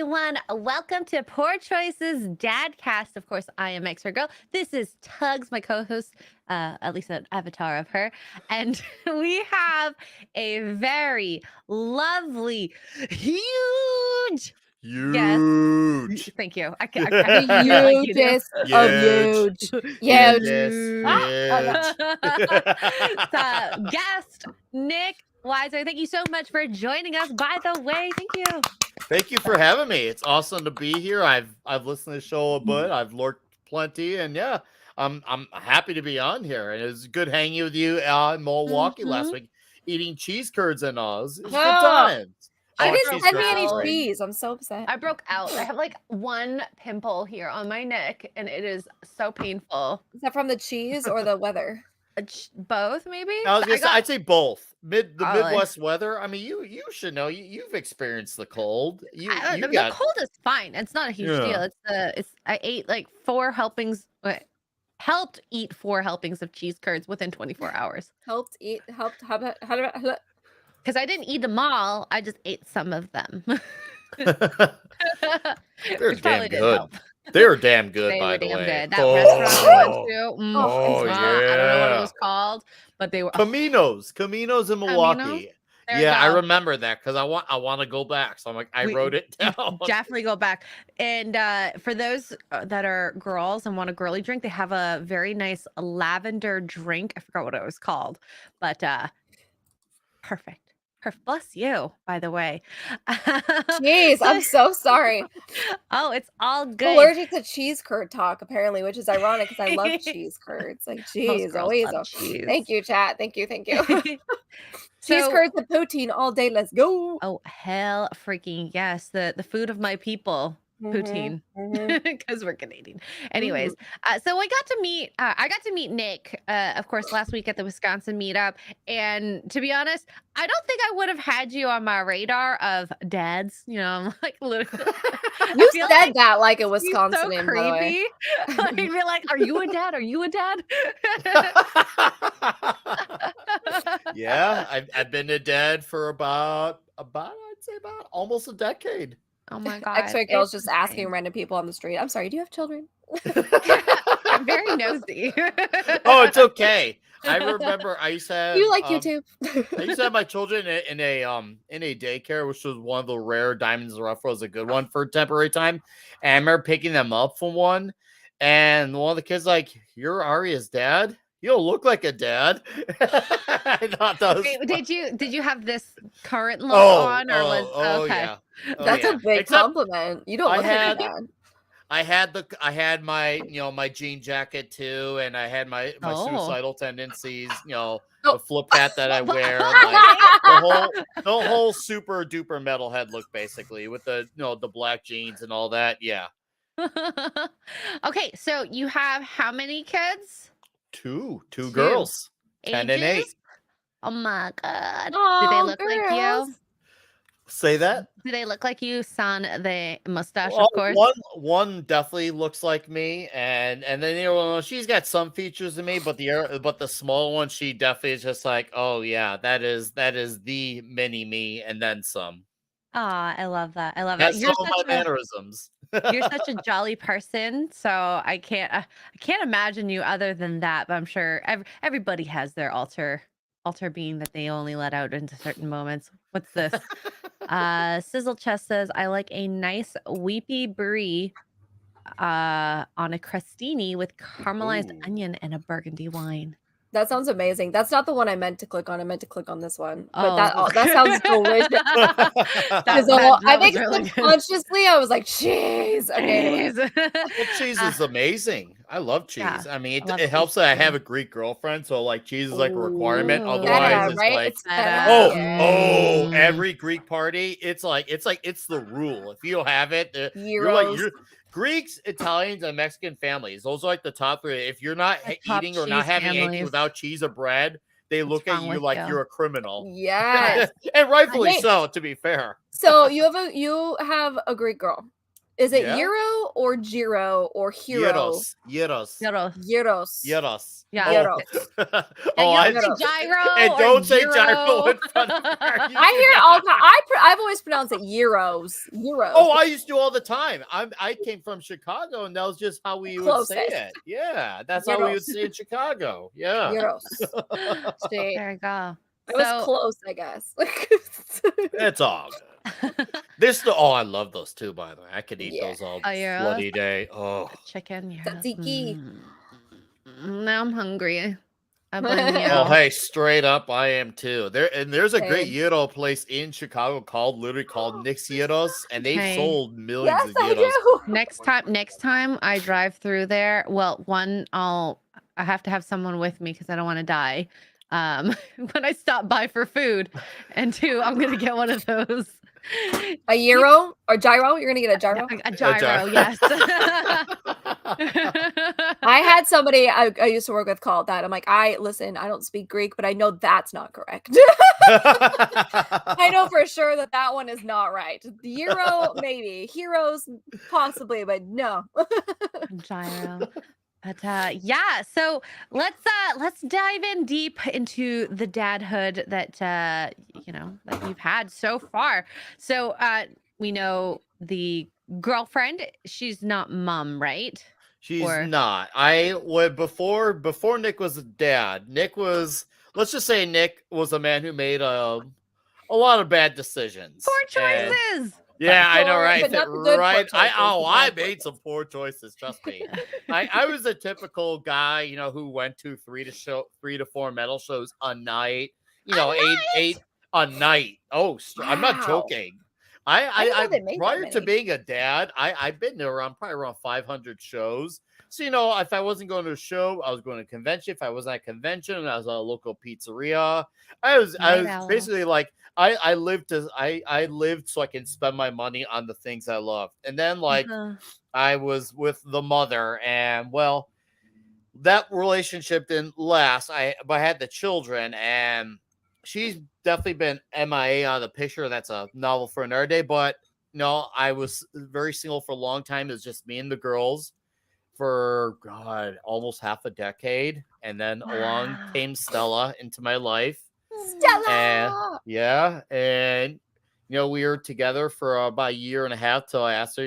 everyone. Welcome to Poor Choices Dadcast. Of course, I am X Girl. This is Tugs, my co-host, at least an avatar of her. And we have a very lovely, huge guest. Huge. Thank you. I The hugest of huge. Guest Nickweiser. Thank you so much for joining us. By the way, thank you. Thank you for having me. It's awesome to be here. I've listened to the show a bit. I've lurked plenty, and yeah, I'm happy to be on here. And it was good hanging with you in Milwaukee last week, eating cheese curds and all. It was good times. I didn't send me any cheese. I'm so upset. I broke out. I have like one pimple here on my neck, and it is so painful. Is that from the cheese or the weather? Both, maybe. I'd say both. Midwest weather. I mean, you should know. You've experienced the cold. The cold is fine. It's not a huge deal. I ate like 4 helpings. Helped eat 4 helpings of cheese curds within 24 hours. Helped. Because I didn't eat them all. I just ate some of them. They're damn good. They were damn good, by the way. Good. That restaurant we went to. Yeah. I don't know what it was called, but they were Camino's in Milwaukee. Camino's? I remember that because I want to go back. So I'm like, I wrote it down. Definitely go back. And for those that are girls and want a girly drink, they have a very nice lavender drink. I forgot what it was called, but perfect. Bless you, by the way. Jeez, I'm so sorry. Oh, it's all good. Allergic to cheese curd talk, apparently, which is ironic because I love cheese curds. Like, geez, always. Thank you, chat. Thank you. Cheese curds and poutine all day. Let's go. Oh, hell freaking yes. The food of my people. Poutine, because we're Canadian. Anyways, so I got to meet Nick, of course, last week at the Wisconsin meetup. And to be honest, I don't think I would have had you on my radar of dads. You know, I'm like literally. You said that like a Wisconsin. So creepy. I'd be like, "Are you a dad? Are you a dad?" Yeah, I've been a dad for about I'd say about almost a decade. Oh my God. X-ray girls just asking random people on the street. I'm sorry, do you have children? I'm very nosy. Oh, it's okay. I remember I used to have. You like YouTube? I used to have my children in a daycare, which was one of the rare diamonds in the rough. Was a good one for temporary time. And I remember picking them up from one, and one of the kids like, "You're Arya's dad? You don't look like a dad." I thought that was. Wait, did you have this current look on, or was okay? Yeah. That's a big compliment. You don't look like a dad. I had my my jean jacket too, and I had my suicidal tendencies, the flip hat that I wear, like, the whole super duper metalhead look, basically, with the the black jeans and all that. Yeah. Okay, so you have how many kids? Two girls. 10 and 8. Oh my God. Oh, do they look like you? Say that? Do they look like you, son? The mustache, of course. One definitely looks like me, and then she's got some features of me, but the small one, she definitely is just like, oh yeah, that is the mini me, and then some. Ah, I love that. I love That's it. some of my mannerisms. You're such a jolly person, so I can't imagine you other than that. But I'm sure everybody has their alter being that they only let out into certain moments. What's this? Sizzle Chest says, I like a nice weepy brie on a crostini with caramelized onion and a burgundy wine. That sounds amazing. That's not the one I meant to click on. I meant to click on this one. But that sounds delicious. I think really subconsciously I was like, cheese. Okay. Well, cheese is amazing. I love cheese. Yeah, I mean, it helps that I have a Greek girlfriend, so like cheese is like a requirement. Otherwise, it's like every Greek party, it's the rule. If you don't have it, you're Greeks, Italians, and Mexican families. Those are like the top 3. If you're not eating or not having anything without cheese or bread, they look at you like you're a criminal. Yes. And rightfully so, to be fair. So you have a Greek girl. Is it Gyro or Giro or Hero? Gyros. Yeah. I say gyro. And don't say gyro in front of her. I hear all. I've always pronounced it Euros. Oh, I used to all the time. I came from Chicago, and that was just how we would say it. Yeah, that's how we would say it in Chicago. Yeah. Euros. There you go. It was close, I guess. It's all good. I love those too, by the way. I could eat those all bloody day. Oh, chicken. Tzatziki. Now I'm hungry. I blame you. Oh, hey, straight up, I am too. There's a great gyro place in Chicago called Nick's Gyros, and they've sold millions of gyros. Next time I drive through there, well, one, I have to have someone with me because I don't want to die. When I stop by for food, and two, I'm gonna get one of those. A gyro or gyro? You're gonna get a gyro? A gyro, yes. I had somebody I used to work with called that. I'm like, I don't speak Greek, but I know that's not correct. I know for sure that one is not right. The gyro, maybe. Heroes, possibly, but no. Gyro. But so let's dive in deep into the dadhood that that you've had so far. So we know the girlfriend, she's not mom, right? She's not. I would before Nick was a dad. Nick was, let's just say Nick was a man who made a lot of bad decisions. Poor choices. Yeah, I know, right? Right. I made some poor choices. Trust me. I was a typical guy, who went to 3 to 4 metal shows a night. Eight a night. Oh, I'm not joking. I prior to being a dad, I've been to probably around 500 shows. So if I wasn't going to a show, I was going to a convention. If I wasn't at a convention, I was at a local pizzeria. I was basically like I lived so I can spend my money on the things I love. And then I was with the mother, and well, that relationship didn't last. But I had the children, and she's definitely been MIA out of the picture. That's a novel for another day. But I was very single for a long time. It was just me and the girls for almost half a decade. And then along came Stella into my life. Stella! And we were together for about a year and a half till I asked her,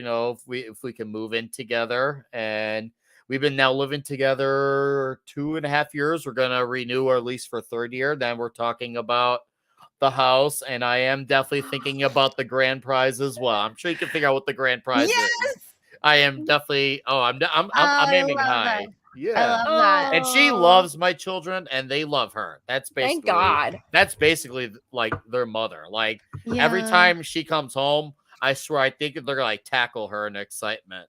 if we can move in together. And we've been now living together 2.5 years. We're going to renew our lease for 3rd year. Then we're talking about the house, and I am definitely thinking about the grand prize as well. I'm sure you can figure out what the grand prize is. I am definitely. I'm aiming high. Yeah, I love that. And she loves my children, and they love her. That's basically. Thank God. That's basically like their mother. Like every time she comes home, I swear I think they're gonna tackle her in excitement.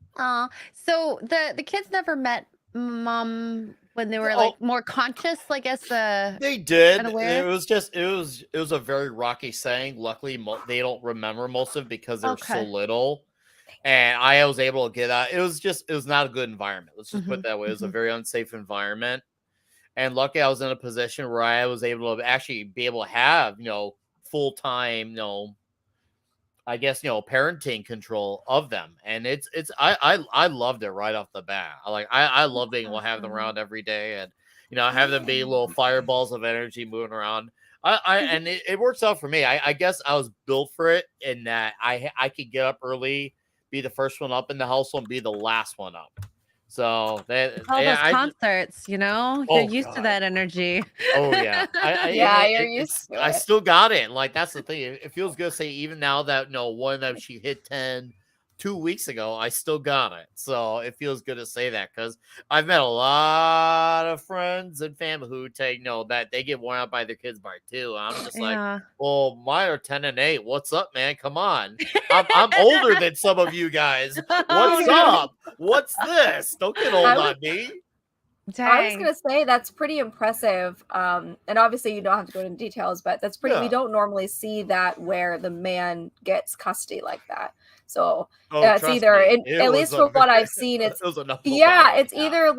So the kids never met mom when they were more conscious, I guess. They did. It was a very rocky saying. Luckily, they don't remember most of it because they're so little. And I was able to get out. It was not a good environment. Let's just put it that way. It was a very unsafe environment. And luckily I was in a position where I was able to actually be able to have, full-time, I guess, parenting control of them. And I loved it right off the bat. I love being able to have them around every day, and, have them be little fireballs of energy moving around. And it works out for me. I guess I was built for it in that I could get up early, be the first one up in the household, and be the last one up. So those concerts, you're used to that energy. Oh yeah, you're used to it. I still got it. That's the thing. It feels good to say, even now that one of them she hit 10 2 weeks ago, I still got it. So it feels good to say that, because I've met a lot of friends and family who take that they get worn out by their kids by 2. I'm just like, well, mine are 10 and 8. What's up, man? Come on. I'm older than some of you guys. What's up? What's this? Don't get old on me. Dang. I was gonna say that's pretty impressive. And obviously you don't have to go into details, but that's pretty. We don't normally see that where the man gets custody like that. So it's either at least from what I've seen, it's either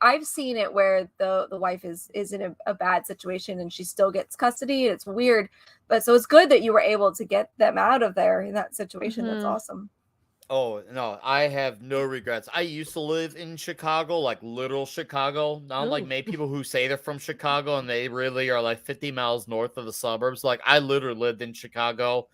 I've seen it where the wife is in a bad situation and she still gets custody, and it's weird. But so it's good that you were able to get them out of there in that situation. That's awesome. Oh, no, I have no regrets. I used to live in Chicago, like literal Chicago. Not like Ooh. many people who say they're from Chicago and they really are like 50 miles north of the suburbs. Like I literally lived in Chicago.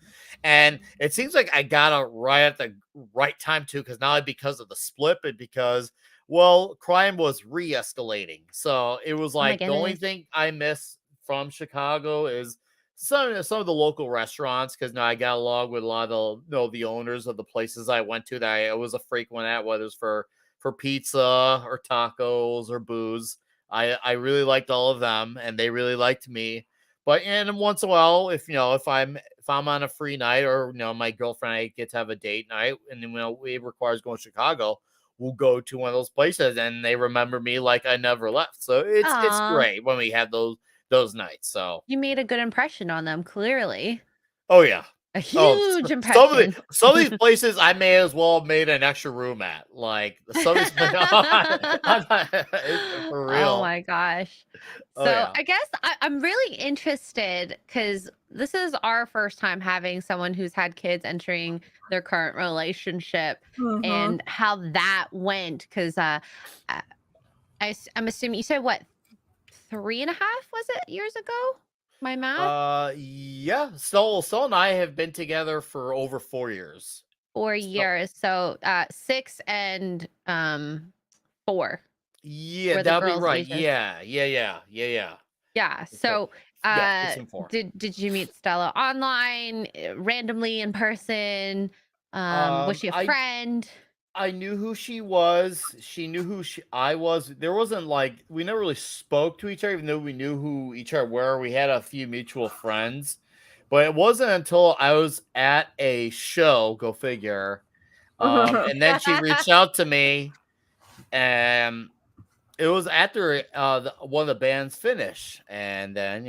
And it seems like I got out right at the right time too, because not only because of the split, but because, well, crime was re-escalating. So it was Oh my like the only goodness. thing I miss from Chicago is some of the local restaurants, because now I got along with a lot of the owners of the places I went to that I was a frequent at, whether it's for pizza or tacos or booze. I really liked all of them, and they really liked me. But and once in a while, if I'm on a free night, or my girlfriend and I get to have a date night, and then it requires going to Chicago, we'll go to one of those places, and they remember me like I never left. So it's Aw. great when we have those nights. So You made a good impression on them, clearly. oh yeah. A Oh, huge some of impression. these places I may as well have made an extra room at. Like some of these for Oh real. my gosh. Oh So yeah. I guess I'm really interested because this is our first time having someone who's had kids entering their current relationship Mm-hmm. and how that went. Because I'm assuming you said what, 3.5 was it years ago? My math? Yeah. Sol and I have been together for over 4 years. 4 years. So 6 and 4 Yeah, were the that'll be girls' right. ages. Yeah. Yeah. So So, yeah, 6 and 4. did you meet Stella online, randomly in person? Was she a I friend? I knew who she was. She knew who I was. There wasn't like we never really spoke to each other, even though we knew who each other were. We had a few mutual friends, but it wasn't until I was at a show, go figure, and then she reached out to me, and it was after one of the bands finished, and then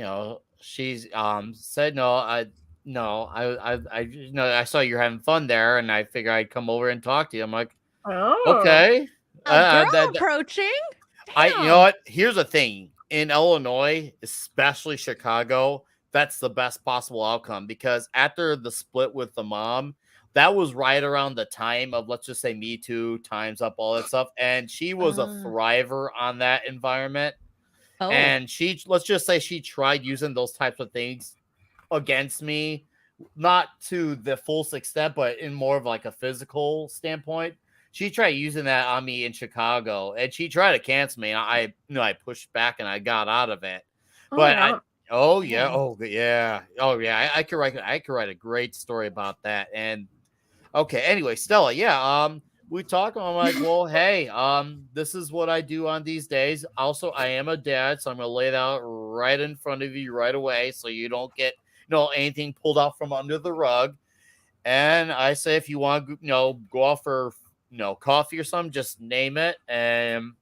she's said I saw you're having fun there, and I figured I'd come over and talk to you. I'm like, Oh. okay. A girl That approaching? you know Damn. what? Here's the thing. In Illinois, especially Chicago, that's the best possible outcome, because after the split with the mom, that was right around the time of, let's just say, Me Too, Time's Up, all that stuff. And she was a Uh, thriver on that environment. oh. And let's just say she tried using those types of things against me, not to the full extent, but in more of like a physical standpoint. She tried using that on me in Chicago, and she tried to cancel me. And I pushed back and I got out of it. Oh But wow. oh yeah, Dang. I could write a great story about that. And okay, anyway, Stella, yeah, we talk. I'm like, well, hey, this is what I do on these days. Also, I am a dad, so I'm gonna lay it out right in front of you right away, so you don't get anything pulled out from under the rug. And I say, if you want to, go off for coffee or something, just name it. And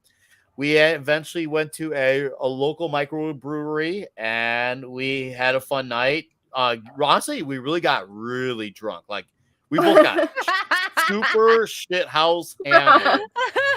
we eventually went to a local microbrewery, and we had a fun night. Honestly, we really got really drunk. Like we both got super shit house hammered.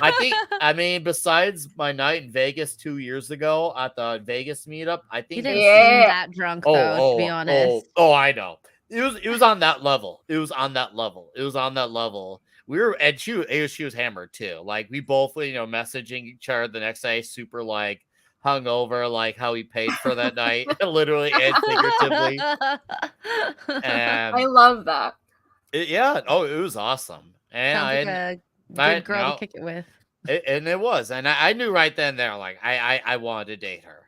I mean, besides my night in Vegas 2 years ago at the Vegas meetup, I You think didn't this is seem Yeah. that drunk though, to be honest. I know. It was on that level. It was on that level. It was on that level. We were, and she was hammered too. Like we both, messaging each other the next day, super like hungover, like how we paid for that night, literally and figuratively. I And love that. yeah, oh, it was awesome. And Sounds like a good girl to kick it with. and it was, and I knew right then and there, like I wanted to date her.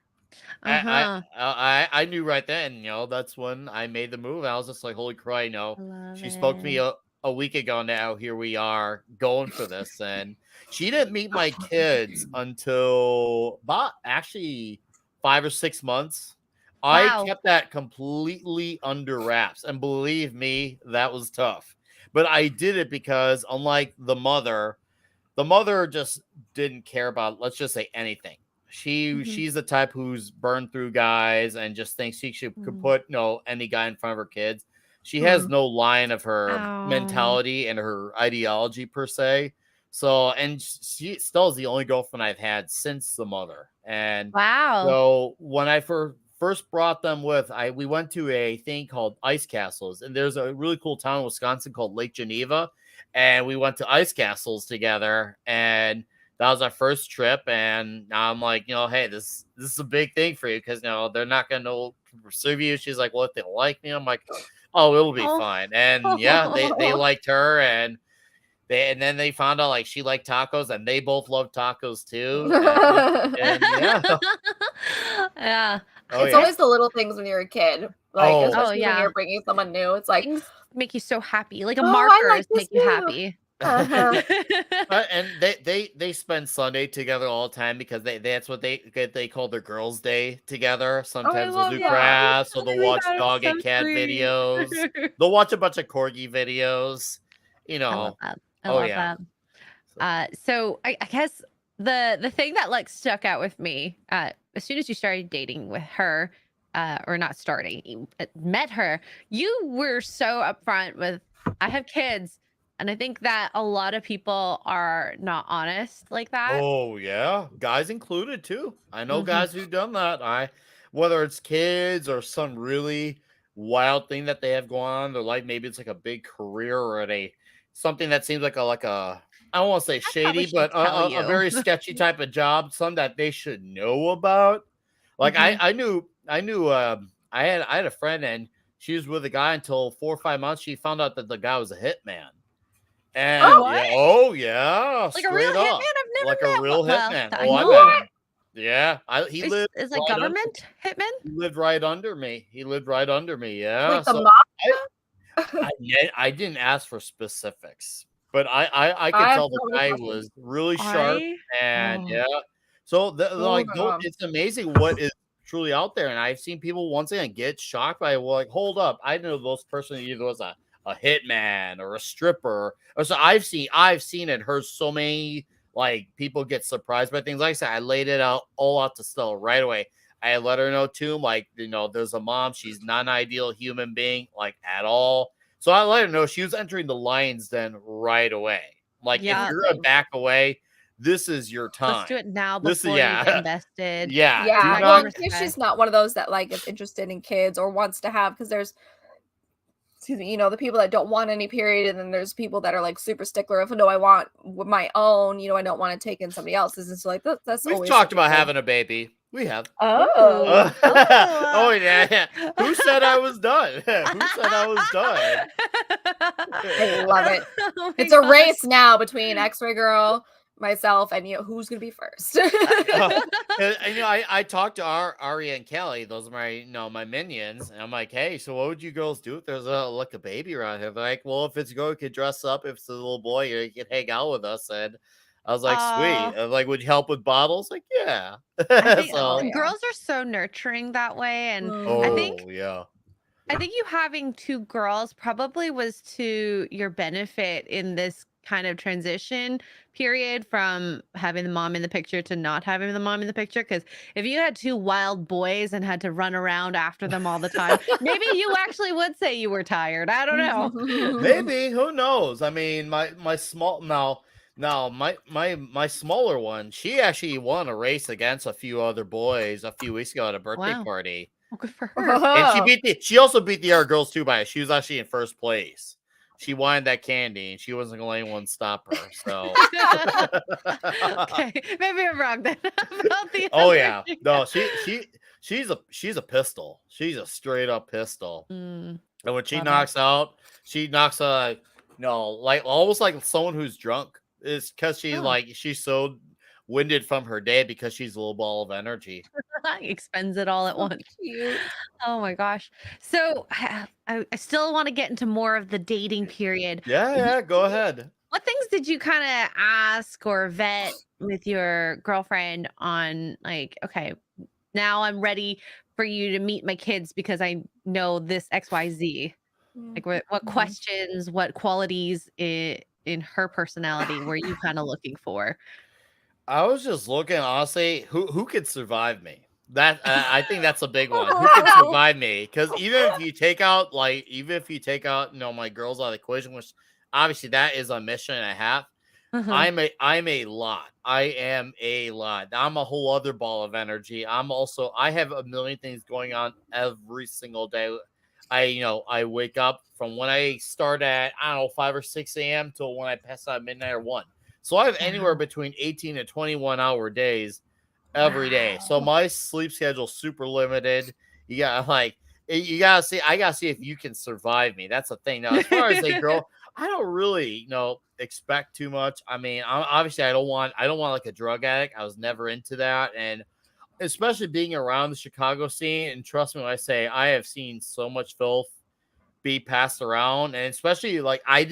Uh-huh. I knew right then, that's when I made the move. I was just like, holy crap, I love she spoke to me it. a week ago now. Here we are going for this. And she didn't meet my kids until about actually 5 or 6 months. I Wow. kept that completely under wraps. And believe me, that was tough. But I did it because, unlike the mother just didn't care about, let's just say, anything. She's the type who's burned through guys and just thinks could put any guy in front of her kids. She has no line of her mentality and her ideology per se. So, and she still is the only girlfriend I've had since the mother. And Wow. so when I first brought them we went to a thing called Ice Castles, and there's a really cool town in Wisconsin called Lake Geneva. and we went to ice castles together, and that was our first trip. And now I'm like, hey, this is a big thing for you because they're not gonna pursue you. She's like, well, if they like me, I'm like, oh, it'll be fine. And yeah, they liked her, and then they found out like she liked tacos, and they both love tacos too. And yeah. Yeah. It's always the little things when you're a kid. Like, especially when you're bringing someone new. It's like things make you so happy. Like markers make you happy. And they spend Sunday together all the time because that's what they call their girls' day together. Sometimes they'll do crafts, or they'll watch dog and cat videos. They'll watch a bunch of corgi videos. I love that. I love that. So I guess the thing that like stuck out with me as soon as you started dating with her, or not starting, you met her, you were so upfront with, I have kids. And I think that a lot of people are not honest like that. Oh yeah, guys included too. I know guys who've done that. Whether it's kids or some really wild thing that they have going on in their life, maybe it's like a big career or something that seems like a I don't want to say shady, but a very sketchy type of job, some that they should know about. Like I knew I had a friend, and she was with a guy until 4 or 5 months. She found out that the guy was a hitman. And yeah, like a real hitman. I've never met a real hitman. I met him. Yeah, he lived. Is like government hitman. He lived right under me. Yeah. Like the I didn't ask for specifics, but I could tell the guy was really sharp, and yeah. So it's amazing what is truly out there, and I've seen people once again get shocked by like, hold up, I know those person either was a hitman or a stripper, or so I've seen and heard so many like people get surprised by things. Like I said, I laid it all out to Stella right away. I let her know too, like, there's a mom, she's not an ideal human being, like, at all. So I let her know she was entering the lion's den right away. Like, if you're gonna back away, this is your time. Let's do it now before you get invested. Yeah. Well, if she's not one of those that like is interested in kids or wants to have, because there's, the people that don't want any period, and then there's people that are like super stickler of, no, I want my own, I don't want to take in somebody else's. And so like that's we've talked about having a baby. We have. Oh. Oh yeah. Who said I was done? Who said I was done? I love it. It's a race now between X-Ray Girl, myself, and who's gonna be first. I talked to Ari and Kelly. Those are my minions, and I'm like, hey, so what would you girls do if there's a baby around here? They're like, well, if it's a girl, you could dress up. If it's a little boy, you can hang out with us. And I was like, sweet. And like, would you help with bottles? Like, yeah. I think girls are so nurturing that way, and I think you having two girls probably was to your benefit in this kind of transition period from having the mom in the picture to not having the mom in the picture. Because if you had two wild boys and had to run around after them all the time, maybe you actually would say you were tired. I don't know. Maybe, who knows? I mean, my smaller one, she actually won a race against a few other boys a few weeks ago at a birthday party. Well, good for her. And she also beat the other girls too she was actually in first place. She wanted that candy, and she wasn't going to let anyone stop her. So, okay, maybe I'm wrong then. No, she's a pistol. She's a straight up pistol. And when she knocks out, like almost like someone who's drunk. It's because she's so winded from her day because she's a little ball of energy. Expends it all at once. Cute. Oh my gosh. So I still want to get into more of the dating period. Yeah, go ahead. What things did you kind of ask or vet with your girlfriend on, like, okay, now I'm ready for you to meet my kids because I know this XYZ? Like what questions, what qualities in her personality were you kind of looking for? I was just looking, honestly, who could survive me? That I think that's a big one. Who could survive me? Because even if you take out my girls out of the equation, which obviously that is a mission and a half. I'm a lot. I am a lot. I'm a whole other ball of energy. I have a million things going on every single day. I wake up from when I start at, I don't know, 5 or 6 a.m. till when I pass out at midnight or 1. So I have anywhere between 18 and 21 hour days every day. So my sleep schedule's super limited. You gotta see. I gotta see if you can survive me. That's the thing. Now, as far as a girl, I don't really, expect too much. I mean, obviously, I don't want like a drug addict. I was never into that, and especially being around the Chicago scene. And trust me when I say I have seen so much filth be passed around, and especially like I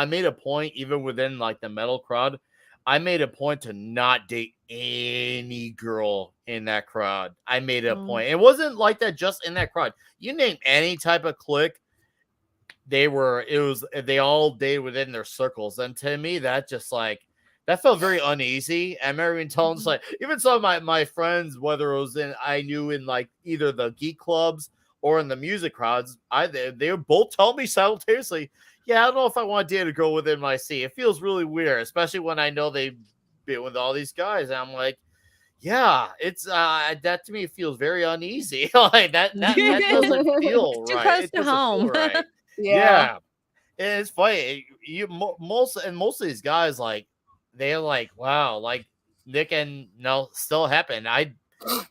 made a point, even within like the metal crowd, I made a point to not date any girl in that crowd. I made a point. It wasn't like that just in that crowd. You name any type of clique, they all dated within their circles. And to me, that just like that felt very uneasy. I remember even telling even some of my friends, whether it was I knew in like either the geek clubs or in the music crowds, they would both tell me simultaneously, yeah, I don't know if I want to date a girl within my scene. It feels really weird, especially when I know they've been with all these guys. And I'm like, yeah, it's that to me feels very uneasy. Like that doesn't feel too right. close to home. Right. Yeah. And it's funny. Most of these guys, like, they're like, wow, like Nick and still happen. I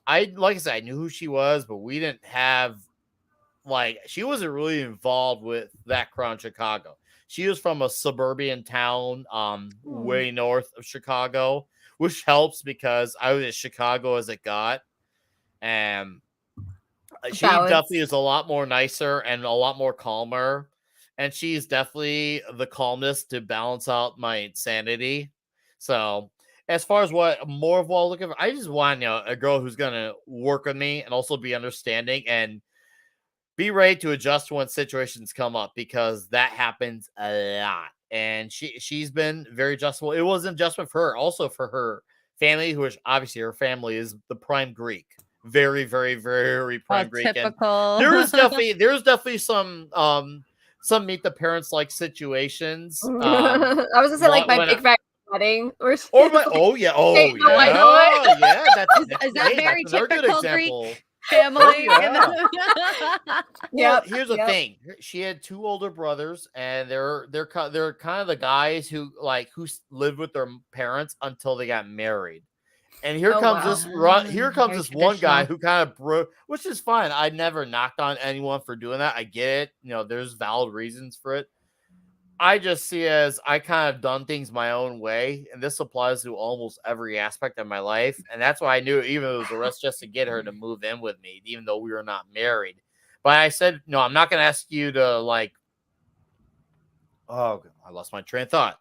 like I said, I knew who she was, but we didn't have she wasn't really involved with that crowd in Chicago. She was from a suburban town, way north of Chicago, which helps because I was as Chicago as it got. And she definitely is a lot more nicer and a lot more calmer. And she's definitely the calmness to balance out my insanity. So as far as what I'm looking for, I just want a girl who's gonna work with me and also be understanding and be ready to adjust when situations come up, because that happens a lot. And she's been very adjustable. It wasn't adjustment for her, also for her family, which obviously her family is the prime Greek. Very, very, very prime Greek. Typical. And there's definitely some meet the parents like situations. I was gonna say like my big fat wedding or is that very typical Greek family? Here's the thing. She had 2 older brothers, and they're kind of the guys who lived with their parents until they got married. And here comes this one guy who kind of broke, which is fine. I never knocked on anyone for doing that. I get it. There's valid reasons for it. I just see it as I kind of done things my own way, and this applies to almost every aspect of my life. And that's why I knew, even if it was a risk just to get her to move in with me, even though we were not married. But I said, no, I'm not going to ask you to oh, I lost my train of thought.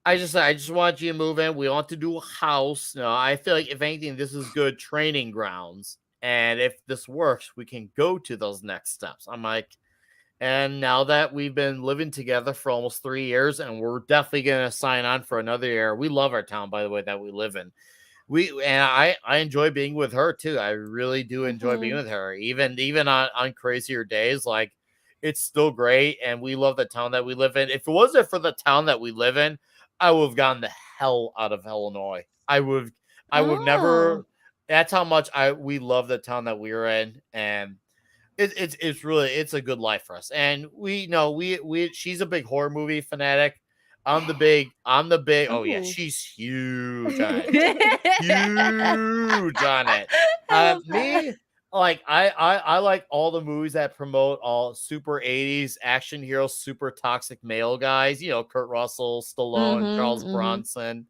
I just want you to move in. We want to do a house. I feel like if anything, this is good training grounds. And if this works, we can go to those next steps. I'm like, and now that we've been living together for almost 3 years, and we're definitely going to sign on for another year. We love our town, by the way, that we live in. I enjoy being with her too. I really do enjoy being with her, even on crazier days. Like, it's still great, and we love the town that we live in. If it wasn't for the town that we live in, I would have gotten the hell out of Illinois. I would never. That's how much we love the town that we're in, and it's really a good life for us. And she's a big horror movie fanatic. I'm the big. Oh yeah, she's huge on it. Huge on it. Me. I like all the movies that promote all super 80s action heroes, super toxic male guys, Kurt Russell, Stallone, Charles Bronson.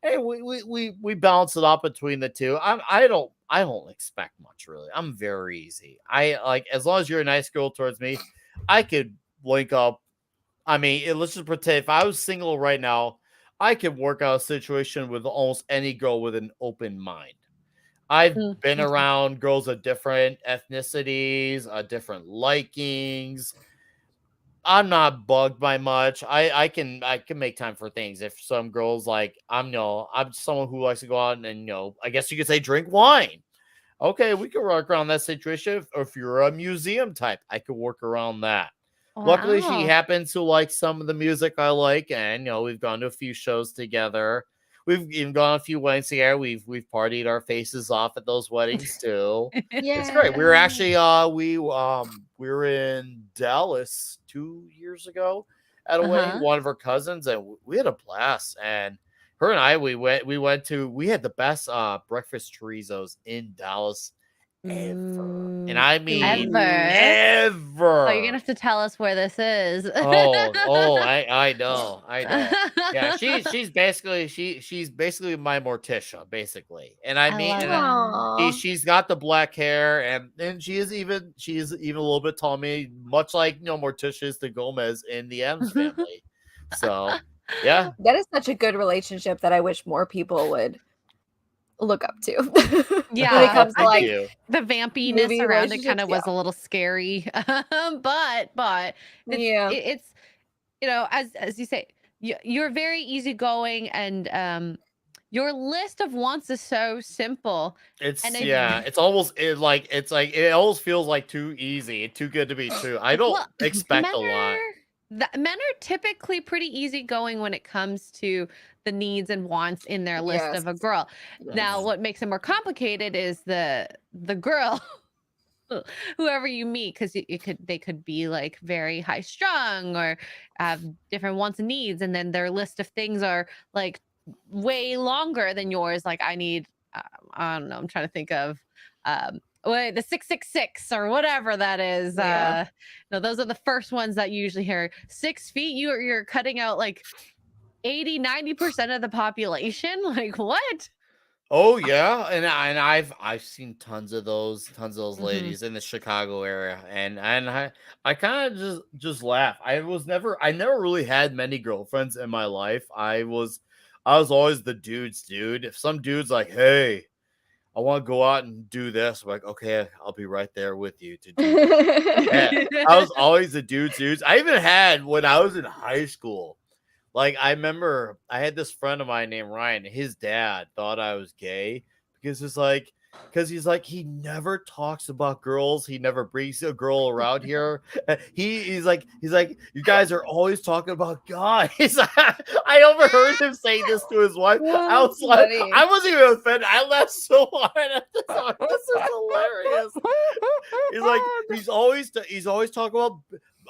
Hey, we balance it up between the two. I don't expect much, really. I'm very easy. As long as you're a nice girl towards me, I could link up. I mean, let's just pretend if I was single right now, I could work out a situation with almost any girl with an open mind. I've been around girls of different ethnicities, different likings. I'm not bugged by much. I can make time for things. If some girls I'm someone who likes to go out and I guess you could say drink wine. Okay, we can work around that situation. Or if you're a museum type, I could work around that. Wow. Luckily, she happens to like some of the music I like, and we've gone to a few shows together. we've even gone a few weddings together. We've partied our faces off at those weddings too. It's great. We were actually we were in Dallas 2 years ago at a wedding, one of our cousins, and we had a blast. And her and I, we had the best breakfast chorizos in Dallas ever. And I mean ever. Oh, you're gonna have to tell us where this is. I know. Yeah, she's basically my Morticia, basically. And I mean, she's got the black hair, and she is even a little bit taller than me, much like Morticia is to Gomez in the M's family. So yeah, that is such a good relationship that I wish more people would look up to. Yeah, when it comes to like the vampiness around it kind of was a little scary. but it's as you say, you're very easygoing, and your list of wants is so simple. It almost feels like too easy, too good to be true. I don't expect a lot. Men are typically pretty easygoing when it comes to the needs and wants in their list of a girl. Now, what makes it more complicated is the girl, whoever you meet, because they could be like very high strung or have different wants and needs, and then their list of things are like way longer than yours. Like I need, I don't know, I'm trying to think of the 666 or whatever that is. No, those are the first ones that you usually hear. 6 feet, you're cutting out like 80-90% of the population. Like what? Oh yeah, and I've seen tons of those ladies in the Chicago area, and I kind of just laugh. I never really had many girlfriends in my life. I was always the dude's dude. If some dude's like, hey, I want to go out and do this, I'm like, okay, I'll be right there with you to do that. I was always the dude's. I even had, when I was in high school, like I remember I had this friend of mine named Ryan. His dad thought I was gay because he's like, he never talks about girls. He never brings a girl around here. He's like, you guys are always talking about guys. I overheard him saying this to his wife. I was like, I wasn't even offended. I laughed so hard at this. This is hilarious. He's like, he's always talking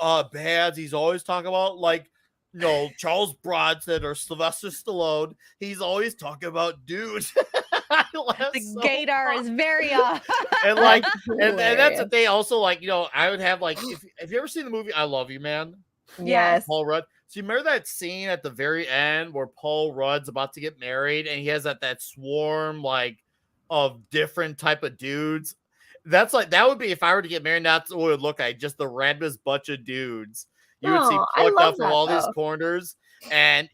about bands. He's always talking about like, Charles Bronson or Sylvester Stallone. He's always talking about dudes. The gaydar is very off. and like and that's the thing. Also, like, I would have like, if you ever seen the movie I Love You, Man? Yes. Paul Rudd. So you remember that scene at the very end where Paul Rudd's about to get married and he has that swarm like of different type of dudes? That's like, that would be, if I were to get married, that's what it would look like, just the randomest bunch of dudes. You would see plucked up from all these corners, and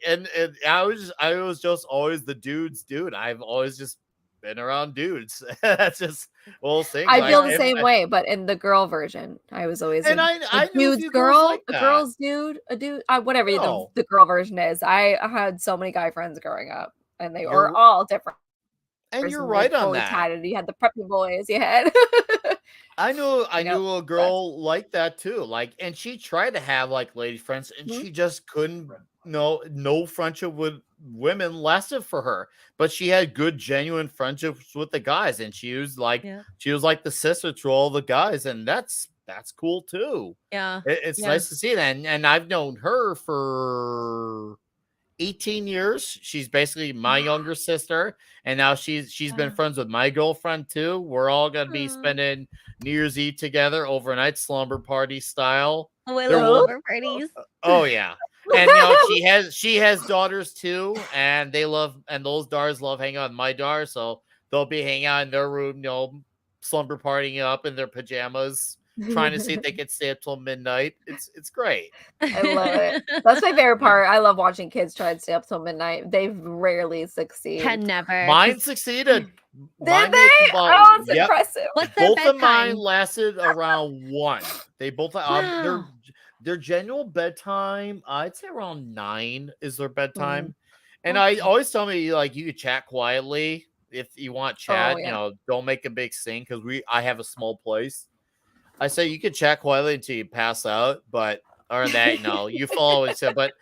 I was just always the dude's dude. I've always just been around dudes. That's just one thing. I feel the same way, but in the girl version, I was always a dude's girl, like a girl's dude, a dude, whatever the girl version is. I had so many guy friends growing up, and they were all different. And you're right on that. Tatted. You had the preppy boys. You had. I knew a girl like that too. Like, and she tried to have like lady friends, and she just couldn't. No friendship with women lasted for her. But she had good, genuine friendships with the guys, and she was like the sister to all the guys, and that's cool too. Yeah, it's nice to see that. And I've known her for 18 years. She's basically my younger sister, and now she's been friends with my girlfriend too. We're all gonna be spending New Year's Eve together, overnight slumber party style. Slumber parties. Oh yeah. And she has daughters too, and those daughters love hanging out with my daughter, so they'll be hanging out in their room, slumber partying up in their pajamas, trying to see if they can stay up till midnight. It's great. I love it. That's my favorite part. I love watching kids try to stay up till midnight. They rarely succeed. Can never. Mine succeeded. Did they? It's impressive. What's their both of mine lasted around 1. They both their general bedtime, I'd say around 9 is their bedtime. And I always tell me, like, you could chat quietly if you want chat. Don't make a big scene, because I have a small place. I say you could chat quietly until you pass out, but other than that, you follow it. But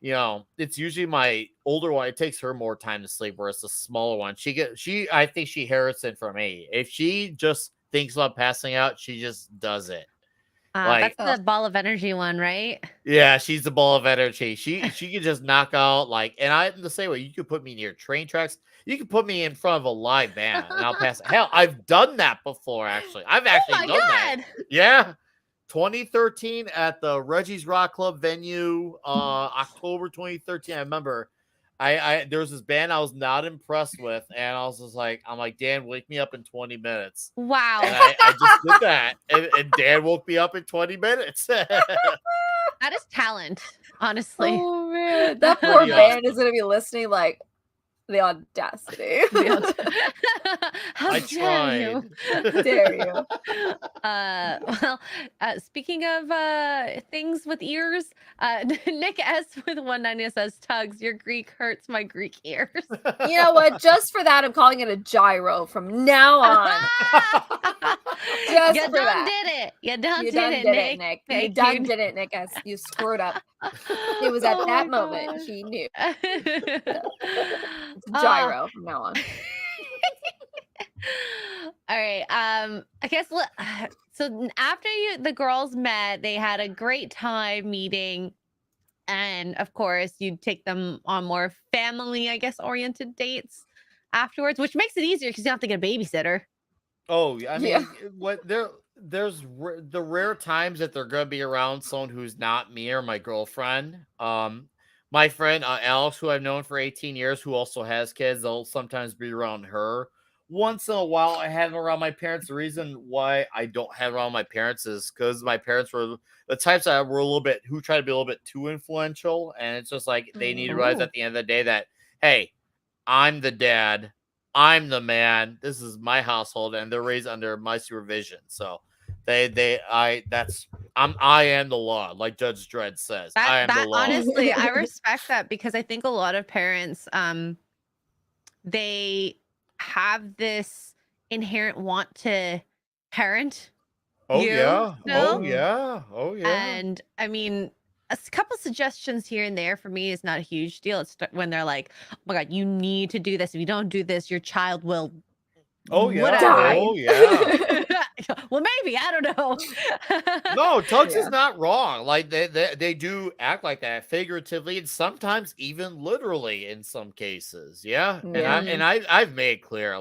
it's usually my older one. It takes her more time to sleep, whereas the smaller one, I think she inherits it from me. If she just thinks about passing out, she just does it. That's the ball of energy one, right? Yeah, she's the ball of energy. She can just knock out and I'm the same way. You could put me near train tracks. You can put me in front of a live band, and I'll pass. Hell, I've done that before. Actually, I've actually done that. Yeah. 2013 at the Reggie's Rock Club venue, October 2013. I remember there was this band I was not impressed with, and I was just I'm like, Dan, wake me up in 20 minutes. Wow. And I just did that, and Dan woke me up in 20 minutes. That is talent, honestly. Oh man, that poor band is gonna be listening like, the audacity. How dare you? Dare you? Well, speaking of things with ears, Nick S with 190 says, "Tugs, your Greek hurts my Greek ears." You know what? Just for that, I'm calling it a gyro from now on. Just you for that. Did it. You done did it, Nick. You done did it, Nick. As you screwed up. It was at that moment he knew. It's gyro from now on. All right. I guess so. After the girls met, they had a great time meeting, and of course, you take them on more family, I guess, oriented dates afterwards, which makes it easier because you don't have to get a babysitter. Oh, I mean, there's the rare times that they're gonna be around someone who's not me or my girlfriend. My friend Alex, who I've known for 18 years, who also has kids, they'll sometimes be around her. Once in a while, I have them around my parents. The reason why I don't have around my parents is because my parents were the types that were who try to be a little bit too influential, and it's just they need to realize at the end of the day that, hey, I'm the dad, I'm the man. This is my household, and they're raised under my supervision. So I am the law, like Judge Dredd says. I am the law. Honestly, I respect that because I think a lot of parents, they have this inherent want to parent. Oh yeah. And I mean, a couple suggestions here and there for me is not a huge deal. It's when they're like, "Oh my God, you need to do this. If you don't do this, your child will." Oh yeah. Die. Oh yeah. Well, maybe, I don't know. No, Tugs is not wrong. They do act like that figuratively and sometimes even literally in some cases. Yeah. And I've made clear,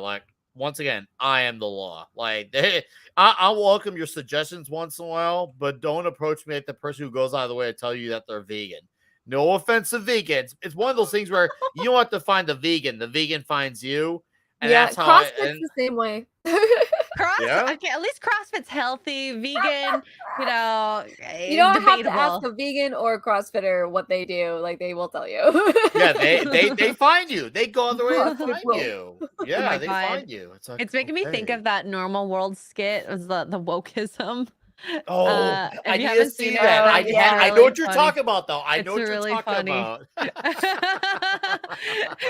once again, I am the law. I'll welcome your suggestions once in a while, but don't approach me like the person who goes out of the way to tell you that they're vegan. No offense to vegans. It's one of those things where you don't have to find the vegan finds you. And that's how CrossFit's the same way. Okay, at least CrossFit's healthy, vegan, you don't have to ask a vegan or a CrossFitter what they do. They will tell you. Yeah, they find you. They go on the way to find you. Yeah, they find you. It's making me think of that Normal World skit. It was the wokeism. Oh, I need to see that. I know what you're talking about, though. I know what you're talking about.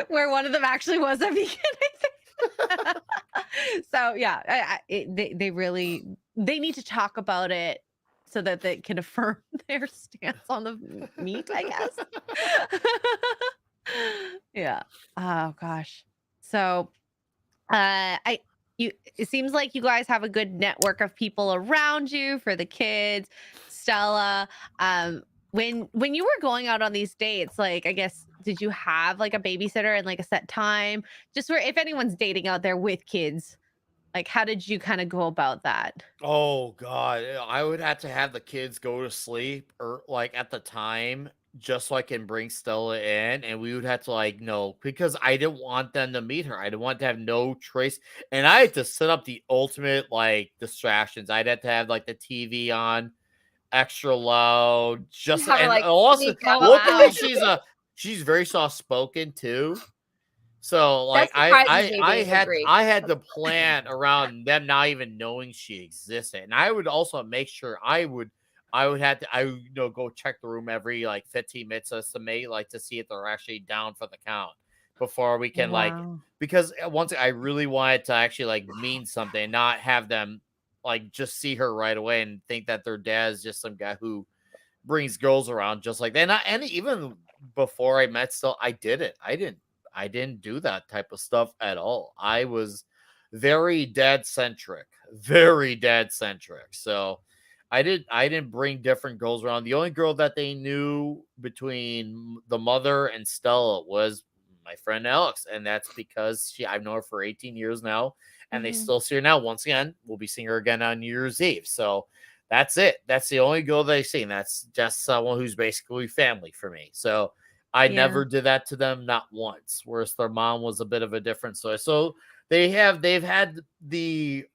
Where one of them actually was a vegan, I think. So yeah, they need to talk about it so that they can affirm their stance on the meat, I guess. Yeah. Oh gosh. So it seems like you guys have a good network of people around you for the kids. Stella, when you were going out on these dates, I guess, did you have a babysitter and a set time? Just where if anyone's dating out there with kids, how did you kind of go about that? Oh God, I would have to have the kids go to sleep or at the time, just so I can bring Stella in, and we would have to no, because I didn't want them to meet her. I didn't want to have no trace, and I had to set up the ultimate distractions. I'd have to have the TV on extra loud, just and also she's very soft spoken too. So I had to plan around them not even knowing she existed, and I would also make sure I would go check the room every 15 minutes estimate to see if they're actually down for the count before we can because once I really wanted to actually mean something and not have them just see her right away and think that their dad is just some guy who brings girls around just like that. And even before I met Stella, I didn't do that type of stuff at all. I was very dad centric. So I didn't bring different girls around. The only girl that they knew between the mother and Stella was my friend Alex, and that's because I've known her for 18 years now, and they still see her now. Once again, we'll be seeing her again on New Year's Eve. So that's it. That's the only girl that I see, and that's just someone who's basically family for me. So I never did that to them, not once. Whereas their mom was a bit of a different story. So they've had the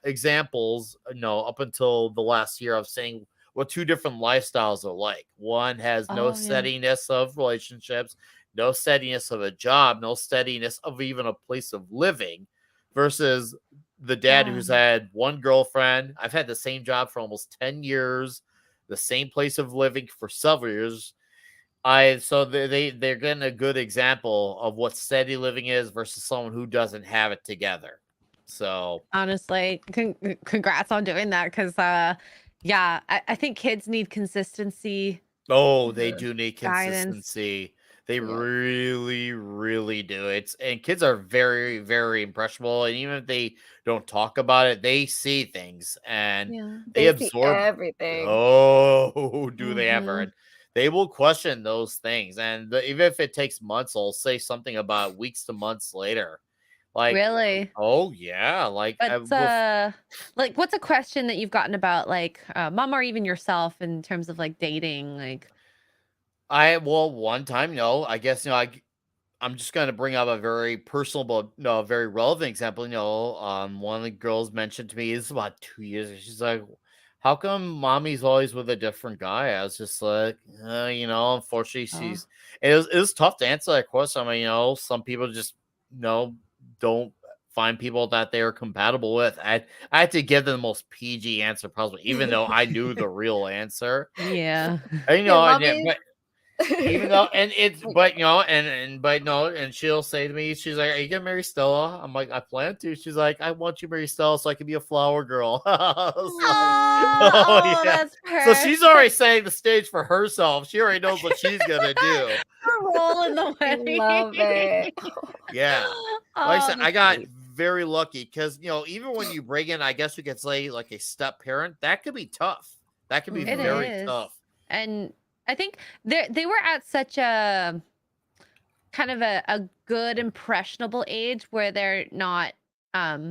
examples, up until the last year of saying what two different lifestyles are like. One has no steadiness of relationships, no steadiness of a job, no steadiness of even a place of living, versus the dad who's had one girlfriend. I've had the same job for almost 10 years, the same place of living for several years. So they're getting a good example of what steady living is versus someone who doesn't have it together. So honestly, congrats on doing that, because I think kids need consistency. Oh, they do need consistency. Guidance. They really, really do. And kids are very, very impressionable. And even if they don't talk about it, they see things and they absorb everything. Oh, do they ever? And they will question those things. And even if it takes months, I'll say something about weeks to months later. Like, really? Oh yeah. Like, what's a question that you've gotten about, like, mom or even yourself in terms of like dating? Like, one time, I guess, I'm just going to bring up a very personal, but very relevant example. One of the girls mentioned to me, this is about 2 years ago. She's like, how come mommy's always with a different guy? I was just like, unfortunately, it was tough to answer that question. I mean, some people just, don't find people that they are compatible with. I had to give them the most PG answer possible, even though I knew the real answer. Yeah. And, even though, and it's, but and she'll say to me, she's like, are you gonna marry Stella? I'm like, I plan to. She's like, I want you to marry Stella so I can be a flower girl. That's perfect. So she's already setting the stage for herself. She already knows what she's gonna do. Her role in the wedding. Love it. Yeah. Like I said, I got very lucky because even when you bring in, I guess we could say, like, a step parent, that could be tough. That could be very tough. And I think they were at such a kind of a good impressionable age where they're not gonna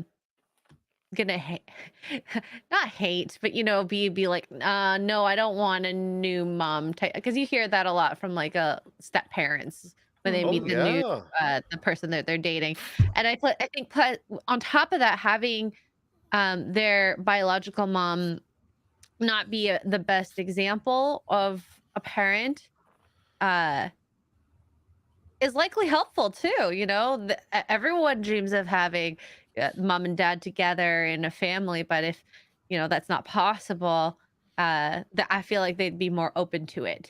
not hate, but be like, no, I don't want a new mom type, because you hear that a lot from like step parents when they meet the person that they're dating. And I think on top of that, having their biological mom not be the best example of a parent is likely helpful too. Everyone dreams of having mom and dad together in a family, but if that's not possible, I feel like they'd be more open to it.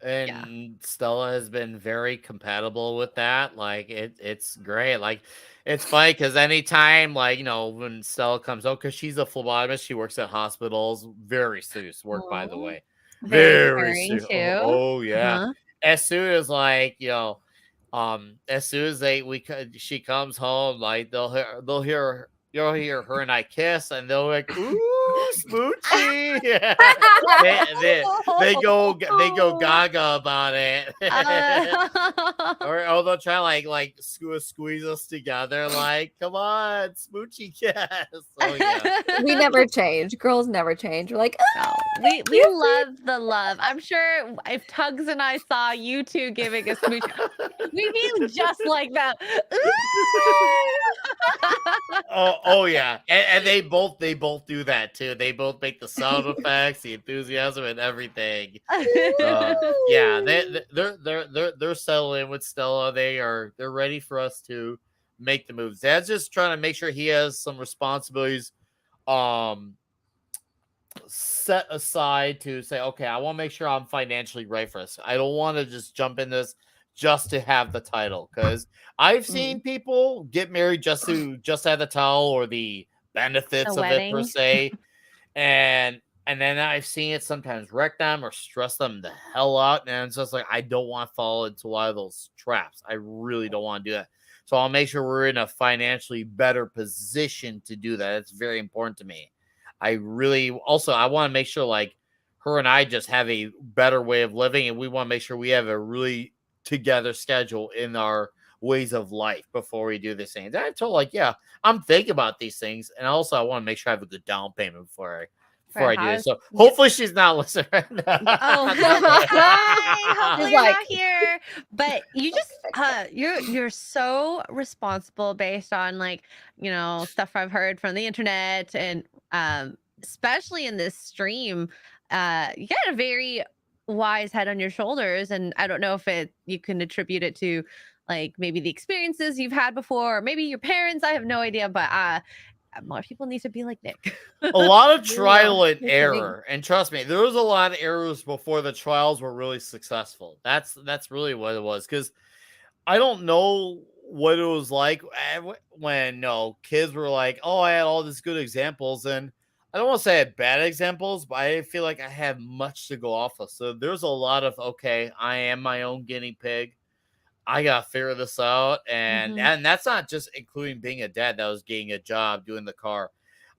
And Stella has been very compatible with that. Like, it's great. Like, it's funny because anytime, like, when Stella comes out, because she's a phemonomist, she works at hospitals. Very serious work, by the way. Very serious. Oh yeah. As soon as, like, as soon as she comes home, like, you'll hear her and I kiss, and they'll like, ooh, smoochy. they go gaga about it. or they'll try like squeeze us together, like, come on, smoochy kiss. Oh yeah. We never change. Girls never change. We're like, no, we love the love. I'm sure if Tugs and I saw you two giving a smooch, we'd be just like that. Oh yeah, and they both do that too. They both make the sound effects, the enthusiasm, and everything. Yeah, they're settling in with Stella. They're ready for us to make the moves. Dad's just trying to make sure he has some responsibilities set aside to say, okay, I want to make sure I'm financially right for this. I don't want to just jump in this just to have the title, because I've seen people get married just to have the title or the benefits of it per se, and And then I've seen it sometimes wreck them or stress them the hell out. And it's just like, I don't want to fall into one of those traps. I really don't want to do that. So I'll make sure we're in a financially better position to do that. It's very important to me. I want to make sure like her and I just have a better way of living. And we want to make sure we have a really together schedule in our ways of life before we do these things. And I told like, yeah, I'm thinking about these things. And also I want to make sure I have a good down payment before I do it. So hopefully she's not listening right now. Oh, hopefully you're not here. But you just you're so responsible based on like, you know, stuff I've heard from the internet and especially in this stream. You got a very wise head on your shoulders, and I don't know if you can attribute it to like maybe the experiences you've had before, or maybe your parents. I have no idea, but more people need to be like Nick. A lot of trial and error, and trust me, there was a lot of errors before the trials were really successful. That's really what it was, because I don't know what it was like when kids were like, oh, I had all these good examples, and I don't want to say I had bad examples, but I feel like I have much to go off of. So there's a lot of, okay, I am my own guinea pig. I gotta figure this out, and that's not just including being a dad. That was getting a job, doing the car.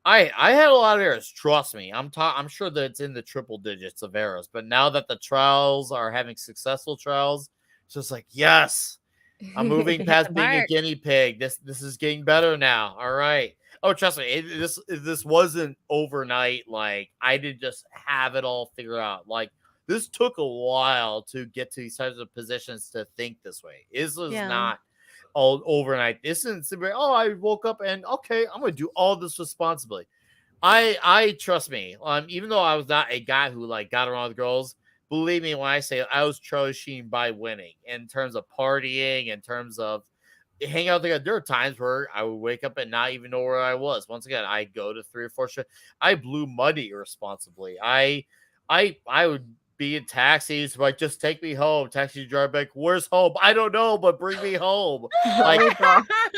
I had a lot of errors. Trust me, I'm sure that it's in the triple digits of errors. But now that the trials are having successful trials, it's just like, yes, I'm moving past being a guinea pig. This is getting better now. All right. Oh, trust me, this wasn't overnight. Like I didn't just have it all figured out. Like. This took a while to get to these types of positions to think this way. This was not all overnight. This isn't simply, oh, I woke up and okay, I'm going to do all this responsibly. I trust me. Even though I was not a guy who like got around with girls, believe me when I say I was Charlie Sheen by winning in terms of partying, in terms of hanging out together. There are times where I would wake up and not even know where I was. Once again, I go to 3 or 4 shows. I blew money irresponsibly. I would be in taxis, like just take me home. Taxi driver back, where's home? I don't know, but bring me home. Like,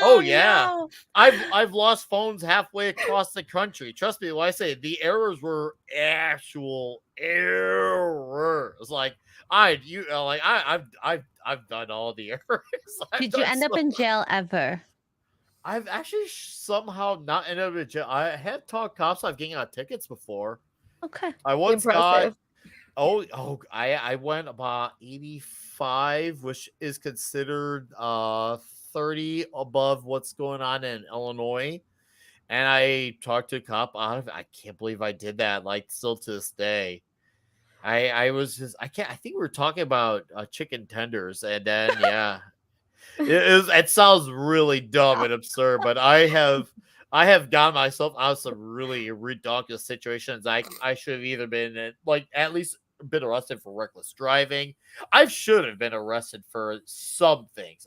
oh yeah, no. I've lost phones halfway across the country. Trust me when I say the errors were actual errors. Like I've done all the errors. Did you end up in jail ever? I've actually somehow not ended up in jail. I have talked cops. I've getting out tickets before. Okay, I once got. I went about 85, which is considered 30 above what's going on in Illinois. And I talked to a cop out of it. I can't believe I did that. Like still to this day. I think we were talking about chicken tenders, and then it sounds really dumb and absurd, but I have gotten myself out of some really ridiculous situations. I should have either been like at least been arrested for reckless driving. I should have been arrested for some things.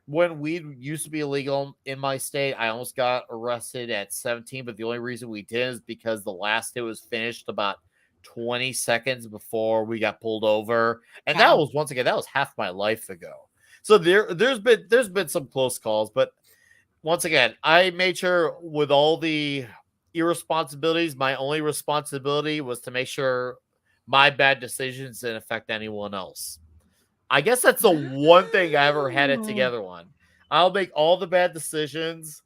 When weed used to be illegal in my state, I almost got arrested at 17, but the only reason we did is because the last hit was finished about 20 seconds before we got pulled over. And that was, once again, that was half my life ago. So there's been some close calls, but once again, I made sure with all the irresponsibilities, my only responsibility was to make sure my bad decisions didn't affect anyone else. I guess that's the one thing I ever had it together on. I'll make all the bad decisions.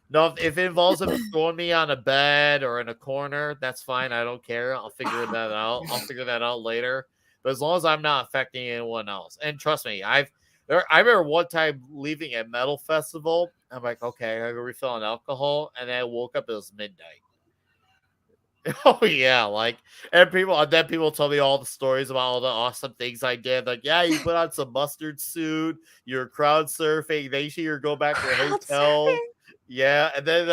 No, if it involves them throwing me on a bed or in a corner, that's fine. I don't care. I'll figure that out. I'll figure that out later. But as long as I'm not affecting anyone else. And trust me, I remember one time leaving a metal festival. I'm like, okay, I gotta go refill on alcohol. And then I woke up, it was midnight. Oh yeah, like, and then people tell me all the stories about all the awesome things I did. Like, yeah, you put on some mustard suit, you're crowd surfing, then you go back to the hotel. Surfing? Yeah, and then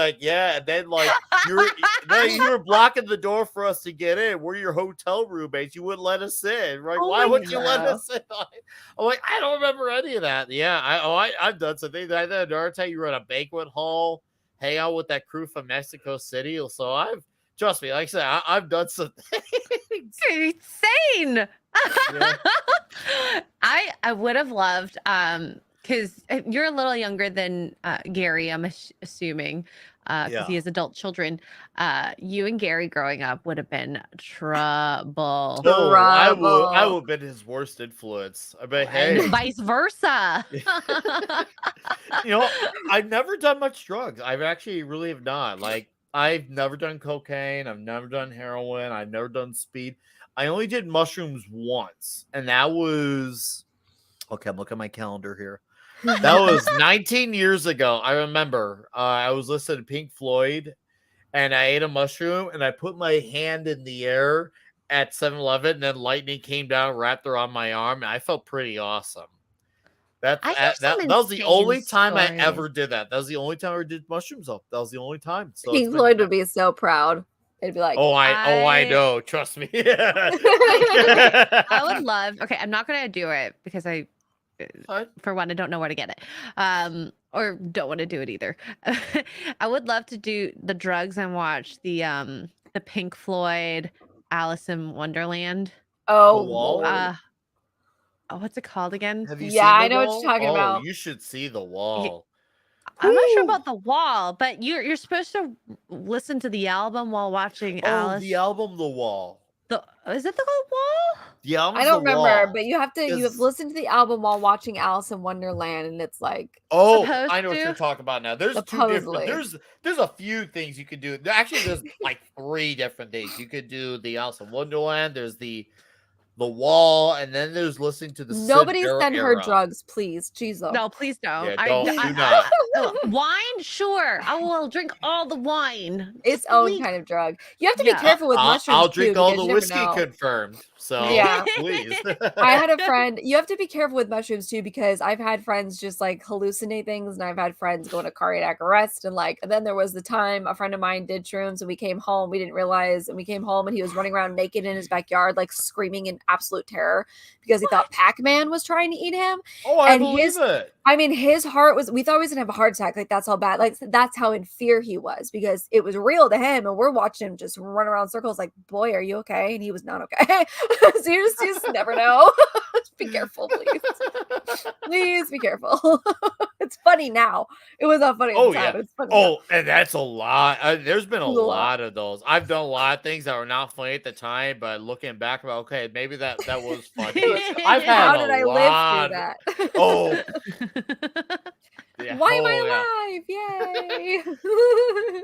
you were blocking the door for us to get in. We're your hotel roommates. You wouldn't let us in. Right? Why wouldn't you let us in? I'm like, I don't remember any of that. Yeah, I've done some things. I did another time you were at a banquet hall, hang out with that crew from Mexico City. So trust me, like I said, I've done some things. Insane. Yeah. I would have loved because you're a little younger than Gary, I'm assuming. because he has adult children. You and Gary growing up would have been trouble. Oh, I would have been his worst influence. I bet, hey. And vice versa. I've never done much drugs. I've actually really have not. Like, I've never done cocaine. I've never done heroin. I've never done speed. I only did mushrooms once, and that was okay. I'm looking at my calendar here. That was 19 years ago. I remember I was listening to Pink Floyd, and I ate a mushroom, and I put my hand in the air at 7-Eleven, and then lightning came down, wrapped around my arm, and I felt pretty awesome. That was the only time I ever did that. That was the only time I ever did mushrooms. That was the only time. So Pink Floyd would be so proud. They'd be like, I know. Trust me. I would love. Okay, I'm not gonna do it because for one, I don't know where to get it, or don't want to do it either. I would love to do the drugs and watch the Pink Floyd Alice in Wonderland. Oh, what's it called again? Have you seen The I know Wall? what you're talking about. You should see The Wall. I'm not sure about The Wall, but you're supposed to listen to the album while watching Alice. The album The Wall. Is it the Wall? The album. I don't remember, but you have listened to the album while watching Alice in Wonderland, and it's like, I know what you're talking about now. There's two different. There's a few things you could do. Actually, there's like 3 different things you could do. The Alice in Wonderland. There's the Wall, and then there's listening to the. Nobody send her drugs, please. Jesus. No, please don't. Yeah, do not. Wine, sure. I will drink all the wine. Its own kind of drug. You have to be careful with mushrooms. I'll drink all the whiskey confirmed. So yeah, please. I had a friend. You have to be careful with mushrooms too, because I've had friends just like hallucinate things, and I've had friends go into cardiac arrest, and then there was the time a friend of mine did shrooms, and we came home. We didn't realize, and we came home, and he was running around naked in his backyard, like screaming in absolute terror because he thought Pac-Man was trying to eat him. Oh, I believe it. I mean, his heart was. We thought he was gonna have a heart attack. Like, that's how bad. Like, that's how in fear he was, because it was real to him, and we're watching him just run around in circles. Like, boy, are you okay? And he was not okay. So you just never know. Be careful, please. Please be careful. It's funny now. It was not funny at the time. It's funny now. And that's a lot. There's been a lot of those. I've done a lot of things that were not funny at the time, but looking back about, okay, maybe that was funny. How did I live through that? Oh. Yeah. Why am I alive? Yay!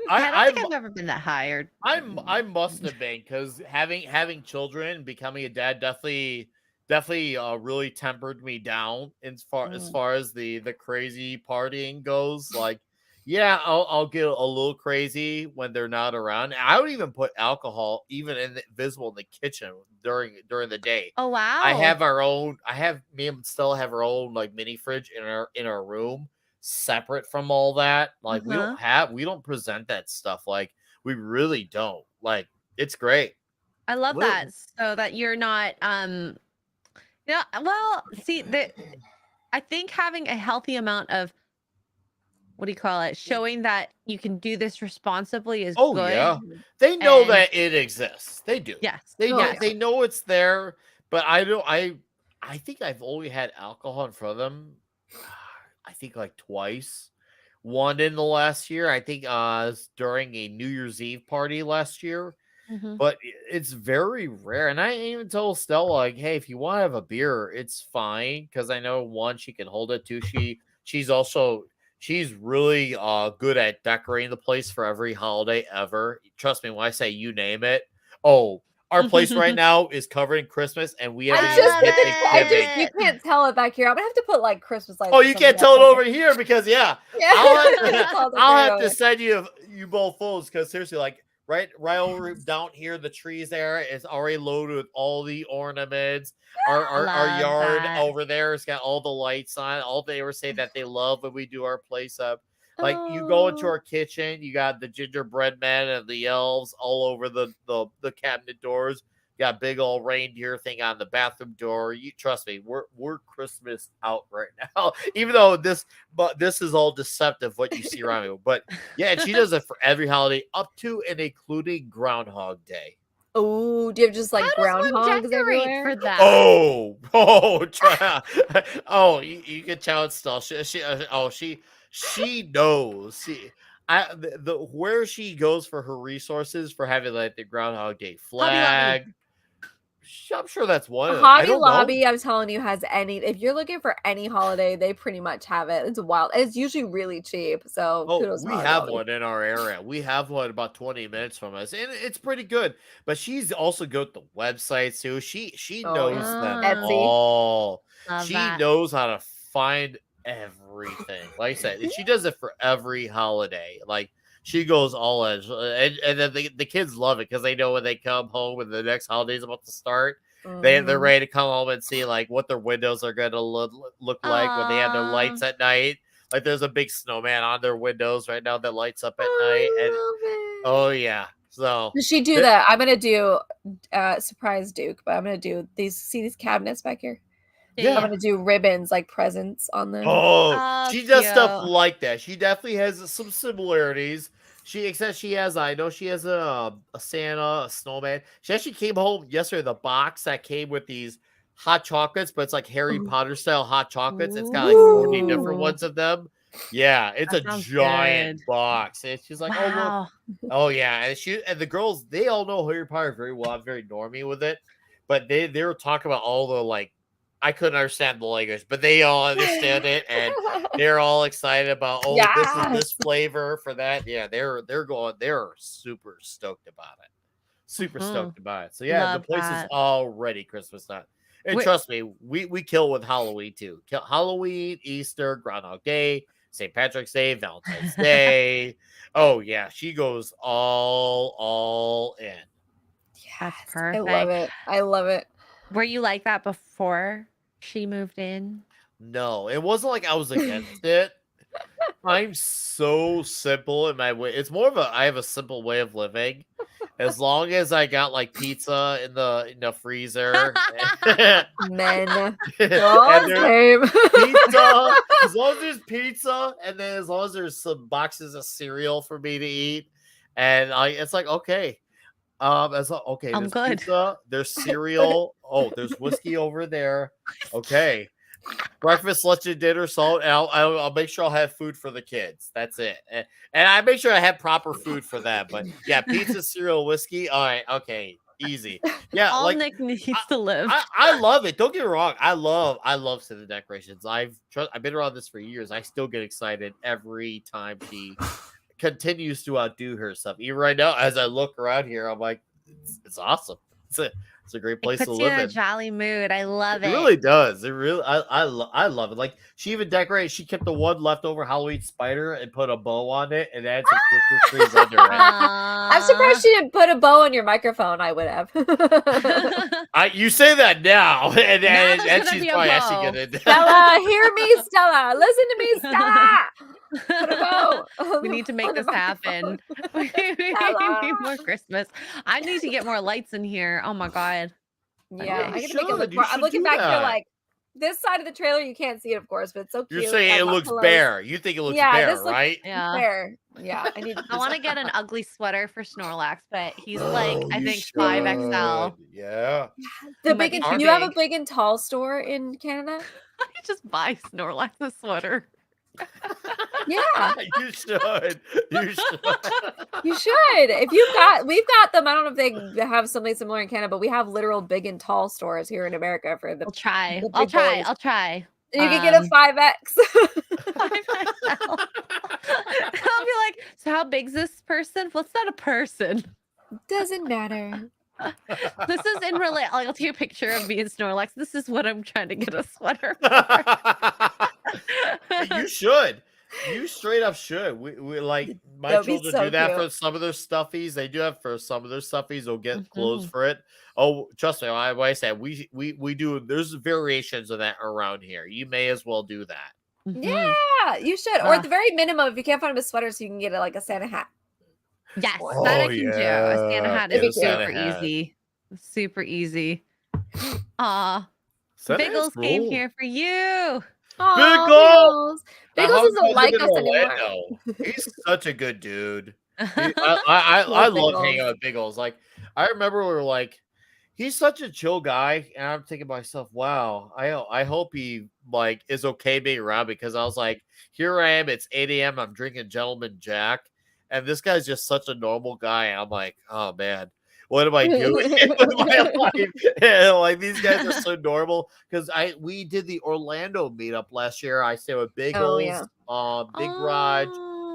I don't think I've ever been that high. I must have been, because having children, becoming a dad definitely really tempered me down as far as the crazy partying goes. Like, yeah, I'll get a little crazy when they're not around. I would even put alcohol visible in the kitchen during the day. Oh wow! Me and Stella have our own like mini fridge in our room, separate from all that. Like, we don't present that stuff. Like, we really don't. Like, it's great. I love that. So that you're not yeah, well, see, I think having a healthy amount of, what do you call it, showing that you can do this responsibly is good. Yeah. They know that it exists. They do. Yes. They know it's there, but I think I've only had alcohol in front of them, I think like twice. One in the last year, I think during a New Year's Eve party last year. Mm-hmm. But it's very rare. And I even told Stella, like, hey, if you want to have a beer, it's fine. Because I know, one, she can hold it. Two, she's really good at decorating the place for every holiday ever. Trust me when I say you name it. Oh, our place right now is covered in Christmas, and we haven't even hit Thanksgiving. You can't tell it back here. I'm gonna have to put like Christmas lights. Oh, you can't tell it over here, because I'll have to send you both photos, because seriously, like, right over down here, the trees there is already loaded with all the ornaments. Our yard over there has got all the lights on. All they ever say that they love when we do our place up. Like, you go into our kitchen, you got the gingerbread men and the elves all over the cabinet doors. You got big old reindeer thing on the bathroom door. You trust me, we're Christmas out right now. Even though this is all deceptive what you see around me. But yeah, and she does it for every holiday up to and including Groundhog Day. Oh, do you have just like groundhogs everywhere? For that? You can tell it's still she knows. where she goes for her resources for having like the Groundhog Day flag. I'm sure that's one of them. Hobby Lobby, I'm telling you, has any. If you're looking for any holiday, they pretty much have it. It's wild. It's usually really cheap. So kudos. We have one in our area. We have one about 20 minutes from us, and it's pretty good. But she's also good at the websites too. She knows them all. She knows how to find everything. Like I said, she does it for every holiday. Like she goes all edge, and then the kids love it because they know when they come home and the next holiday is about to start, they're ready to come home and see like what their windows are going to look like when they have their lights at night. Like there's a big snowman on their windows right now that lights up at night, and oh yeah. So does she do that? I'm gonna do surprise Duke, but I'm gonna do these cabinets back here. Yeah, I'm gonna do ribbons like presents on them. Oh, she does stuff like that. She definitely has some similarities. I know she has a Santa, a snowman. She actually came home yesterday. The box that came with these hot chocolates, but it's like Harry Potter style hot chocolates. It's got like 40 different ones of them. Yeah, it's a giant box. And she's like, oh look, oh yeah, and the girls, they all know Harry Potter very well. I'm very normie with it, but they were talking about all the like. I couldn't understand the language, but they all understand it, and they're all excited about. Oh, this is this flavor for that. Yeah, they're super stoked about it. Super stoked about it. So yeah, the place is already Christmas time. And trust me, we kill with Halloween too. Halloween, Easter, Groundhog Day, St. Patrick's Day, Valentine's Day. Oh yeah, she goes all in. That's perfect. I love it. Were you like that before she moved in? No, it wasn't like I was against it. I'm so simple in my way. It's more of I have a simple way of living. As long as I got like pizza in the freezer. Men. Pizza. As long as there's pizza, and then as long as there's some boxes of cereal for me to eat. And it's like, okay. There's good. Pizza, there's cereal. Oh, there's whiskey over there. Okay, breakfast, lunch, and dinner. So I'll make sure I'll have food for the kids. That's it, and I make sure I have proper food for them. But yeah, pizza, cereal, whiskey. All right, okay, easy. Yeah, all like, Nick needs to live. I love it. Don't get me wrong. I love Santa decorations. I've been around this for years. I still get excited every time she continues to outdo herself. Even right now, as I look around here, I'm like, it's awesome. It's a great place to live in. It puts you in a jolly mood. I love it. It really does. It really, I love it. Like she even decorated. She kept the one leftover Halloween spider and put a bow on it, and added some Christmas trees under it. I'm surprised she didn't put a bow on your microphone. I would have. You say that now, and she's probably actually gonna. Stella, hear me, Stella. Listen to me, Stella. Put a bow. We need to make this happen. We need more Christmas. I need to get more lights in here. Oh my god. Yeah, I gotta make it look more. I'm looking back here like this side of the trailer. You can't see it, of course, but it's so cute. You're saying it looks bare. You think it looks bare, right? Yeah, bare. Yeah, I want to get an ugly sweater for Snorlax, but he's like I think 5XL. Yeah. The big. You have a big and tall store in Canada. I just buy Snorlax a sweater. Yeah, you should. You should. We've got them. I don't know if they have something similar in Canada, but we have literal big and tall stores here in America for the. I'll try. You can get a 5X. 5XL. I'll be like, so how big's this person? Well, it's not a person. Doesn't matter. This is in relate. I'll take a picture of me and Snorlax. This is what I'm trying to get a sweater for. You should. You straight up should. We like my children do that for some of their stuffies. They do have for some of their stuffies. They'll get clothes for it. Oh, trust me. Like I said, we do. There's variations of that around here. You may as well do that. Yeah, you should. Or at the very minimum, if you can't find a sweater, so you can get it like a Santa hat. Yes, that I can do. A Santa hat is super easy. Super easy. Aw. Biggles came here for you. Biggles doesn't like us anymore. He's such a good dude. I love hanging out with Biggles. Like I remember we were like, he's such a chill guy, and I'm thinking to myself, wow, I hope he like is okay being around because I was like, here I am, it's 8 a.m. I'm drinking Gentleman Jack, and this guy's just such a normal guy. I'm like, oh man, what am I doing with my life? Yeah, like these guys are so normal. Because we did the Orlando meetup last year. I stayed with Big Holes, Big Garage,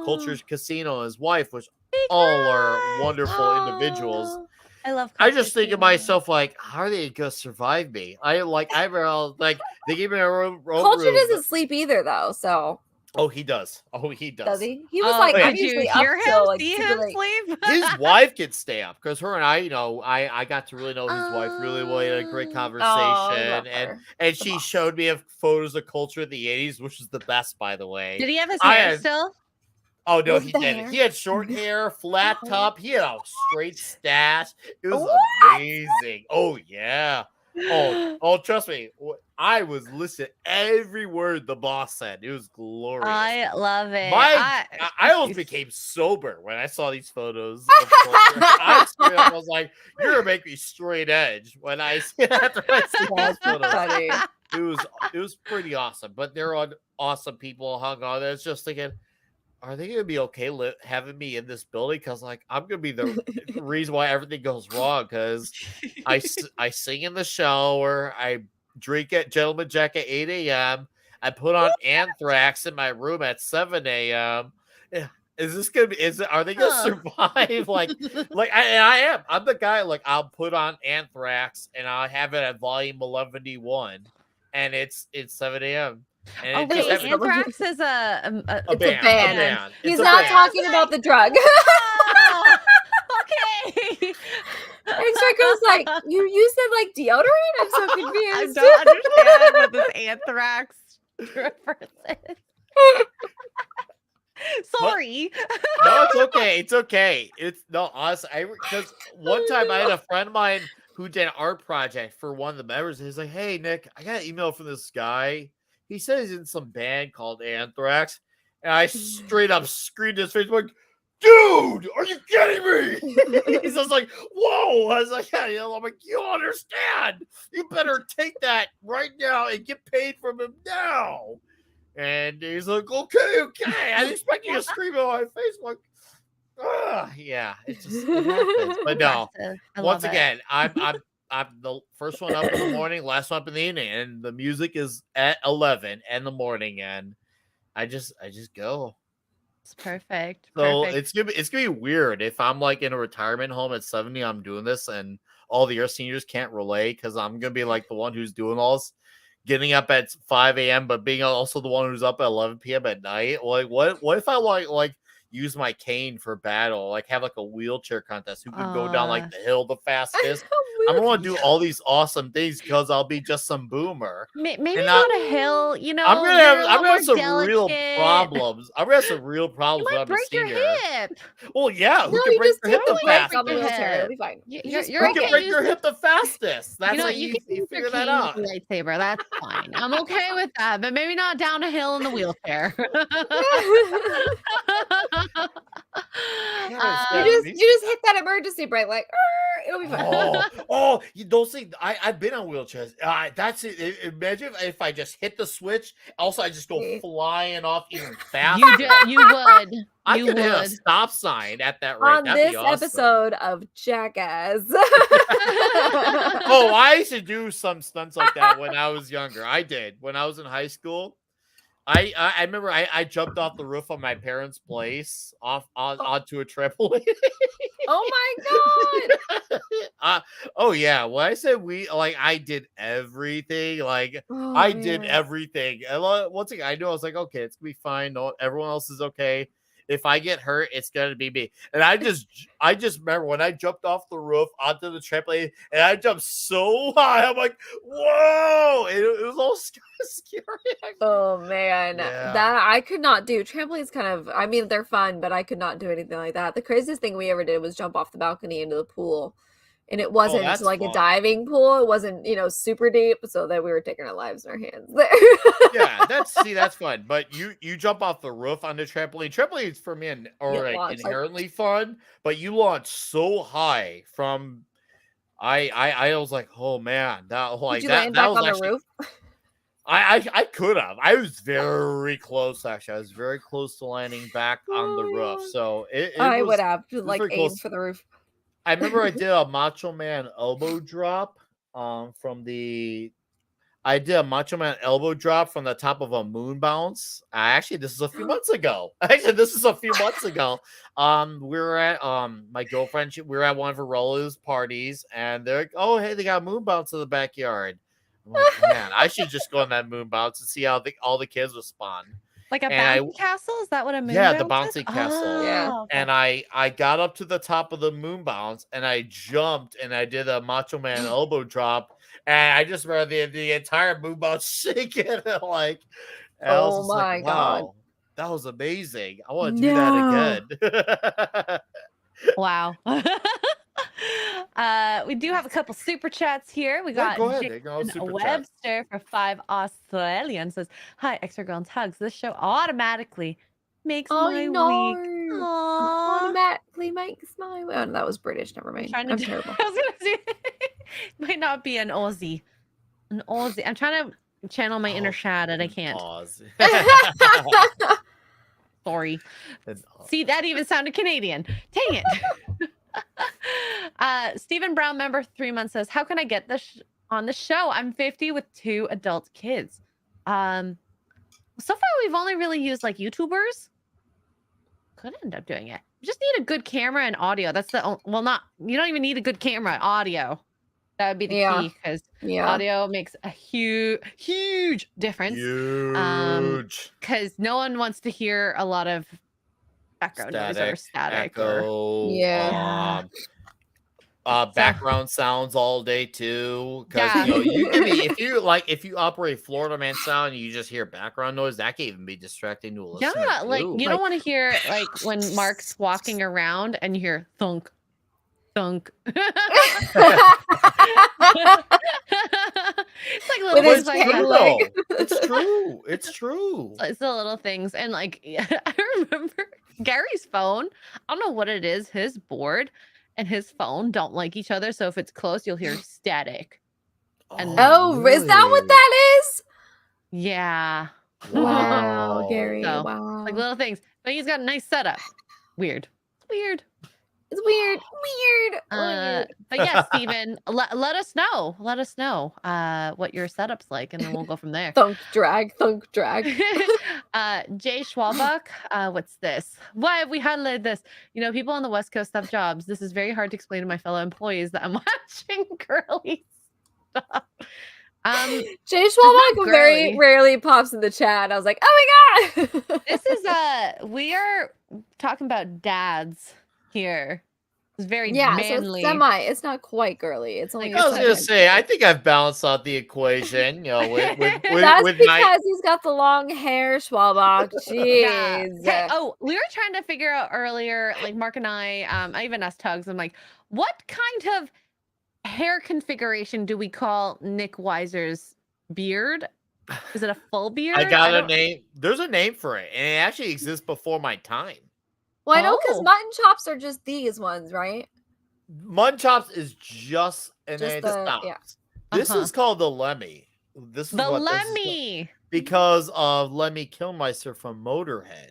Cultures Casino, and his wife, which all are wonderful individuals. I love. I just think of myself like, how are they gonna survive me? I like they gave me a room. Culture doesn't sleep either, though. So. Oh, he does. Oh, he does. Does he? He was like, I'm did you usually hear up him? till like See super him late. sleep? His wife could stay up because her and I, I got to really know his wife really well. We had a great conversation, and she showed me photos of Culture in the 80s, which is the best, by the way. Did he have his hair still? Oh no, he didn't. He had short hair, flat top. He had a straight stash. It was amazing. Oh yeah. Oh, trust me. I was listening every word the boss said. It was glorious. I love it. I almost became sober when I saw these photos of Culture. I was like, "You're gonna make me straight edge." When I see after I see these photos, it was pretty awesome. But they're on awesome people hung on there. It's just thinking, are they going to be okay having me in this building? Because like I'm going to be the reason why everything goes wrong. Because I sing in the shower, I drink at Gentleman Jack at 8 a.m. I put on Anthrax in my room at 7 a.m. Is this gonna be? Are they gonna survive? Like I am. I'm the guy. Like I'll put on Anthrax and I'll have it at volume 11D1, and it's 7 a.m. And Anthrax is a band. He's not talking about the drug. Okay. X-Ray Girl's like, you said like deodorant? I'm so confused. I don't understand what this Anthrax reference is. Sorry. No, it's okay. It's okay. It's no, honestly, because one time I had a friend of mine who did an art project for one of the members. And he's like, "Hey, Nick, I got an email from this guy. He says he's in some band called Anthrax." And I straight up screamed in his face, like, "Dude, are you kidding me?" He's just like, "Whoa!" I was like, "Yeah, I'm like, you don't understand. You better take that right now and get paid from him now." And he's like, okay. I didn't expect you to scream in my face. I'm like, yeah, it happens. But no, once again, I'm the first one up in the morning, last one up in the evening, and the music is at 11 in the morning, and I just go. It's perfect. So it's gonna be weird if I'm like in a retirement home at 70. I'm doing this, and all the other seniors can't relate because I'm gonna be like the one who's doing all this. Getting up at 5 a.m. but being also the one who's up at 11 p.m. at night. Like, what if I like use my cane for battle? Like, have like a wheelchair contest. Who can go down like the hill the fastest? I'm gonna want to do all these awesome things because I'll be just some boomer. Maybe not a hill. You know, I'm gonna have some real problems. I'm gonna have some real problems. You might break your hip. Well, yeah. Who can break their hip the fastest? It'll be fine. Who can break their hip the fastest? That's how you figure that out. Lightsaber. That's fine. I'm okay with that, but maybe not down a hill in the wheelchair. You just hit that emergency brake, like it'll be fine. You don't see. I've been on wheelchairs. That's it. Imagine if I just hit the switch. Also, I just go flying off even faster. You would. I could hit a stop sign at that rate. On this episode of Jackass. I used to do some stunts like that when I was younger. I did when I was in high school. I remember I jumped off the roof of my parents' place onto a trampoline. Oh my god! Oh yeah. When I said I did everything. I did everything. And once again, I knew I was like, okay, it's gonna be fine. No, everyone else is okay. If I get hurt, it's gonna be me. And I just remember when I jumped off the roof onto the trampoline, and I jumped so high. I'm like, whoa! It was all scary. Oh man, that I could not do. Trampolines kind of, I mean, they're fun, but I could not do anything like that. The craziest thing we ever did was jump off the balcony into the pool. And it wasn't like fun. A diving pool. It wasn't, super deep, so that we were taking our lives in our hands there. Yeah, that's fun. But you jump off the roof on the trampoline. Trampolines for me are inherently fun, but you launch so high from. I was like, oh man, that Did you land back on the roof? I could have. I was very close, actually. I was very close to landing back on the roof. So I was, would have to like aim close. for the roof. I remember I did a Macho Man elbow drop from the I did a Macho Man elbow drop from the top of a moon bounce. Actually, this is a few months ago. We were at my girlfriend. We were at one of her relatives' parties, and they're like, "Oh, hey, they got a moon bounce in the backyard." I'm like, man, I should just go on that moon bounce and see how all the kids respond. Like a bouncy castle? Is that what a moon bounce the bouncy castle. Yeah. Oh, okay. And I got up to the top of the moon bounce and I jumped and I did a Macho Man elbow drop. And I just remember the entire moon bounce shaking. Like, oh my God. Wow, that was amazing. I want to do that again. Wow. We do have a couple super chats here. We got Webster for 5 Australian says, "Hi, extra girl and tugs. This show automatically makes my week. Automatically makes my week." Oh, that was British. Never mind. I'm terrible. I was gonna say might not be an Aussie. An Aussie. I'm trying to channel my inner Shad and I can't. Sorry. See, that even sounded Canadian. Dang it. Stephen Brown, member 3 months, says, "How can I get this on the show? I'm 50 with 2 adult kids." So far we've only really used like YouTubers. Could end up doing it. You just need a good camera and audio. That's the you don't even need a good camera. Audio. That would be the key, because audio makes a huge difference. Because no one wants to hear a lot of background noise or static echo, background sounds all day too. Because you can be if you operate Florida Man sound and you just hear background noise, that can even be distracting to a listener. Yeah, like you don't want to hear like when Mark's walking around and you hear thunk. Thunk. It's like little things like that. It's true. It's true. It's the little things. And like I remember Gary's phone. I don't know what it is. His board and his phone don't like each other. So if it's close, you'll hear static. And really? Is that what that is? Yeah. Wow, Gary. So, wow. Like little things. But he's got a nice setup. Weird. It's weird. But yeah, Steven, let us know. Let us know what your setup's like, and then we'll go from there. Thunk drag. Jay Schwalbach, what's this? Why have we highlighted this? You know, people on the West Coast have jobs. This is very hard to explain to my fellow employees that I'm watching girly stuff. Jay Schwalbach very rarely pops in the chat. I was like, oh my God. This is we are talking about dads here. It's very manly. So it's not quite girly. It's only. I was gonna say, I think I've balanced out the equation. You know, with because he's got the long hair, Schwalbach. Jeez. Yeah. Oh, we were trying to figure out earlier, like Mark and I even asked Tugs. I'm like, what kind of hair configuration do we call Nickweiser's beard? Is it a full beard? I got a name. There's a name for it, and it actually exists before my time. Well, I know because mutton chops are just these ones, right? Mutton chops is just and then it stops. Yeah. This is called the Lemmy. This is the Lemmy because of Lemmy Kilmister from Motorhead.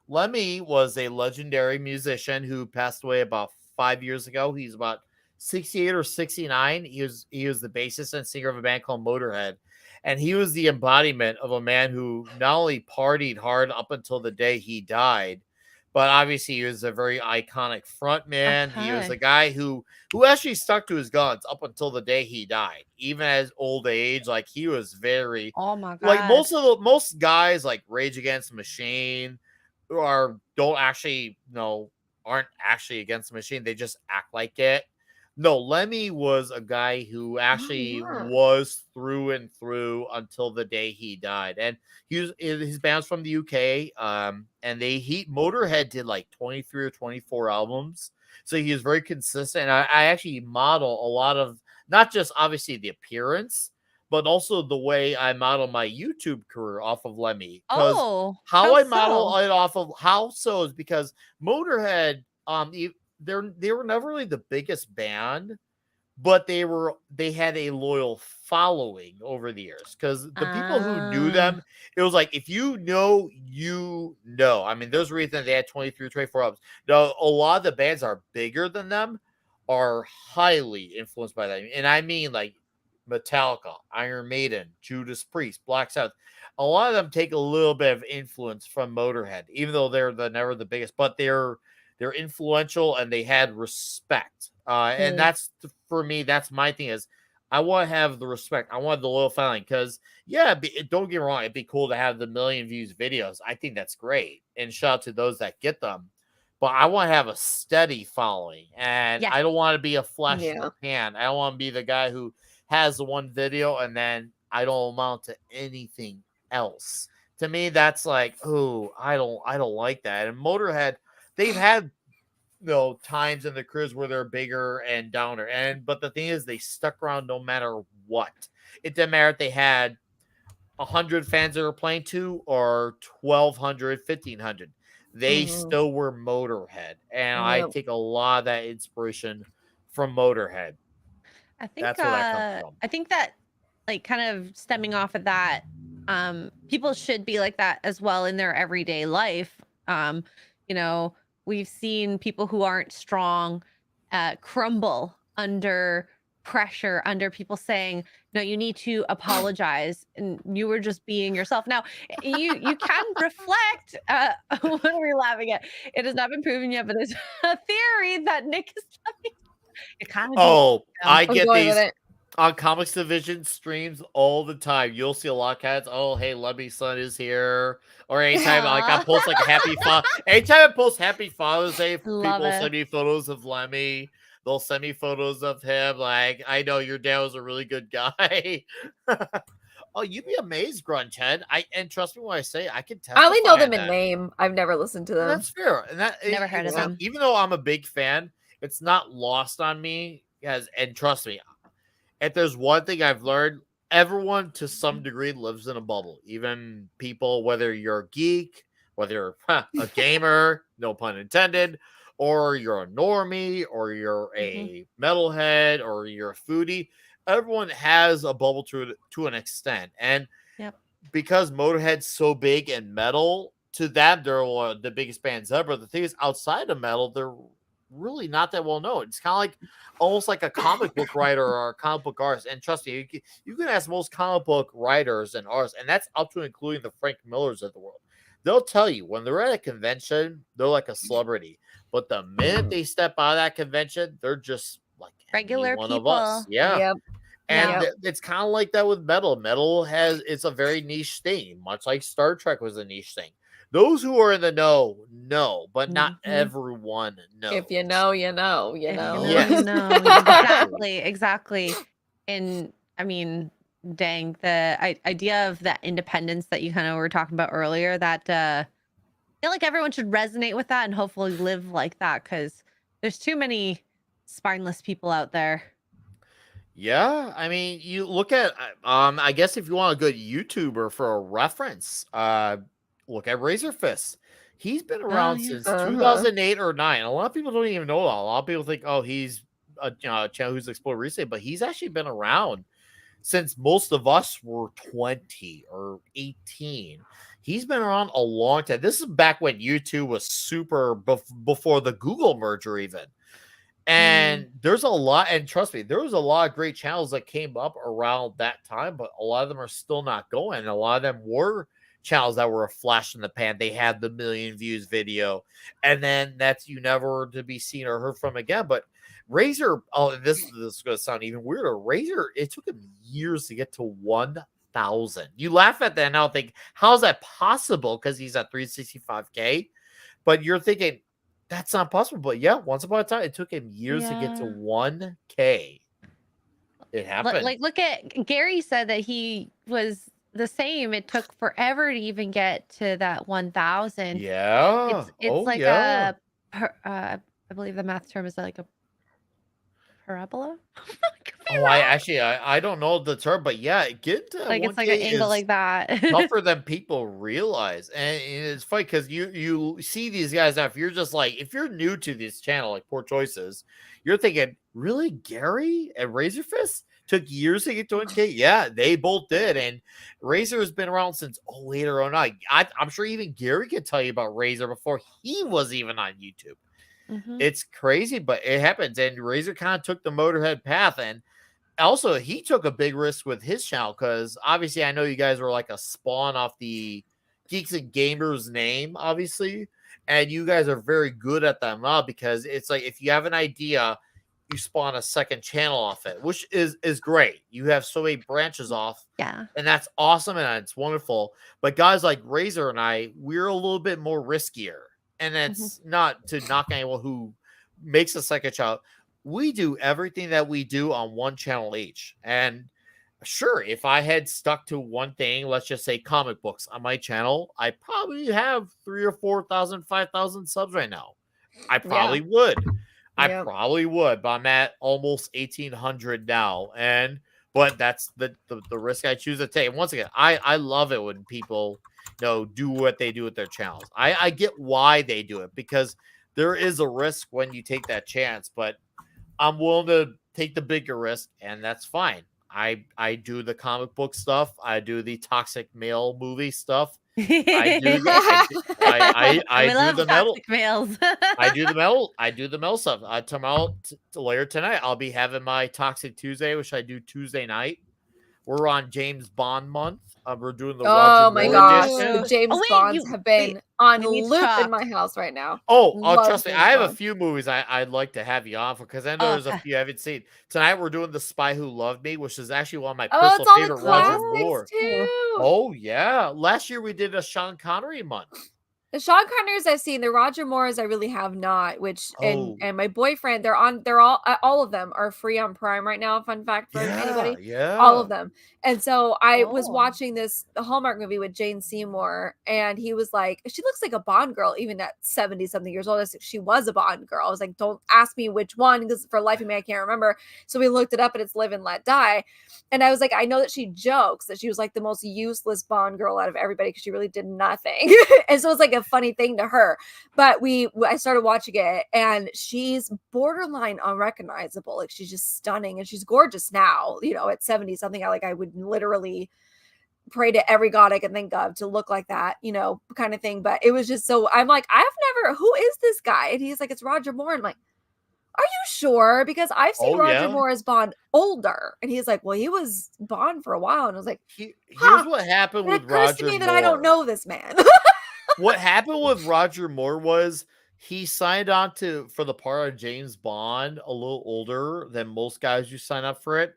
Lemmy was a legendary musician who passed away about 5 years ago. He's about 68 or 69. He was the bassist and singer of a band called Motorhead. And he was the embodiment of a man who not only partied hard up until the day he died, but obviously he was a very iconic frontman. He was a guy who actually stuck to his guns up until the day he died. Even at his old age, like he was very my God. Like most guys like Rage Against the Machine aren't actually against the machine. They just act like it. No, Lemmy was a guy who actually was through and through until the day he died. And his band's from the UK. And Motorhead did like 23 or 24 albums. So he is very consistent. I actually model a lot of, not just obviously the appearance, but also the way I model my YouTube career off of Lemmy. How model it off of is because Motorhead, they were never really the biggest band, but they had a loyal following over the years because the people who knew them, it was like, if you know, you know. I mean, there's a reason they had 23, 24 albums. Now, a lot of the bands are bigger than them, are highly influenced by them. And I mean, like Metallica, Iron Maiden, Judas Priest, Black Sabbath. A lot of them take a little bit of influence from Motorhead, even though they're never the biggest, but they're influential and they had respect. And that's, for me, that's my thing is I want to have the respect. I want the loyal following because, don't get me wrong, it'd be cool to have the million views videos. I think that's great. And shout out to those that get them. But I want to have a steady following. And I don't want to be a flash in the pan. I don't want to be the guy who has the one video and then I don't amount to anything else. To me, that's like, oh, I don't like that. And Motorhead, they've had times in the careers where they're bigger and downer. But the thing is, they stuck around no matter what. It didn't matter if they had 100 fans that were playing to or 1,200, 1,500. They still were Motorhead. And I take a lot of that inspiration from Motorhead. I think that's where that comes from. I think that, like, kind of stemming off of that, people should be like that as well in their everyday life. We've seen people who aren't strong crumble under pressure, under people saying, no, you need to apologize, and you were just being yourself. Now, you can reflect. What are we laughing at? It has not been proven yet, but there's a theory that Nick is laughing. It kind of I get these on Comics Division streams all the time. You'll see a lot of cats. Oh, hey, Lemmy's son is here. Or anytime I post like anytime I post Happy Father's Day, people send me photos of Lemmy. They'll send me photos of him. Like, I know your dad was a really good guy. Oh, you'd be amazed, Grungehead. And trust me when I say I can tell. I only know them in name. I've never listened to them. That's fair. And never heard of them. Even though I'm a big fan, it's not lost on me. And trust me, if there's one thing I've learned, everyone to some degree lives in a bubble. Even people, whether you're a geek, whether you're a gamer, no pun intended, or you're a normie, or you're a metalhead, or you're a foodie, everyone has a bubble to an extent. And because Motorhead's so big and metal, to them, they're one of the biggest bands ever. The thing is, outside of metal, they're really not that well known. It's kind of like almost like a comic book writer or a comic book artist. And trust me, you can ask most comic book writers and artists, and that's up to including the Frank Millers of the world. They'll tell you when they're at a convention, they're like a celebrity. But the minute they step out of that convention, they're just like regular one people. of us. Yeah. And it's kind of like that with metal. Metal it's a very niche thing, much like Star Trek was a niche thing. Those who are in the know, but not everyone knows. If you know, you know, you know. Yes. You know. Exactly. And I mean, dang, the idea of that independence that you kind of were talking about earlier, that I feel like everyone should resonate with that and hopefully live like that, because there's too many spineless people out there. Yeah, I mean, you look at I guess if you want a good YouTuber for a reference, look at Razor Fist. He's been around since 2008 or 9. A lot of people don't even know that. A lot of people think, oh, he's a channel who's exploded recently, but he's actually been around since most of us were 20 or 18. He's been around a long time. This is back when YouTube was super before the Google merger even. And there's a lot, and trust me, there was a lot of great channels that came up around that time, but a lot of them are still not going. A lot of them were channels that were a flash in the pan. They had the 1 million views video, and then that's you never to be seen or heard from again. But Razor, this is going to sound even weirder. Razor, it took him years to get to 1,000. You laugh at that and now think, how is that possible? Because he's at 365K, but you're thinking, that's not possible. But yeah, once upon a time, it took him years to get to 1K. It happened. Like, look at Gary said that he was the same. It took forever to even get to that 1,000. Yeah. It's like I believe the math term is like a parabola? I don't know the term, but yeah, get like it's like an angle like that. tougher than people realize, and it's funny because you see these guys now. If you're just like, if you're new to this channel, like Poor Choices, you're thinking, really, Gary and Razor Fist took years to get to 1K? Yeah, they both did, and Razor has been around since 08 or 09. I'm sure even Gary could tell you about Razor before he was even on YouTube. It's crazy, but it happens, and Razor kind of took the Motorhead path, and also he took a big risk with his channel because obviously I know you guys were like a spawn off the Geeks and Gamers name, obviously, and you guys are very good at that now because it's like if you have an idea, you spawn a second channel off it, which is great. You have so many branches off, and that's awesome and it's wonderful. But guys like Razor and I, we're a little bit more riskier, and it's not to knock anyone who makes a second channel. We do everything that we do on one channel each. And sure, if I had stuck to one thing, let's just say comic books on my channel, I probably have 3,000 or 4,000, 5,000 subs right now. I probably would. I probably would, but I'm at almost 1,800 now. But that's the risk I choose to take. And once again, I love it when people do what they do with their channels. I get why they do it because there is a risk when you take that chance, but I'm willing to take the bigger risk, and that's fine. I do the comic book stuff. I do the toxic male movie stuff. I do the metal males. I do the metal stuff. Tomorrow, later tonight, I'll be having my Toxic Tuesday, which I do Tuesday night. We're on James Bond month. We're doing the Roger Moore edition. The James Bonds have been on loop in my house right now. Trust me, I have a few movies I'd like to have you on for because I know there's a few I haven't seen. Tonight we're doing The Spy Who Loved Me, which is actually one of my personal favorite Roger Moore. Too. Oh yeah, last year we did a Sean Connery month. The Sean Connerys I've seen, the Roger Moores I really have not. And my boyfriend, they're all of them are free on Prime right now. Fun fact for anybody, all of them. And so I was watching the Hallmark movie with Jane Seymour, and he was like, "She looks like a Bond girl, even at 70-something years old." I said, "She was a Bond girl." I was like, "Don't ask me which one, because for life of me I can't remember." So we looked it up, and it's Live and Let Die. And I was like, I know that she jokes that she was like the most useless Bond girl out of everybody because she really did nothing. And so it's like a funny thing to her. But I started watching it, and she's borderline unrecognizable. Like, she's just stunning, and she's gorgeous now, at 70-something. I would literally pray to every god I can think of to look like that, kind of thing. But it was just so, I'm like, who is this guy? And he's like, it's Roger Moore. And I'm like, are you sure? Because I've seen Roger Moore as Bond older. And he's like, well, he was Bond for a while. And I was like, here's what happened with Roger Moore. It occurs to me that I don't know this man. What happened with Roger Moore was he signed on for the part of James Bond a little older than most guys who sign up for it.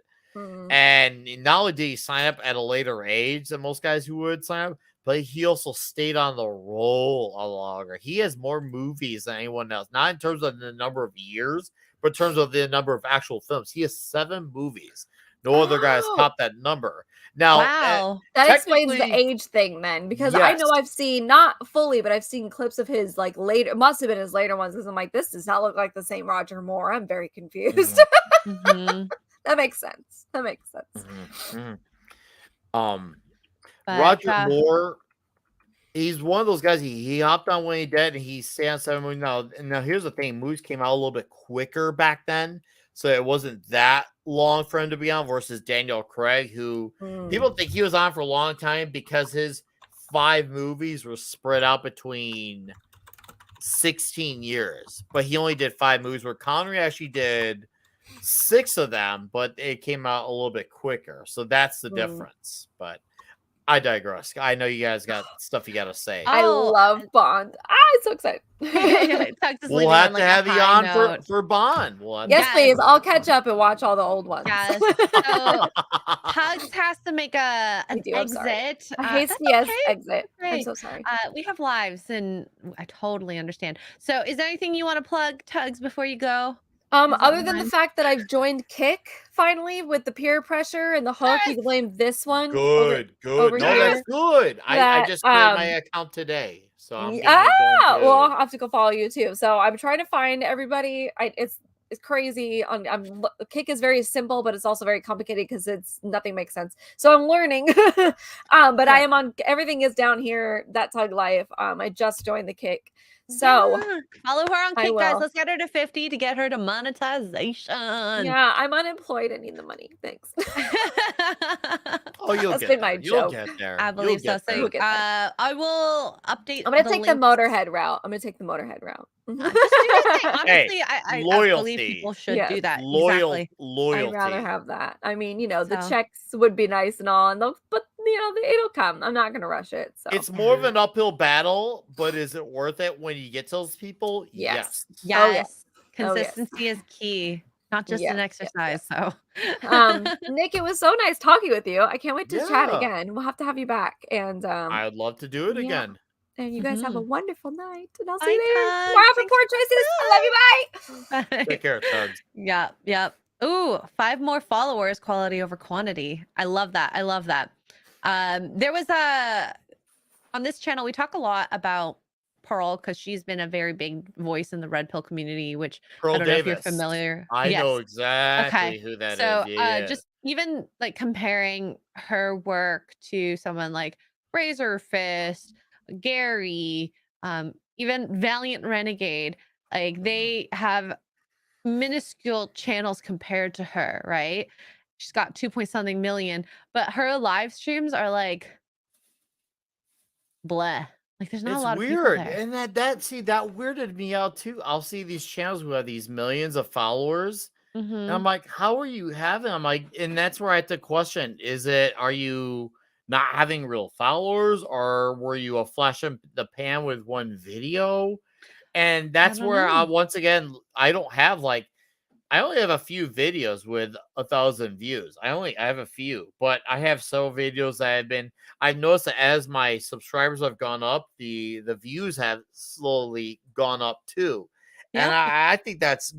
And not only did he sign up at a later age than most guys who would sign up, but he also stayed on the roll a lot longer. He has more movies than anyone else, not in terms of the number of years, but in terms of the number of actual films. He has 7 movies. No other guys top that number. Now, that explains the age thing then, because I know I've seen, not fully, but I've seen clips of his later, must have been his later ones, because I'm like, this does not look like the same Roger Moore. I'm very confused. That makes sense. Roger Moore, he's one of those guys. He hopped on when he did, and he stayed on 7 movies now. And now here's the thing: movies came out a little bit quicker back then, so it wasn't that long for him to be on. Versus Daniel Craig, who people think he was on for a long time because his 5 movies were spread out between 16 years, but he only did 5 movies. Where Connery actually did 6 of them, but it came out a little bit quicker. So that's the difference. But I digress. I know you guys got stuff you got to say. I love Bond. I'm so excited. We'll have to have you on for Bond. Yes, please. I'll catch up and watch all the old ones. Yes. So Hugs has to make an exit. A hasty exit. I'm so sorry. We have lives, and I totally understand. So is there anything you want to plug, Tugs, before you go? Other than the fact that I've joined Kick finally with the peer pressure and the hook, you can blame this one. Good. No, that's good. I just created my account today, so I'm well, I'll have to go follow you too. So I'm trying to find everybody. crazy. Kick is very simple, but it's also very complicated because nothing makes sense. So I'm learning. But I am on, everything is down here. That's Hug Life. I just joined the Kick. So follow her on Kick, guys. Let's get her to 50 to get her to monetization. Yeah, I'm unemployed. I need the money. Thanks. Oh, you'll get there. You'll get there. I believe so. So I will update. I'm gonna take the Motorhead route. Just do the thing. Honestly, I loyalty. believe people should do that. Loyalty. I'd rather have that. I mean, the checks would be nice and all, but it'll come. I'm not gonna rush it. So it's more of an uphill battle, but is it worth it when you get to those people? Yes. Consistency is key. Not just an exercise. So Nick, it was so nice talking with you. I can't wait to chat again. We'll have to have you back. And I would love to do it again. And you guys have a wonderful night. And I'll see you later. More for Poor Choices. I love you. Bye. Take care, Tugs. Yep. Ooh, 5 more followers, quality over quantity. I love that. There was on this channel, we talk a lot about Pearl because she's been a very big voice in the Red Pill community, which Pearl I don't Davis. know if you're familiar. I know exactly who that is. So just even like comparing her work to someone like Razor Fist, Gary, even Valiant Renegade, like they have minuscule channels compared to her, right? She's got 2-point-something million, but her live streams are like bleh. Like there's not a lot of people there. And that weirded me out too. I'll see these channels who have these millions of followers. And I'm like, how are you having? I'm like, and that's where I have to question: are you not having real followers, or were you a flash in the pan with one video? And that's where once again, I don't have I only have a few videos with 1,000 views. I have a few, but I have several videos that I've noticed that as my subscribers have gone up, the views have slowly gone up too. Yep. And I think that's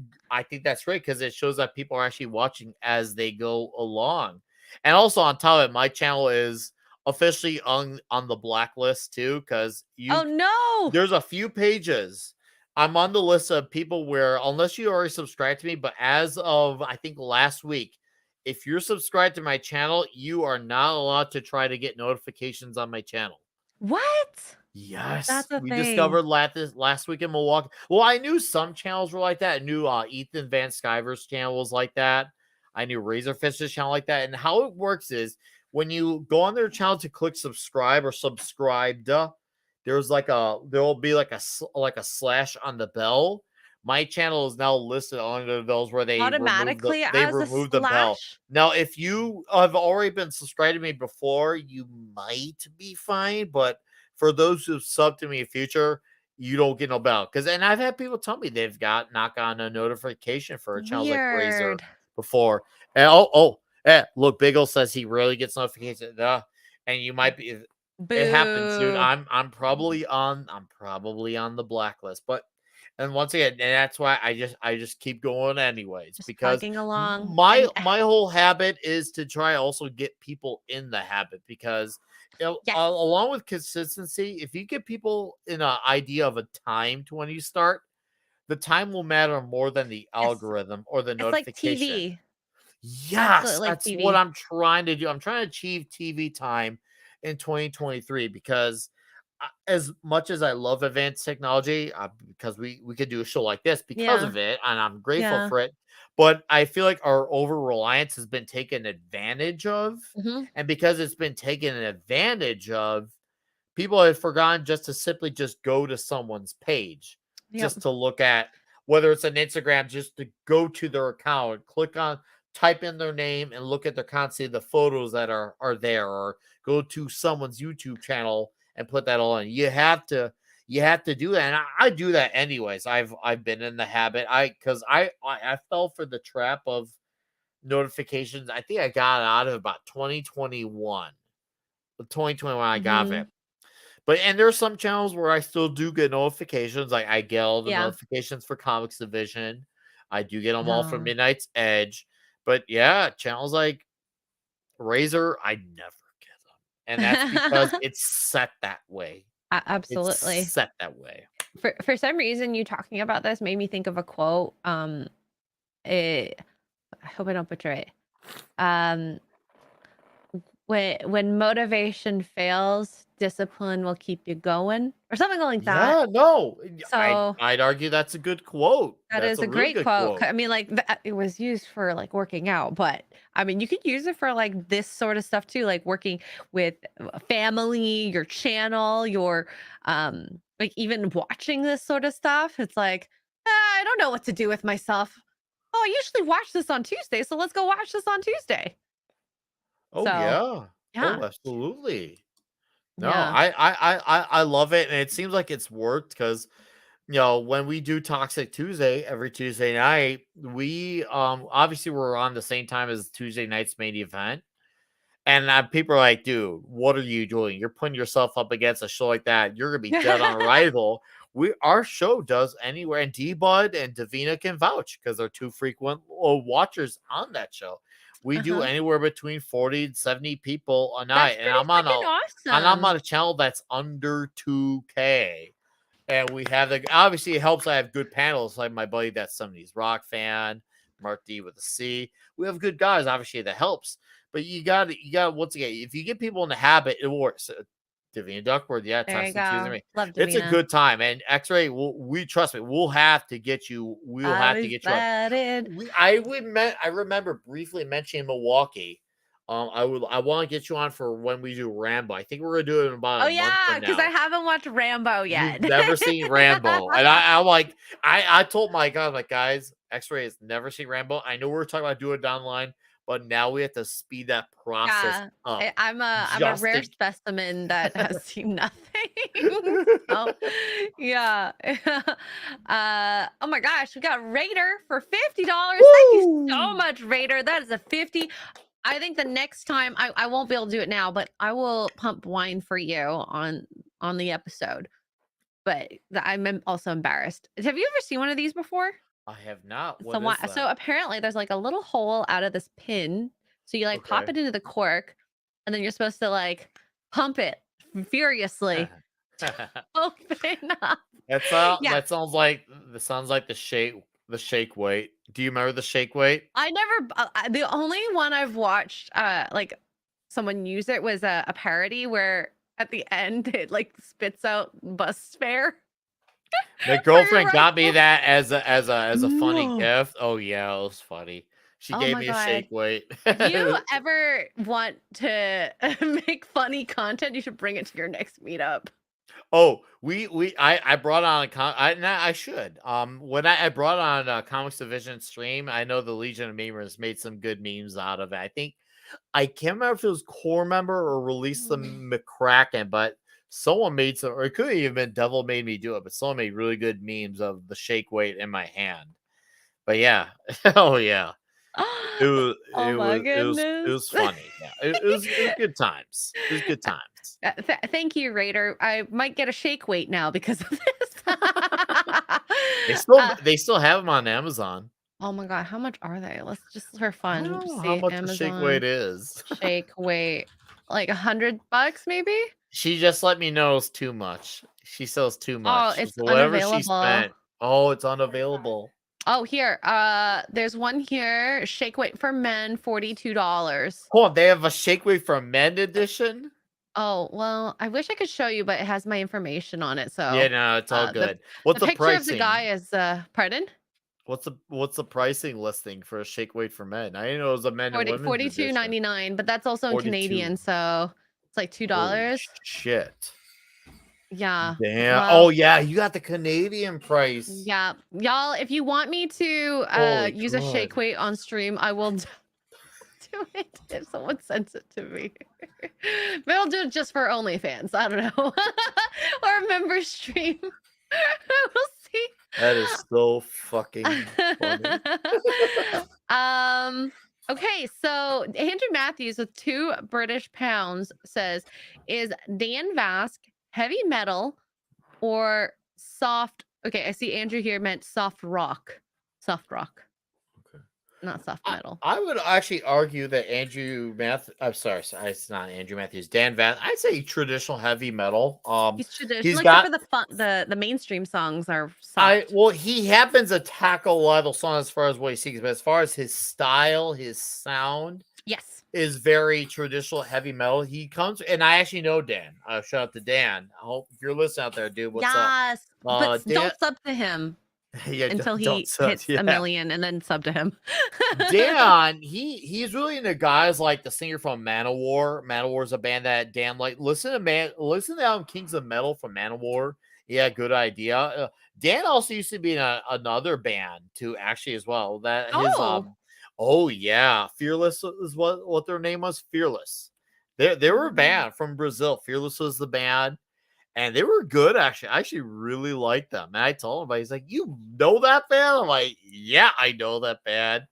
great because it shows that people are actually watching as they go along. And also on top of it, my channel is officially on the blacklist too, because there's a few pages. I'm on the list of people where, unless you already subscribed to me, but as of, I think, last week, if you're subscribed to my channel, you are not allowed to try to get notifications on my channel. What? Yes. We discovered last week in Milwaukee. Well, I knew some channels were like that. I knew Ethan Van Sciver's channel was like that. I knew Razorfist's channel like that. And how it works is when you go on their channel to click subscribe or subscribed, there'll be like a slash on the bell. My channel is now listed under those where they automatically remove the bell. Now, if you have already been subscribed to me before, you might be fine. But for those who sub to me in future, you don't get no bell. And I've had people tell me they've got knock on a notification for a channel like Razor before. And look, Biggle says he really gets notifications. And you might be. Boo. It happens, dude. I'm probably on the blacklist, and once again, and that's why I just keep going anyways, because along. my whole habit is to try also get people in the habit, because along with consistency, if you get people in an idea of a time to when you start, the time will matter more than the algorithm or the notification. Like TV. Yes, that's TV. What I'm trying to do. I'm trying to achieve TV time in 2023, because as much as I love advanced technology, because we could do a show like this because of it, and I'm grateful for it, but I feel like our over-reliance has been taken advantage of, and because it's been taken advantage of, people have forgotten just to simply just go to someone's page, just to look at, whether it's an Instagram, just to go to their account, type in their name and look at their account, see the photos that are there, or go to someone's YouTube channel and put that all in. You have to do that. And I do that anyways. I've been in the habit. Because I fell for the trap of notifications. I think I got out of about 2021. I got it. And there are some channels where I still do get notifications. Like I get all the notifications for Comics Division. I do get them all from Midnight's Edge. But channels like Razor, I never get them. And that's because it's set that way. Absolutely. It's set that way. For some reason, you talking about this made me think of a quote. I hope I don't butcher it. When motivation fails, discipline will keep you going, or something like that. Yeah, no, So I'd argue that's a good quote. that That's is a a really great good quote. quote. I mean, like it was used for like working out, but I mean, you could use it for like this sort of stuff too, like working with family, your channel, your like even watching this sort of stuff. It's like, I don't know what to do with myself. Oh, I usually watch this on Tuesday, so let's go watch this on Tuesday. Oh So, yeah. yeah. Oh, absolutely. No, Yeah. I love it, and it seems like it's worked because when we do Toxic Tuesday every Tuesday night, we obviously we're on the same time as Tuesday night's main event. And people are like, dude, what are you doing? You're putting yourself up against a show like that. You're gonna be dead on arrival. Our show does anywhere, and D-Bud and Davina can vouch because they're two frequent watchers on that show. We do anywhere between 40 and 70 people a night, That's pretty freaking and I'm on awesome. a channel that's under 2K. And we have obviously it helps. I have good panels like my buddy that's 70s rock fan, Mark D with a C. We have good guys, obviously that helps. But you got once again, if you get people in the habit, it works. Davina Duckworth, yeah, There you Toxic go. Tuesday. Love It's a Davina. good time. And X-Ray, we trust me, we'll have to get you. We'll have to get you on. I remember briefly mentioning Milwaukee. I want to get you on for when we do Rambo. I think we're gonna do it in about a month from because now. I haven't watched Rambo yet. You've never seen Rambo, and I'm like, I told my guys, like, guys, X-Ray has never seen Rambo. I know we're talking about doing it online, but now we have to speed that process up. I'm a rare specimen that has seen nothing. So, yeah. Oh my gosh, we got Raider for $50. Thank you so much, Raider. That is a 50. I think the next time I won't be able to do it now, but I will pump wine for you on the episode. But I'm also embarrassed. Have you ever seen one of these before? I have not. So apparently there's like a little hole out of this pin. So you like pop it into the cork, and then you're supposed to like pump it furiously. Open up. That sounds like the shake weight. Do you remember the shake weight? I never. The only one I've watched, like someone use it was a parody where at the end it like spits out bus fare. My girlfriend got me that as a funny gift. Oh yeah, it was funny. She gave me a shake weight. If you ever want to make funny content, you should bring it to your next meetup. Oh, I brought on I should. When I brought on a Comics Division stream, I know the Legion of Memers made some good memes out of it. I can't remember if it was Core Member or Release the McCracken, but someone made some, or it could have even been Devil Made Me Do It, but someone made really good memes of the shake weight in my hand. But yeah, oh yeah. It was funny. Yeah, it was good times. It was good times. Thank you, Raider. I might get a shake weight now because of this. They still have them on Amazon. Oh my god, how much are they? Let's just for fun. I don't know how much the shake weight is. Shake weight, like $100 maybe. She just let me know it's too much. She sells too much. Oh, it's whatever unavailable. She spent. Oh, it's unavailable. Oh, here. There's one here. Shake weight for men, $42. Hold on, they have a shake weight for men edition. Oh well, I wish I could show you, but it has my information on it. So yeah, no, it's all good. What's the picture pricing? Of the guy is pardon? What's the pricing listing for a shake weight for men? I didn't know it was a men and women. $42.99, but that's also in Canadian, so it's like $2. Shit. Yeah. Damn. Well, oh yeah, you got the Canadian price. Yeah, y'all. If you want me to use a shake weight on stream, I will do it if someone sends it to me. But I'll do it just for OnlyFans. I don't know, or a member stream. We'll see. That is so fucking funny. Okay, so Andrew Matthews with 2 British pounds says, "Is Dan Vasc heavy metal or soft?" Okay, I see Andrew here meant soft rock. Soft rock. Okay. not soft metal. I would actually argue that I'm sorry, it's not Andrew Matthews. Dan Van. I'd say traditional heavy metal. He's traditional, he's except got for the mainstream songs are soft. he happens to tackle a lot of songs as far as what he sings, but as far as his style, his sound, yes, is very traditional heavy metal. He comes, and I actually know Dan. Shout out to Dan. I hope if you're listening out there, dude. What's up? Yes, but Dan, don't sub to him. Yeah, until he hits a million, and then sub to him. Dan, he's really into guys like the singer from Manowar. Manowar's a band that Dan like. Listen to Kings of Metal from Manowar. Yeah, good idea. Dan also used to be in another band too, actually, as well. Fearless is what their name was. Fearless. They were a band from Brazil. Fearless was the band. And they were good, actually. I actually really liked them. And I told him, he's like, "You know that band?" I'm like, "Yeah, I know that band."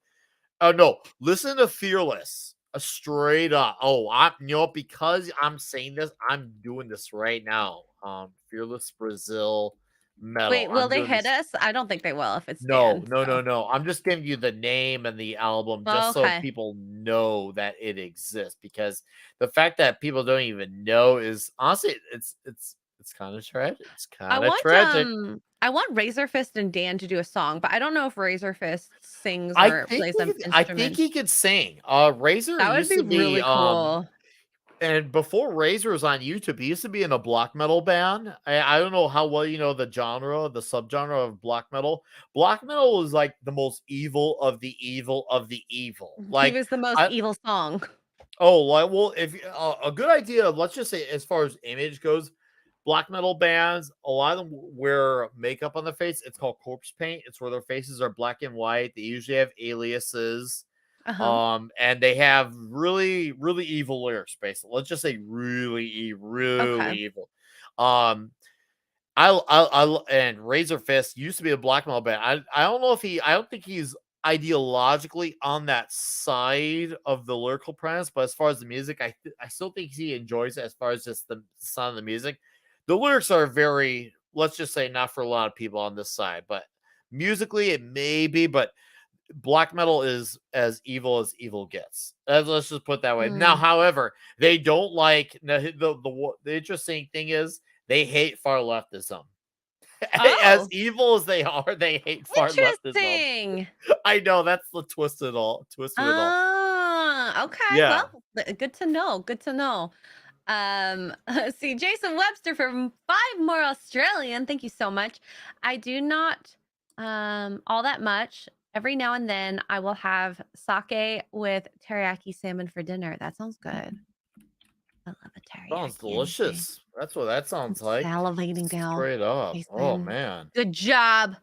Oh, no. Listen to Fearless. Straight up. Oh, because I'm saying this, I'm doing this right now. Fearless Brazil metal. Wait, will they hit us? I don't think they will if it's No. I'm just giving you the name and the album just so people know that it exists. Because the fact that people don't even know is honestly, it's kind of tragic. It's kind of tragic. I want Razorfist and Dan to do a song, but I don't know if Razorfist sings or plays an instrument. I think he could sing. Razor that would be really cool. And before Razor was on YouTube, he used to be in a black metal band. I don't know how well you know the subgenre of black metal. Black metal is like the most evil of the evil of the evil. Like he was the most evil song. Oh, well, if a good idea, let's just say, as far as image goes, black metal bands, a lot of them wear makeup on their face. It's called corpse paint. It's where their faces are black and white. They usually have aliases. And they have really, really evil lyrics, basically. Let's just say really evil. And Razor Fist used to be a black metal band. I don't know if I don't think he's ideologically on that side of the lyrical premise, but as far as the music, I still think he enjoys it as far as just the sound of the music. The lyrics are very, let's just say, not for a lot of people on this side, but musically it may be, but black metal is as evil gets. Let's just put it that way. Now, however, they don't like the interesting thing is they hate far leftism. As evil as they are, they hate far leftism. I know, that's the twist of it all. Okay. Yeah. Well, good to know. See, Jason Webster from 5 More Australian. Thank you so much. I do not all that much. Every now and then I will have sake with teriyaki salmon for dinner. That sounds good. I love a teriyaki. Sounds delicious. That's what that sounds like. Salivating now. Straight up. Jason. Oh man. Good job.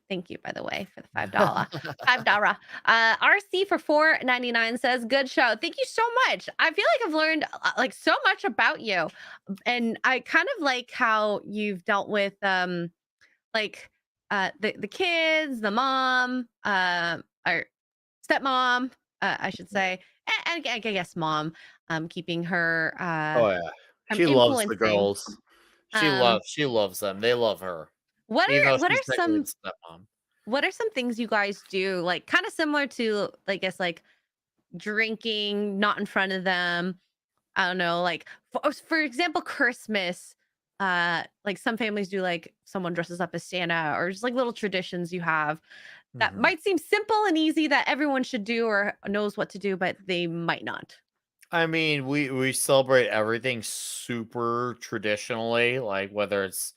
Thank you, by the way, for the $5. $5. RC for $4.99 says, "Good show. Thank you so much. I feel like I've learned like so much about you, and I kind of like how you've dealt with like the kids, the mom, or stepmom, I should say, and I guess mom, keeping her. Oh yeah, she loves the girls. She loves them. They love her. What are some things you guys do, like kind of similar to, I guess, like drinking, not in front of them? I don't know, like for example, Christmas. Like some families do, like someone dresses up as Santa, or just like little traditions you have that might seem simple and easy that everyone should do or knows what to do, but they might not. I mean, we celebrate everything super traditionally, like whether it's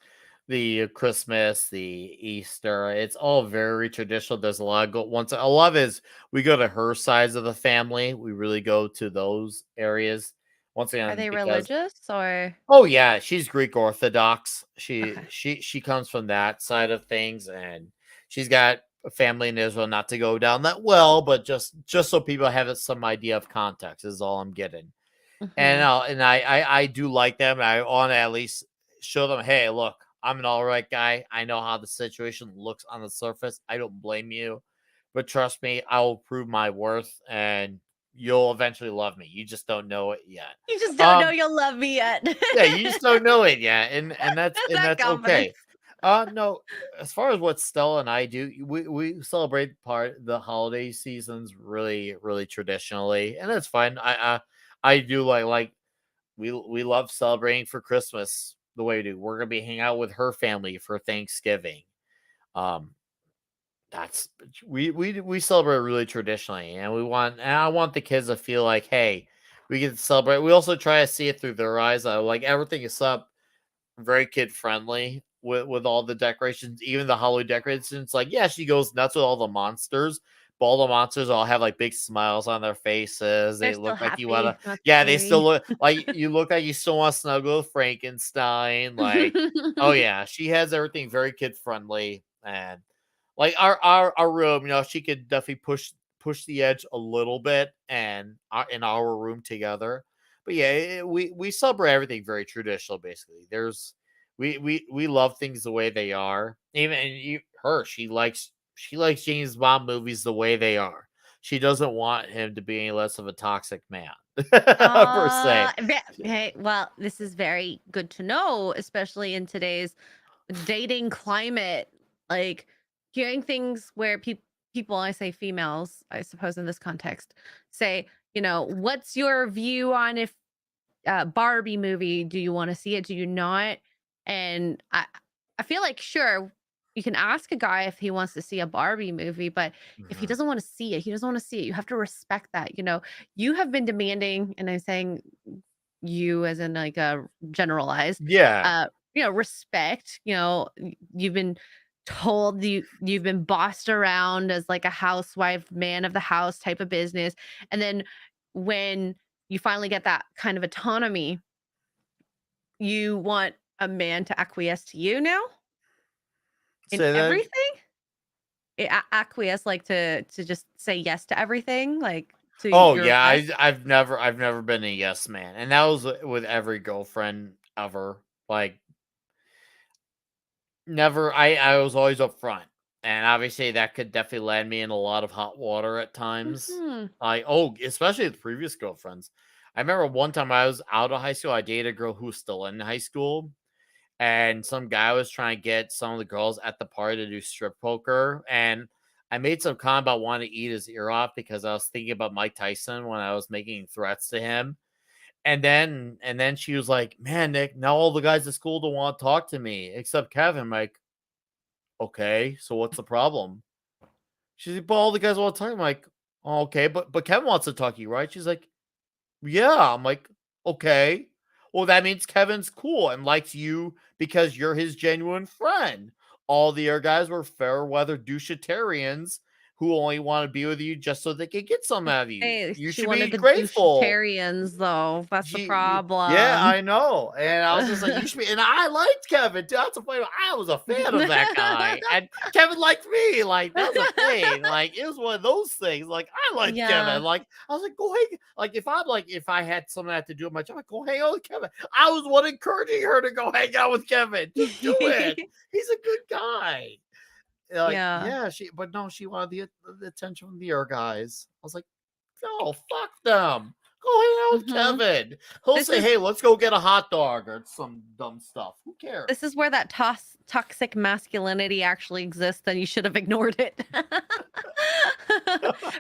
the Christmas, the Easter, it's all very traditional. There's a lot of a lot of it is we go to her sides of the family. We really go to those areas. Once again, are they religious or? Oh yeah, she's Greek Orthodox. She comes from that side of things, and she's got a family in Israel. Not to go down that well, but just so people have some idea of context is all I'm getting. And I do like them. I want to at least show them, hey, look, I'm an all right guy. I know how the situation looks on the surface. I don't blame you, but trust me, I will prove my worth, and you'll eventually love me. You just don't know it yet. You just don't know you'll love me yet. Yeah, you just don't know it yet, and that's okay. No, as far as what Stella and I do, we celebrate the holiday seasons really traditionally, and that's fine. I do like we love celebrating for Christmas the way we do. We're gonna be hanging out with her family for Thanksgiving. Um, that's we celebrate really traditionally, and I want the kids to feel like, hey, we get to celebrate. We also try to see it through their eyes. Like everything is up very kid friendly with all the decorations, even the Halloween decorations. Like, yeah, she goes nuts with all the monsters, but all the monsters all have like big smiles on their faces. They're They still look like you happy, wanna, not yeah, they still scary. look like you still want to snuggle with Frankenstein. Like, oh yeah, she has everything very kid friendly, and like our room, she could definitely push the edge a little bit, and in our room together. But yeah, we celebrate everything very traditional. Basically, we love things the way they are. Even she likes James Bond movies the way they are. She doesn't want him to be any less of a toxic man per se. Hey, well, this is very good to know, especially in today's dating climate. Like hearing things where people, I say females, I suppose in this context, say, what's your view on if Barbie movie, do you want to see it? Do you not? And I feel like sure you can ask a guy if he wants to see a Barbie movie, but if he Mhm. doesn't want to see it, he doesn't want to see it. You have to respect that. You have been demanding, and I'm saying you as in like a generalized, Yeah, respect. You've been told you've been bossed around as like a housewife, man of the house type of business, and then when you finally get that kind of autonomy, you want a man to acquiesce to you now in say that. everything? Acquiesce, like to just say yes to everything, like to Oh your yeah, request? I've never been a yes man, and that was with every girlfriend ever. Like never. I was always upfront, and obviously that could definitely land me in a lot of hot water at times. Mhm. Especially with previous girlfriends. I remember one time I was out of high school. I dated a girl who was still in high school, and some guy was trying to get some of the girls at the party to do strip poker, and I made some comment about wanting to eat his ear off because I was thinking about Mike Tyson when I was making threats to him. And then she was like, "Man, Nick, now all the guys at school don't want to talk to me except Kevin." I'm like, okay, so what's the problem? She's like, "But all the guys want to talk." I'm like, oh, okay, but Kevin wants to talk to you, right? She's like, yeah. I'm like, okay. Well, that means Kevin's cool and likes you because you're his genuine friend. All the other guys were fair weather douchitarians who only want to be with you just so they can get some out of you. Hey, You she should wanted be the grateful. douchitarians though. That's the Yeah, problem. I know. And I was just like, you should be. And I liked Kevin. Dude, that's a funny. I was a fan of that guy, and Kevin liked me. Like that was a thing. Like it was one of those things. Like I liked Yeah. Kevin. Like I was like, go hang. If I had something I had to do with my job, I'd go hang out with Kevin. I was one encouraging her to go hang out with Kevin. Just do it. He's a good guy. Like Yeah. yeah, but no, she wanted the attention from the other guys. I was like, no, fuck them. Go hang out with Mhm. Kevin. He'll This say, is hey, let's go get a hot dog or some dumb stuff. Who this cares? is where that toxic masculinity actually exists, and you should have ignored it.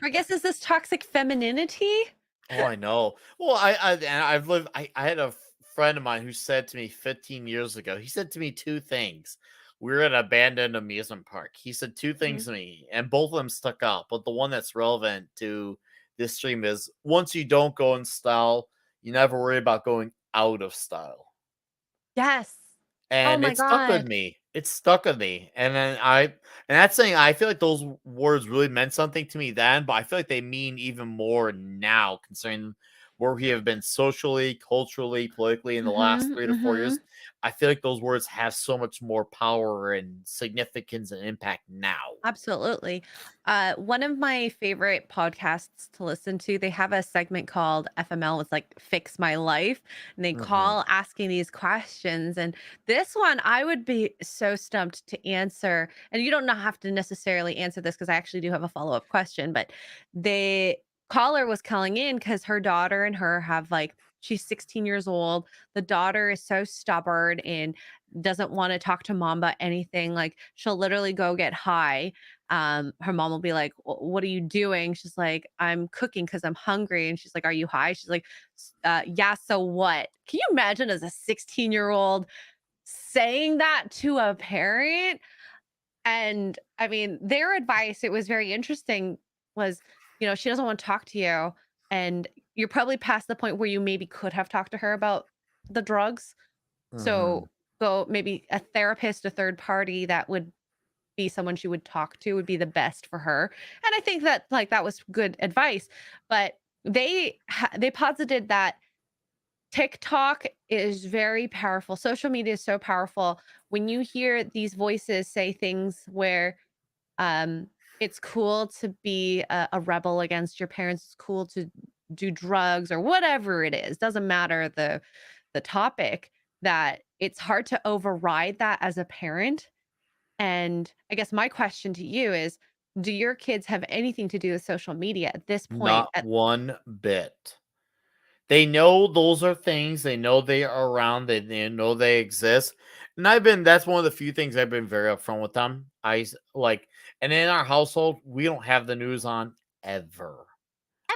I guess is this toxic femininity? Oh, I know. Well, and I've lived. I had a friend of mine who said to me 15 years ago. He said to me two things. We were at an abandoned amusement park. He said two things Mhm. to me, and both of them stuck out. But the one that's relevant to this stream is once you don't go in style, you never worry about going out of style. Yes. Oh And my it stuck with god. me. It stuck with me. And that's saying I feel like those words really meant something to me then, but I feel like they mean even more now, considering where we have been socially, culturally, politically in the last Mhm. 3 to 4 years. Mhm. I feel like those words have so much more power and significance and impact now. Absolutely. One of my favorite podcasts to listen to, they have a segment called FML. It's like Fix My Life. And they Mhm. call asking these questions. And this one I would be so stumped to answer. And you don't not have to necessarily answer this because I actually do have a follow-up question. But the caller was calling in because her daughter and her have like she's 16 years old. The daughter is so stubborn and doesn't want to talk to mom about anything. Like she'll literally go get high. Her mom will be like, What are you doing?" She's like, "I'm cooking because I'm hungry." And she's like, "Are you high?" She's like, Yeah, so what?" Can you imagine as a 16-year-old saying that to a parent? And I mean, their advice, it was very interesting, was, she doesn't want to talk to you. And you're probably past the point where you maybe could have talked to her about the drugs. Mhm. So go maybe a therapist, a third party that would be someone she would talk to would be the best for her. And I think that like that was good advice. But they posited that TikTok is very powerful. Social media is so powerful. When you hear these voices say things where um, it's cool to be a rebel against your parents, it's cool to do drugs or whatever it is, doesn't matter the topic, that it's hard to override that as a parent. And I guess my question to you is, do your kids have anything to do with social media at this point? Not one bit. They know those are things, they know they are around, they know they exist, and that's one of the few things I've been very upfront with them. Like, and in our household, we don't have the news on ever,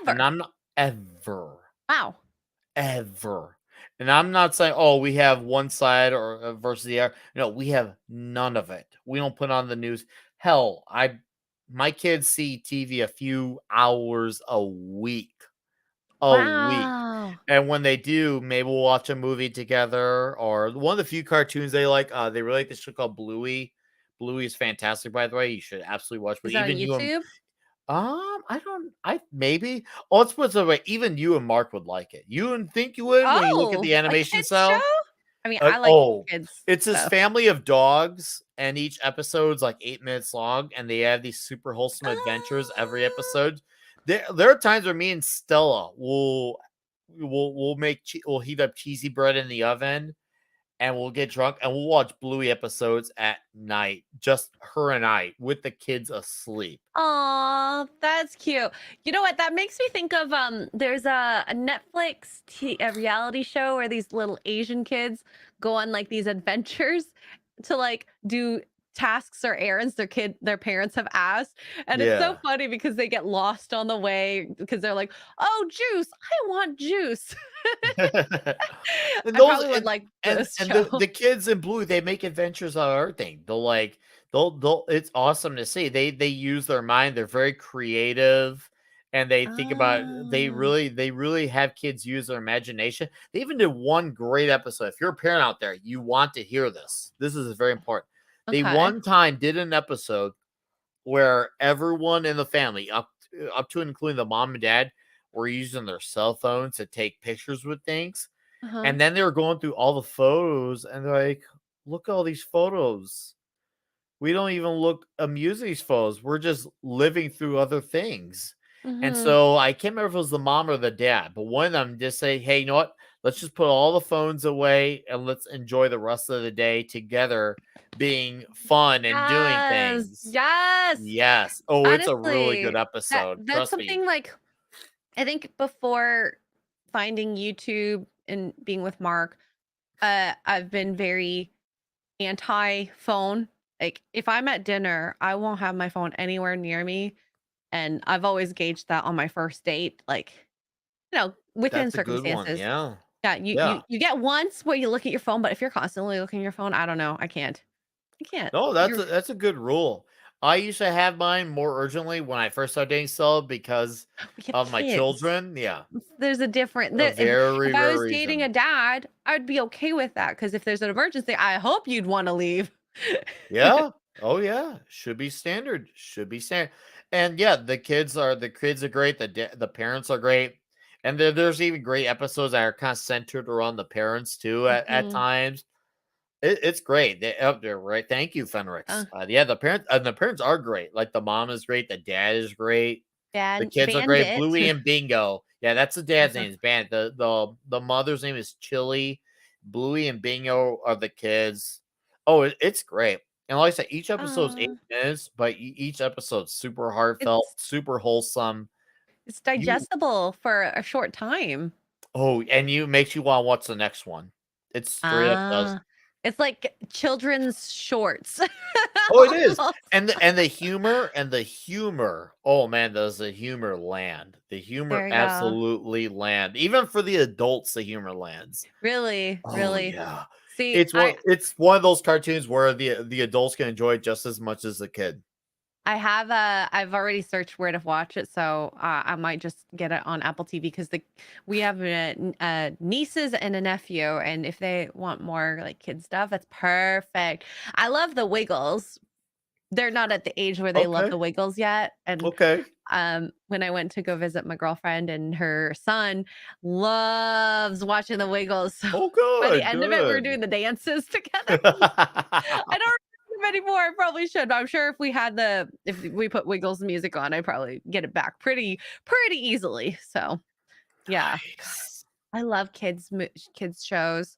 and Ever. I'm not ever, Wow. ever, and I'm not saying, "Oh, we have one side or versus the other." No, we have none of it. We don't put on the news. Hell, my kids see TV a few hours a week. A week. Wow. And when they do, maybe we'll watch a movie together, or one of the few cartoons they like, they really like this show called Bluey. Bluey is fantastic, by the way. You should absolutely watch, but Is that on even you and YouTube? I don't I maybe. Oh, let's put it this way, even you and Mark would like it. You would think you would when you look at Oh, the a animation kids show? style. I mean, I like Oh, kids it's this stuff. family of dogs, and each episode's like 8 minutes long, and they have these super wholesome adventures every Ah. episode. There are times where me and Stella we'll heat up cheesy bread in the oven, and we'll get drunk, and we'll watch Bluey episodes at night, just her and I, with the kids asleep. Aw, that's cute. You know what? That makes me think of there's a Netflix a reality show where these little Asian kids go on like these adventures to like do tasks or errands their parents have asked. And it's so Yeah. funny because they get lost on the way because they're like, "Oh, juice. I want juice." And I those probably would like this and show. the kids in Blue, they make adventures out of everything. They'll it's awesome to see. They use their mind. They're very creative, and they think about Ah, they really have kids use their imagination. They even did one great episode. If you're a parent out there, you want to hear this. This is very important. They okay. one time did an episode where everyone in the family, up to and including the mom and dad, were using their cell phones to take pictures with things. Uh-huh. And then they were going through all the photos, and they're like, "Look at all these photos. We don't even look amuse these photos. We're just living through other things." And Mhm. so I can't remember if it was the mom or the dad, but one of them just say, "Hey, you know what? Let's just put all the phones away and let's enjoy the rest of the day together, being fun and doing Yes. things." Yes. Yes. Oh, it's a really good Honestly, episode. that's Trust me. something like I think before finding YouTube and being with Mark, I've been very anti-phone. Like if I'm at dinner, I won't have my phone anywhere near me. And I've always gauged that on my first date, like, within That's a good one. circumstances. Yeah. Yeah, you Yeah. you you get once where you look at your phone, but if you're constantly looking at your phone, I don't know. I can't. I can't. No, You're that's a good rule. I used to have mine more urgently when I first started dating Stella because we have of my kids. children. Yeah. There's a different A there very, if I very was dating reason. a dad, I'd be okay with that because if there's an emergency, I hope you'd wanna leave. Yeah. Oh yeah. Should be standard. Should be standard. And yeah, the kids are great. The parents are great. And there's even great episodes that are kind of centered around the parents too at Mhm. times. It's great. They up there, right? Thank you, Fenrix. Uh, Yeah, the parents are great. Like the mom is great, the dad is great, the kids are great. Bandit. Bluey and Bingo. Yeah, that's the dad's Uh-huh. name. Is Bandit. The mother's name is Chili. Bluey and Bingo are the kids. Oh, it's great. And like I said, each episode's Uh, 8 minutes, but each episode's super heartfelt, it's super wholesome. it's You digestible for a short time. and you makes you want to watch the next one. It straight up does. Ah. It's like children's shorts. Oh, it is. And the humor. Oh man, does the humor land? The humor There you go. absolutely land. Even for the adults, the humor lands. Really, Oh really. yeah. See, It's one of those cartoons where the adults can enjoy it just as much as the kid. I've already searched where to watch it, so I might just get it on Apple TV because we have nieces and a nephew, and if they want more like kid stuff, that's perfect. I love the Wiggles. They're not at the age where they love Okay. the Wiggles yet, and Okay. when I went to go visit my girlfriend and her son loves watching the Wiggles. So Oh, by the good, end of it, we're good. doing the dances together. I don't remember anymore. I probably should, but I'm sure if we put Wiggles music on, I'd probably get it back pretty easily. So yeah, Nice. I love kids shows.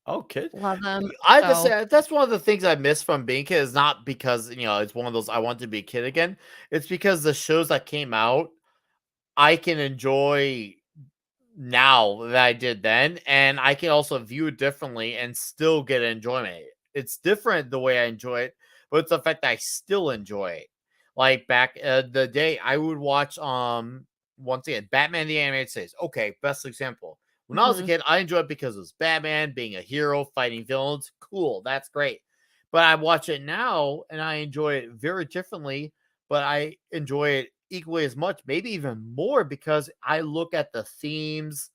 Oh, kid. Love them. I have to So say that's one of the things I miss from being a kid is not because it's one of those I want to be a kid again. It's because the shows that came out I can enjoy now that I did then, and I can also view it differently and still get enjoyment. It's different the way I enjoy it, but it's the fact that I still enjoy it. Like back the day, I would watch once again Batman the Animated Series. Okay, best example. When I was a mhm. kid, I enjoyed it because it was Batman being a hero fighting villains. Cool, that's great. But I watch it now and I enjoy it very differently. But I enjoy it equally as much, maybe even more, because I look at the themes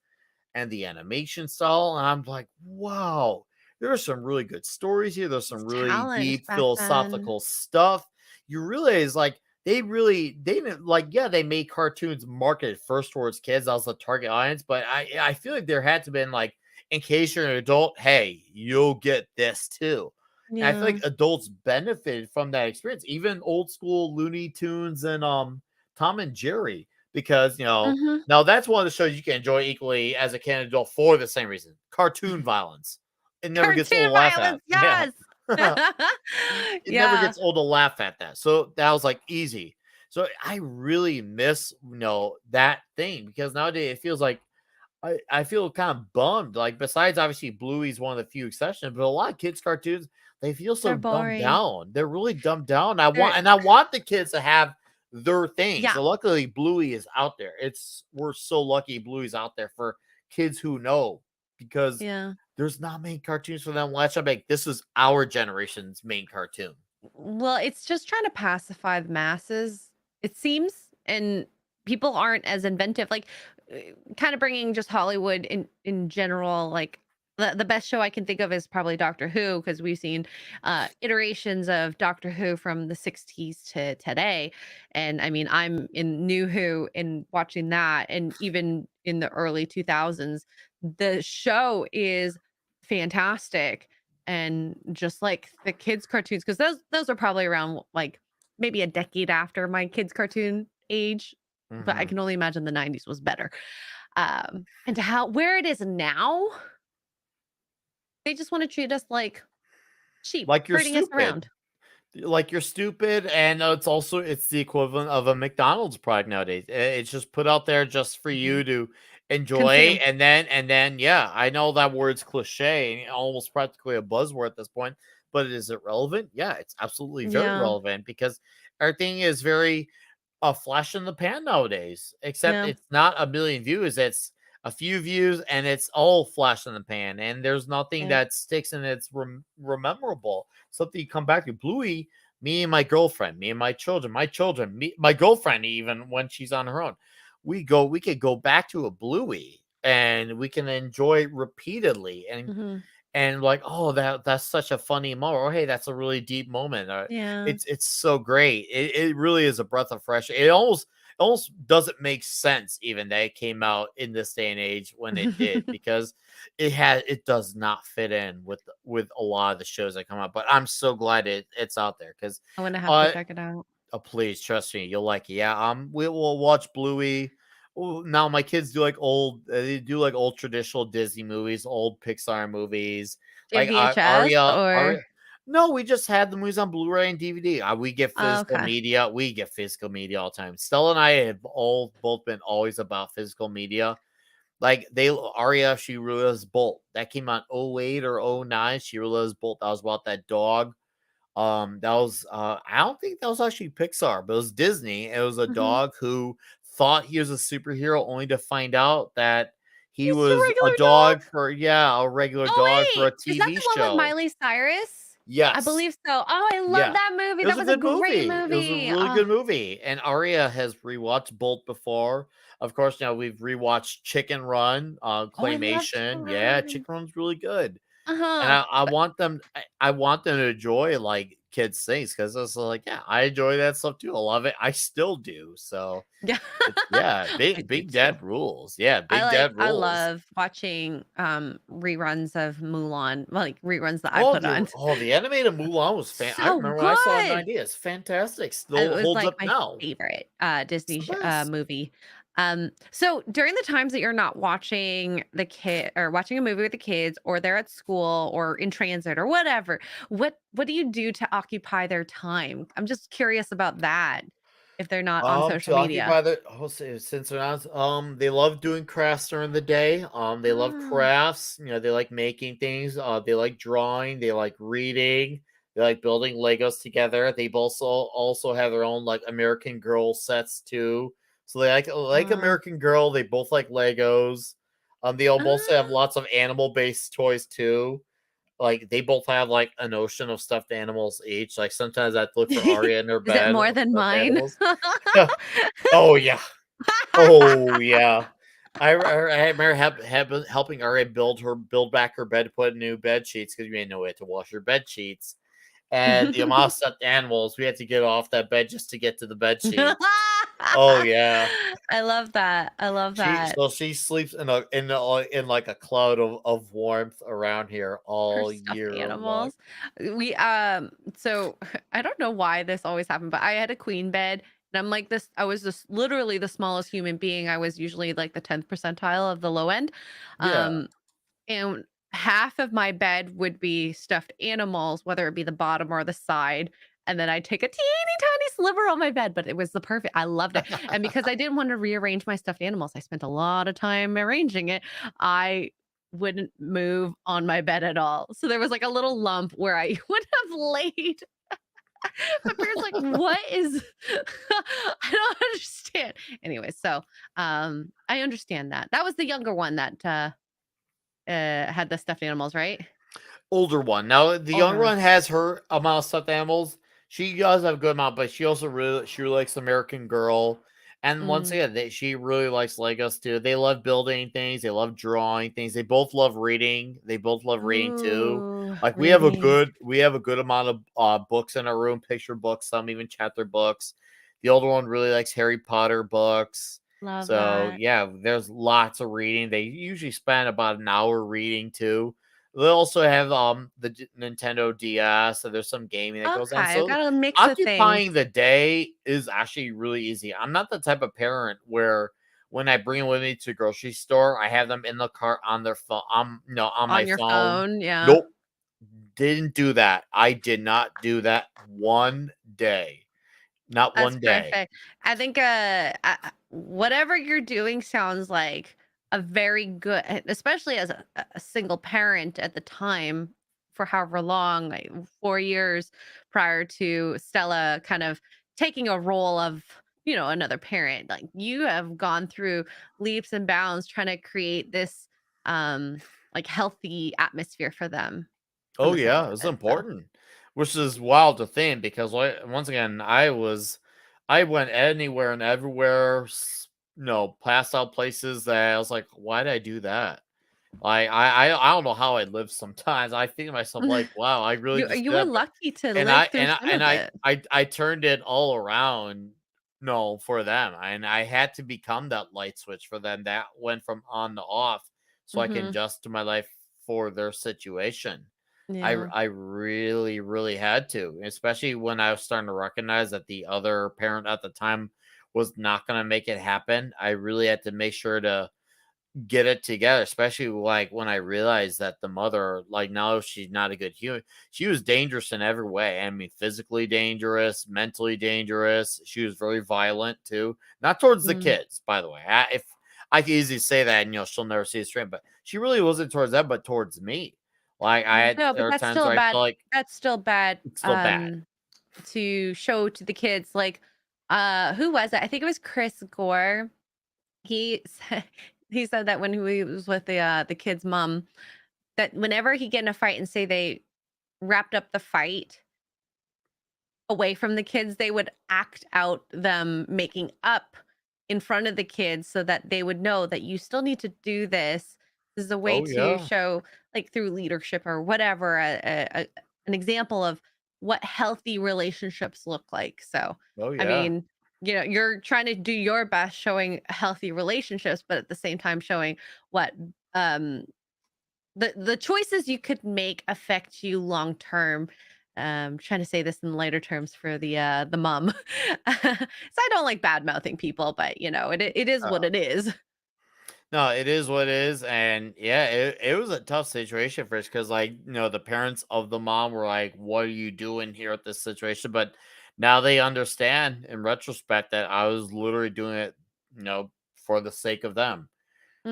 and the animation style and I'm like, wow, there are some really good stories here. There's It's some really talent deep back then. philosophical stuff. You realize like they didn't like, yeah, they made cartoons marketed first towards kids. That was the target audience, but I feel like there had to been like, in case you're an adult, hey, you'll get this too. And I feel Yeah. like adults benefited from that experience, even old school Looney Tunes and Tom and Jerry, because Mhm. now that's one of the shows you can enjoy equally as a kid and adult for the same reason. Cartoon violence. It never gets Cartoon old to laugh at. violence, Yeah. yes. It never Yeah, gets old to laugh at that. So that was like easy. So I really miss that thing, because nowadays it feels like I feel kind of bummed. Like, besides obviously Bluey's one of the few exceptions, but a lot of kids cartoons, they feel so they're dumbed boring. down. They're really dumbed down. They're I want the kids to have their things. yeah, So luckily Bluey is out there. We're so lucky Bluey's out there for kids who know, because yeah. there's not many cartoons for them to latch up. Like, this is our generation's main cartoon. Well, it's just trying to pacify the masses, it seems, and people aren't as inventive. Like, kind of bringing just Hollywood in general. Like, the best show I can think of is probably Doctor Who, because we've seen iterations of Doctor Who from the '60s to today. And I mean, I'm in New Who and watching that, and even in the early 2000s, the show is fantastic. And just like the kids cartoons, because those are probably around like maybe a decade after my kids cartoon age, but I Mhm. can only imagine the '90s was better. And to how where it is now, they just want to treat us like sheep, Like, you're herding us stupid. around. Like, you're stupid, and it's the equivalent of a McDonald's product nowadays. It's just put out there just for you Mhm. to enjoy, Consume. and then yeah, I know that word's cliche and almost practically a buzzword at this point, but is it relevant? Yeah, it's absolutely very Yeah, relevant, because everything is very a flash in the pan nowadays, except yeah, it's not a million views, it's a few views and it's all flash in the pan, and there's nothing yeah. that sticks and it's rememberable. Something you come back to. Bluey, me and my girlfriend, me and my children, my girlfriend, even when she's on her own, we could go back to a Bluey and we can enjoy it repeatedly, Mhm. and like, oh, that's such a funny moment, or hey, that's a really deep moment, Yeah. it's so great. It really is a breath of fresh air. It almost doesn't make sense even that it came out in this day and age when it did, because it does not fit in with a lot of the shows that come out, but I'm so glad it's out there, because I'm gonna have to uh check it out. oh, please trust me, you'll like it. Yeah, we will watch Bluey. Oh, now my kids do like they do like old traditional Disney movies, old Pixar movies, Do you have like VHS Aria. or No, we just had the movies on Blu-ray and DVD. We get oh, physical okay. media. We get physical media all the time. Stella and I have both been always about physical media. like Arya, she really loves Bolt. That came out 08 or 09. She really loves Bolt. That was about that dog. That was I don't think that was actually Pixar, but it was Disney. It was a dog who thought he was a superhero only to find out that he He's a was a regular dog dog. for a regular Oh dog for wait, a is that TV the one with show. Miley Cyrus? I Yes. believe so. Oh, I love Yeah. that movie. It That was a was a good great movie. It was a movie. really Oh, good movie. And Arya has rewatched Bolt before. Of course, now we've rewatched Chicken Run, oh, I love Claymation. Chicken Yeah, Run. Chicken Run's really good. And Uh-huh. I want them I want them to enjoy like kids things because it's like, yeah, I enjoy that stuff too. I love it. I still do. So Yeah. yeah, I big do big too. dad rules. Yeah, big dad I rules. love watching reruns of Mulan, well, like reruns that I put on. The animated Mulan was I So remember when I saw it in good. 90. It's fantastic. It Still was holds like up my now. favorite It's Disney the best. movie. So during the times that you're not watching the kid or watching a movie with the kids, or they're at school or in transit or whatever, what do you do to occupy their time? I'm just curious about that. If they're not on social To media. occupy the since they're not they love doing crafts during the day. They love Ah, crafts, they like making things, they like drawing, they like reading, they like building Legos together. They also have their own like American Girl sets too. So they like uh, American Girl, they both like Legos. They also have ah. lots of animal-based toys too. Like they both have like an ocean of stuffed animals each. Like sometimes I have to look for Arya in her Is it bed more of than stuffed mine? animals. Oh yeah. Oh yeah. I remember helping Arya build back her bed, put new bed sheets because we had no way to wash her bed sheets. And the amount of stuffed animals we had to get off that bed just to get to the bed sheets. Oh yeah. I love that. I love that. She sleeps in like a cloud of warmth around here Her all stuffed year long. animals. We so I don't know why this always happened, but I had a queen bed and I'm like this I was just literally the smallest human being. I was usually like the 10th percentile of the low end. Yeah. Um and half of my bed would be stuffed animals, whether it be the bottom or the side. And then I'd take a teeny tiny sliver on my bed, but it was the perfect. I loved it. And because I didn't want to rearrange my stuffed animals, I spent a lot of time arranging it. I wouldn't move on my bed at all. So there was like a little lump where I would have laid. My parents like, what is I don't understand. Anyway, so I understand that. That was the younger one that had the stuffed animals, right? Older one. Now the Older younger one. one has her amount of stuffed animals. She does have a good amount, but she really likes American Girl. And once Mm. again, she really likes Legos too. They love building things. They love drawing things. They both love reading. They both love reading too. Ooh, Like reading. we have a good amount of books in our room, picture books, some even chapter books. The older one really likes Harry Potter books. Love So that. yeah, there's lots of reading. They usually spend about an hour reading too. They also have the Nintendo DS, so there's some gaming that goes Okay, on. I So got a mix of things. occupying the day is actually really easy. I'm not the type of parent where when I bring them with me to the grocery store, I have them in the cart on their phone. No, on my On your phone. phone, yeah. Nope, didn't do that. I did not do that one day. Not That's one day. perfect. I think whatever you're doing sounds like a very good, especially as a single parent at the time for however long, like 4 years prior to Stella kind of taking a role of, another parent. Like you have gone through leaps and bounds trying to create this like healthy atmosphere for them from Oh the sounds yeah, of it's it. So important, which is wild to think because once again, I went anywhere and everywhere, passed out places that I was like, why did I do that? Like I don't know how I live sometimes. I think to myself like, wow, I really just you did were that. But lucky to and live I through some of it. I turned it all around, no, for them. And I had to become that light switch for them that went from on to off so I can Mhm. adjust to my life for their situation. Yeah. I really, really had to, especially when I was starting to recognize that the other parent at the time was not going to make it happen. I really had to make sure to get it together, especially like when I realized that the mother, like, no, she's not a good human. She was dangerous in every way. I mean, physically dangerous, mentally dangerous. She was very violent too, not towards the Mm. kids, by the way. If I can easily say that, and she'll never see it straight. But she really wasn't towards them, but towards me. Like No, but there were that's times still where I bad. feel like That's still bad. it's still bad. To show to the kids, like, who was it? I think it was Chris Gore. He said, he said that when he was with the kid's mom, that whenever he get in a fight and say they wrapped up the fight away from the kids, they would act out them making up in front of the kids so that they would know that you still need to do this. This is a way Oh to yeah. show, like through leadership or whatever, an example of what healthy relationships look like. So, Oh I yeah. mean, you're trying to do your best showing healthy relationships, but at the same time showing what um the choices you could make affect you long term. Trying to say this in lighter terms for the mom. So I don't like bad mouthing people, but it is what it is. No, it is what it is, and yeah, it was a tough situation for us because, like, the parents of the mom were like, "What are you doing here at this situation?" But now they understand in retrospect that I was literally doing it, for the sake of them.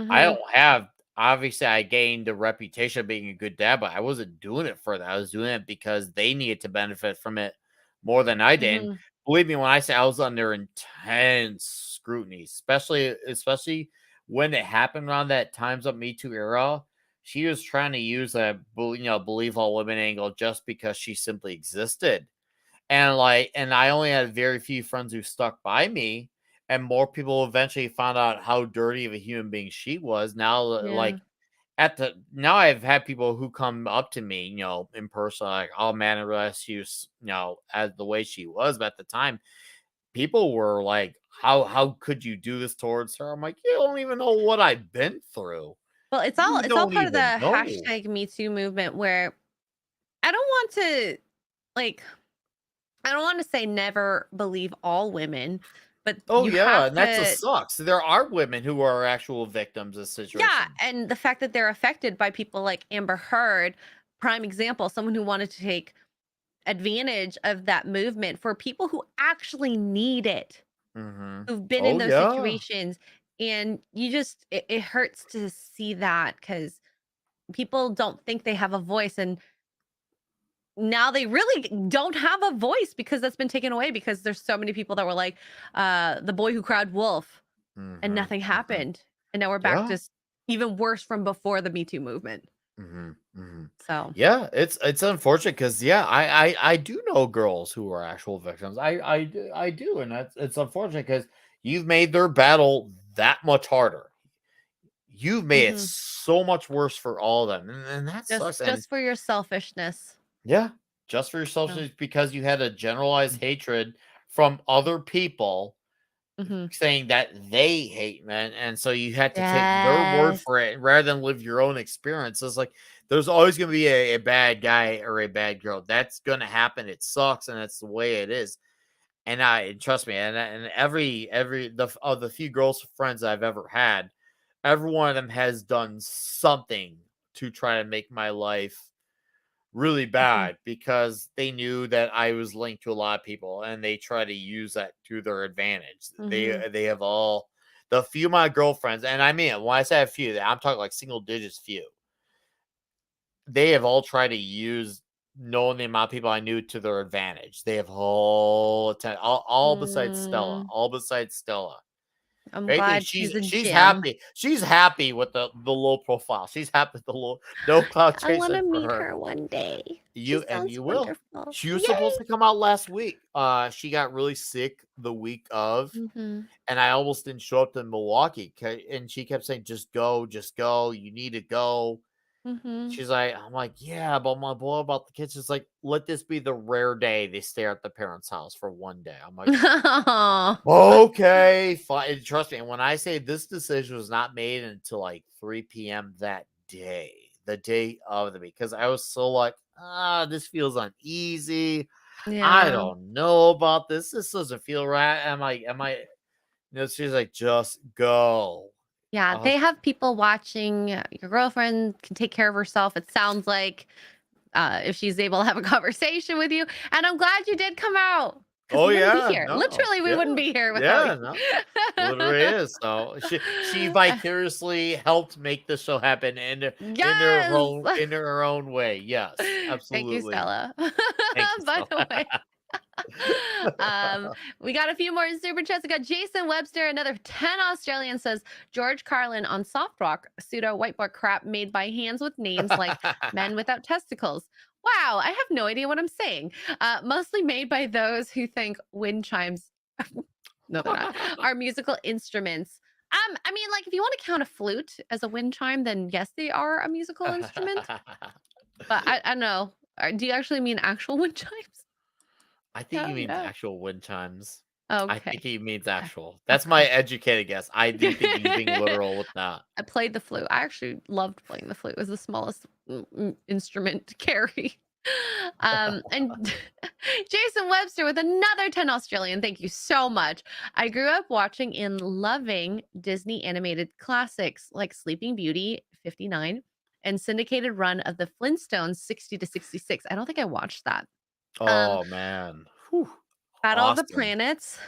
I Mhm. don't have obviously I gained a reputation of being a good dad, but I wasn't doing it for that. I was doing it because they needed to benefit from it more than I did. And Mhm. believe me when I say I was under intense scrutiny, especially when it happened around that Times Up Me Too era. She was trying to use a believe all women angle just because she simply existed. And I only had very few friends who stuck by me, and more people eventually found out how dirty of a human being she was. Now, Yeah. now I've had people who come up to me, in person, like, "Oh man, I realized she was, as the way she was." But at the time, people were like, "How could you do this towards her?" I'm like, "You don't even know what I've been through. Well, You it's all don't part of even the know." hashtag Me Too movement where I don't want to like I don't want to say never believe all women, but Oh you yeah, have and that just to. sucks. There are women who are actual victims of Yeah, situations. and the fact that they're affected by people like Amber Heard, prime example, someone who wanted to take advantage of that movement for people who actually need it, Mhm. who've been in Oh, those yeah. situations. And it hurts to see that because people don't think they have a voice. And now they really don't have a voice because that's been taken away because there's so many people that were like, the boy who cried wolf and Mhm, nothing mhm. happened. And now we're back Yeah. to even worse from before the Me Too movement. Mhm, mhm. So, Yeah, it's unfortunate because yeah, I do know girls who are actual victims. I do, and it's unfortunate because you've made their battle that much harder. You've made it mhm. so much worse for all of them, and that sucks, and Just for your selfishness. yeah, just for yourself So, just because you had a generalized hatred from other people mhm. saying that they hate men, and so you had to take their word Yes. for it rather than live your own experience. It's like there's always going to be a bad guy or a bad girl. That's going to happen. It sucks, and that's the way it is. And I trust me, and every the few girls friends I've ever had, every one of them has done something to try to make my life really Mhm. bad because they knew that I was linked to a lot of people and they try to use that to their advantage. Mhm. They have all the few of my girlfriends, and I mean when I say a few, I'm talking like single digits few. They have all tried to use knowing the amount of people I knew to their advantage. They have all besides Stella, Mm. all besides Stella. I'm Basically, glad she's she's a she's gem. happy. She's happy with the low profile. She's happy with the low no cloud I wanna chasing for meet her. her one day. She You sounds will. wonderful. She was supposed Yay! to come out last week. She got really sick the week of, Mhm. and I almost didn't show up to Milwaukee. And she kept saying, "Just go, just go. You need to go." Mhm. She's like, I'm like, yeah, but my boy about the kids is like, let this be the rare day they stay at the parents' house for one day. I'm like, okay, fine. And trust me. And when I say this decision was not made until like 3 p.m. that day, the day of the week, because I was so like, this feels uneasy. I Yeah. don't know about this. This doesn't feel right. Am I, she's like, just go. Yeah, I was they have people watching. Your girlfriend can take care of herself, it sounds like, if she's able to have a conversation with you, and I'm glad you did come out because we wouldn't be here. Literally, we wouldn't be here without you. No. Literally is. So she vicariously helped make the show happen in her own way. Yes, absolutely. Thank you, Stella. By the way. We got a few more super chats. We got Jason Webster, another 10 Australian, says George Carlin on Soft Rock, pseudo whiteboard crap made by hands with names like Men Without Testicles. Wow, I have no idea what I'm saying. Mostly made by those who think wind chimes no, they're not, are musical instruments. I mean, like, if you want to count a flute as a wind chime, then yes, they are a musical instrument. But I don't know. Do you actually mean actual wind chimes? I think he means actual wind chimes. Okay. I think he means actual. That's my educated guess. I do think he's being literal with that. I played the flute. I actually loved playing the flute. It was the smallest instrument to carry. And Jason Webster with another 10 Australian. Thank you so much. I grew up watching and loving Disney animated classics like Sleeping Beauty 59 and syndicated run of the Flintstones 60 to 66. I don't think I watched that. Oh man. Whew. Battle of the Planets.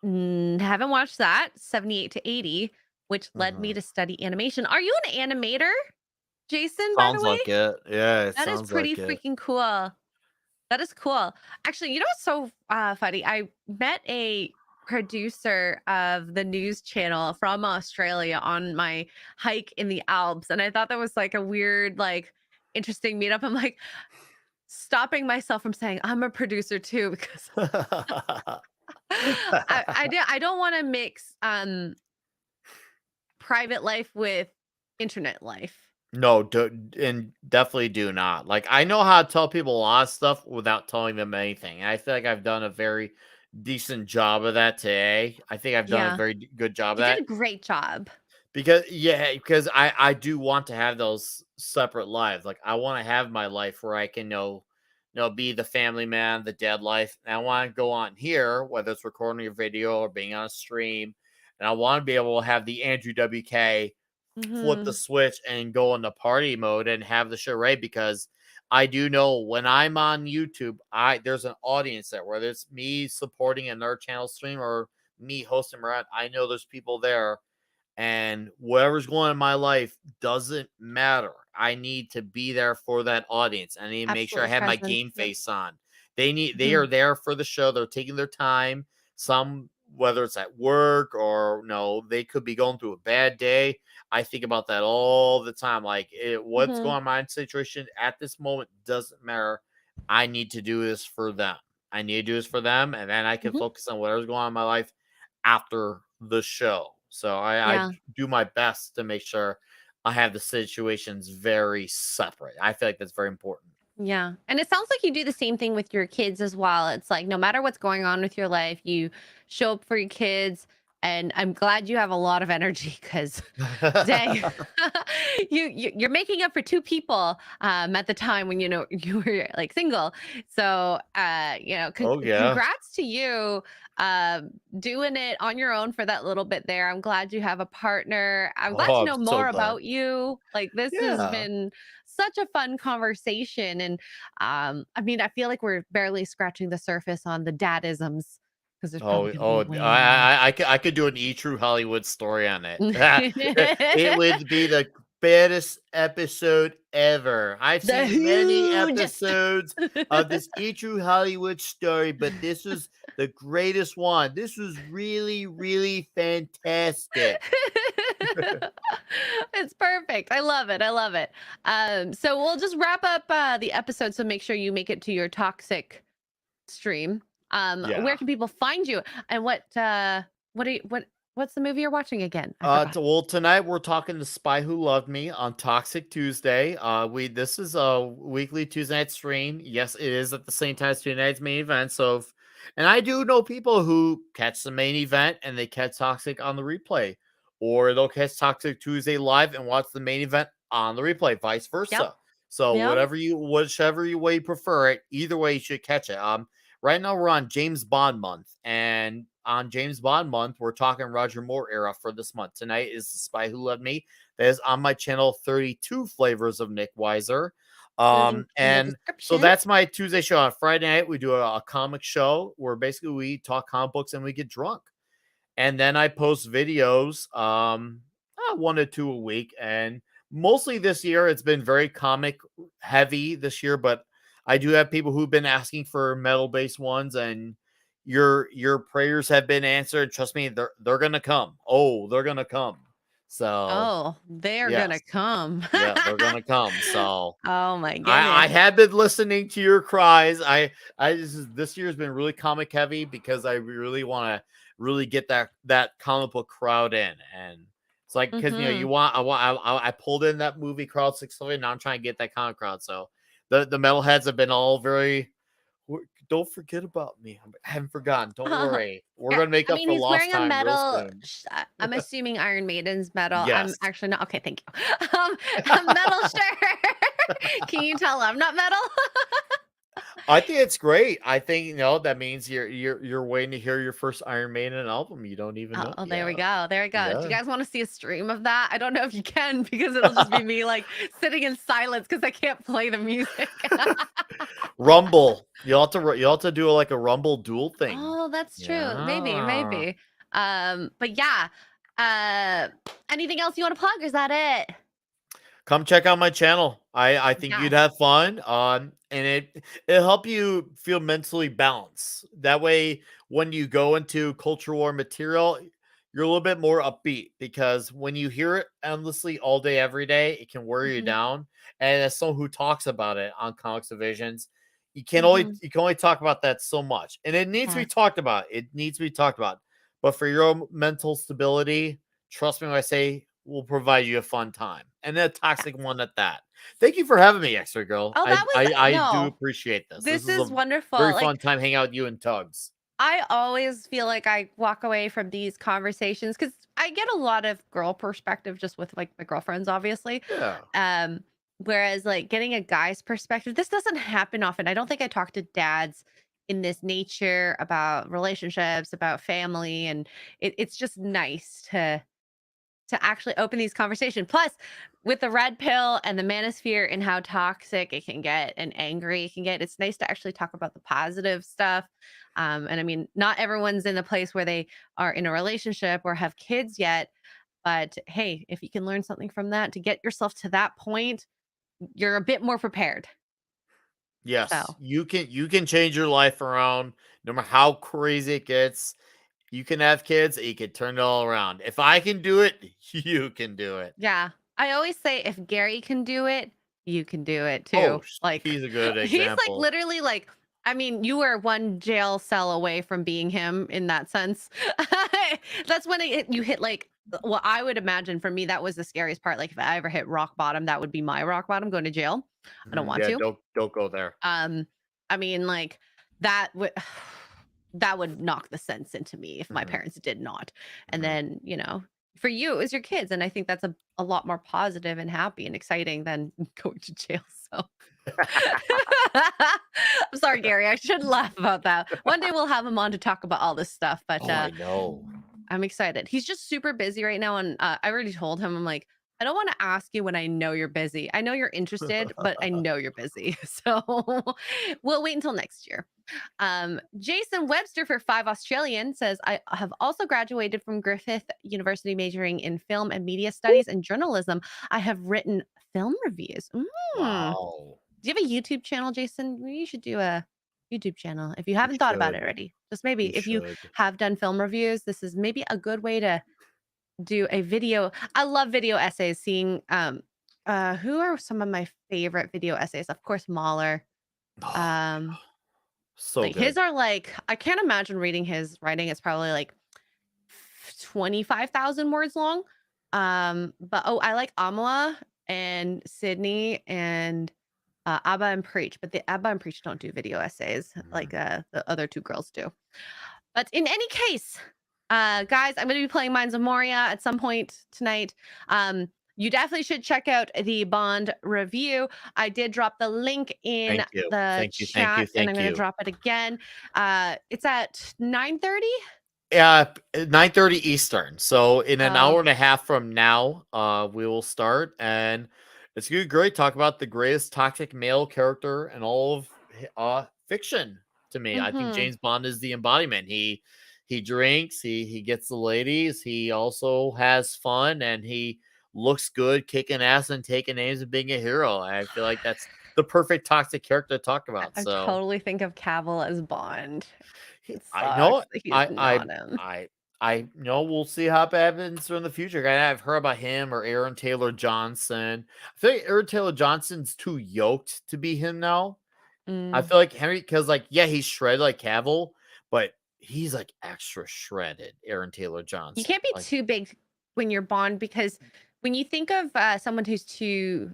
Haven't watched that. 78 to 80, which led me to study animation. Are you an animator, Jason? Sounds by the way? like it. Yeah, that is pretty freaking cool. That is cool. Actually, you know what's so funny? I met a producer of the news channel from Australia on my hike in the Alps, and I thought that was like a weird, like, interesting meetup. I'm like stopping myself from saying I'm a producer too, because I don't want to mix private life with internet life. No, and definitely do not. Like, I know how to tell people a lot of stuff without telling them anything. And I feel like I've done a very decent job of that today. I think I've done a very good job of that. You did a great job. Because I do want to have those separate lives. Like, I want to have my life where I can be the family man, the dad life. And I want to go on here, whether it's recording a video or being on a stream. And I want to be able to have the Andrew WK flip the switch and go into party mode and have the show right, because I do know when I'm on YouTube, there's an audience there, whether it's me supporting another channel stream or me hosting around. I know there's people there, and whatever's going on in my life doesn't matter. I need to be there for that audience. I need to make sure I have my game face on. They are there for the show. They're taking their time. Some, whether it's at work or they could be going through a bad day. I think about that all the time. Like, what's going on in my situation at this moment doesn't matter. I need to do this for them. And then I can focus on whatever's going on in my life after the show. So I do my best to make sure I have the situations very separate. I feel like that's very important. Yeah. And it sounds like you do the same thing with your kids as well. It's like, no matter what's going on with your life, you show up for your kids. And I'm glad you have a lot of energy, because dang, you're making up for two people at the time when you were like single. So congrats to you doing it on your own for that little bit there. I'm glad you have a partner. I'm glad to know more about you. Like, this has been such a fun conversation. And I mean, I feel like we're barely scratching the surface on the dadisms. I could do an E-True Hollywood story on it. It would be the baddest episode ever. I've seen many episodes of this E-True Hollywood story, but this was the greatest one. This was really, really fantastic. It's perfect. I love it. So we'll just wrap up the episode. So make sure you make it to your toxic stream. Where can people find you, and what's the movie you're watching again? Well, tonight we're talking The Spy Who Loved Me on Toxic Tuesday. This is a weekly Tuesday night stream. Yes, it is at the same time as Tuesday night's main event. And I do know people who catch the main event and they catch Toxic on the replay, or they'll catch Toxic Tuesday live and watch the main event on the replay, vice versa. Yep. So whichever way you prefer it, either way you should catch it. Right now, we're on James Bond month, and on James Bond month, we're talking Roger Moore era for this month. Tonight is The Spy Who Loved Me. That is on my channel, 32 Flavors of Nickweiser. And so that's my Tuesday show. On Friday night, we do a comic show where basically we talk comic books and we get drunk. And then I post videos, 1 to 2 a week. And mostly this year, it's been very comic heavy this year, but I do have people who've been asking for metal-based ones, and your prayers have been answered. Trust me, they're gonna come. Oh, they're gonna come. So they're gonna come. Yeah, they're gonna come. So oh my goodness. I have been listening to your cries. This year's been really comic heavy because I really want to really get that comic book crowd in. And it's like, because I pulled in that movie crowd 6 now I'm trying to get that comic crowd. So the metalheads have been all very, don't forget about me. I haven't forgotten. Don't worry. We're gonna make up for he's lost wearing time. A metal. I'm assuming Iron Maiden's metal. Yes. I'm actually not. Okay, thank you. A metal shirt. Can you tell I'm not metal? I think it's great. I think that means you're waiting to hear your first Iron Maiden album. You don't even know. Oh, there we go. There we go. Yeah. Do you guys want to see a stream of that? I don't know if you can, because it'll just be me like sitting in silence because I can't play the music. Rumble. You have to do like a Rumble duel thing. Oh, that's true. Yeah. Maybe. But yeah. Anything else you want to plug? Or is that it? Come check out my channel. I think you'd have fun. And it'll help you feel mentally balanced. That way, when you go into culture war material, you're a little bit more upbeat, because when you hear it endlessly all day, every day, it can wear you down. And as someone who talks about it on Comics Divisions, you can only talk about that so much. And it needs to be talked about. It needs to be talked about. But for your own mental stability, trust me when I say, we'll provide you a fun time, and a toxic one at that. Thank you for having me, X-Ray Girl. Oh, that was I do appreciate this. This is wonderful. Very fun time hanging out with you and Tugs. I always feel like I walk away from these conversations because I get a lot of girl perspective just with like my girlfriends, obviously. Yeah. Whereas like getting a guy's perspective, this doesn't happen often. I don't think I talk to dads in this nature about relationships, about family, and it's just nice to actually open these conversations. Plus, with the red pill and the manosphere and how toxic it can get and angry it can get, it's nice to actually talk about the positive stuff. And I mean, not everyone's in the place where they are in a relationship or have kids yet. But hey, if you can learn something from that to get yourself to that point, you're a bit more prepared. Yes, so. You can change your life around no matter how crazy it gets. You can have kids, you can turn it all around. If I can do it, you can do it. Yeah. I always say, if Gary can do it, you can do it too. Oh, like, he's a good example. He's like literally like, I mean, you were one jail cell away from being him in that sense. That's when you hit like, well, I would imagine for me, that was the scariest part. Like if I ever hit rock bottom, that would be my rock bottom, going to jail. I don't want to. Don't go there. I mean, like that would knock the sense into me if my parents did not. And then, for you, it was your kids. And I think that's a lot more positive and happy and exciting than going to jail. So I'm sorry, Gary. I shouldn't laugh about that. One day we'll have him on to talk about all this stuff. But I know. I'm excited. He's just super busy right now. And I already told him, I'm like, I don't want to ask you when I know you're busy. I know you're interested, but I know you're busy. So we'll wait until next year. Jason Webster for 5 Australian says, I have also graduated from Griffith University majoring in film and media studies and journalism. I have written film reviews. Wow. Do you have a YouTube channel, Jason? You should do a YouTube channel if you haven't thought about it already. Just maybe if you have done film reviews, this is maybe a good way to do a video. I love video essays. Seeing who are some of my favorite video essays? Of course, Mahler. So like, his are like, I can't imagine reading his writing. It's probably like 25,000 words long. But I like Amala and Sydney and Abba and Preach, but the Abba and Preach don't do video essays like the other two girls do. But in any case, guys, I'm going to be playing Mines of Moria at some point tonight. You definitely should check out the Bond review. I did drop the link in the chat, and I'm going to drop it again. It's at 9:30. Yeah, 9:30 Eastern. So in an hour and a half from now, we will start. And It's good, great. Talk about the greatest toxic male character in all of fiction to me. I think James Bond is the embodiment. He drinks, he gets the ladies, he also has fun, and he looks good, kicking ass and taking names and being a hero. I feel like that's the perfect toxic character to talk about. I So totally think of Cavill as Bond. It I know sucks that he's I not him. I know we'll see how it happens in the future. I've heard about him or Aaron Taylor Johnson. I feel like Aaron Taylor Johnson's too yoked to be him now. I feel like Henry, because like, yeah, he's shredded like Cavill, but he's like extra shredded. Aaron Taylor Johnson. You can't be like, too big when you're Bond, because when you think of someone who's too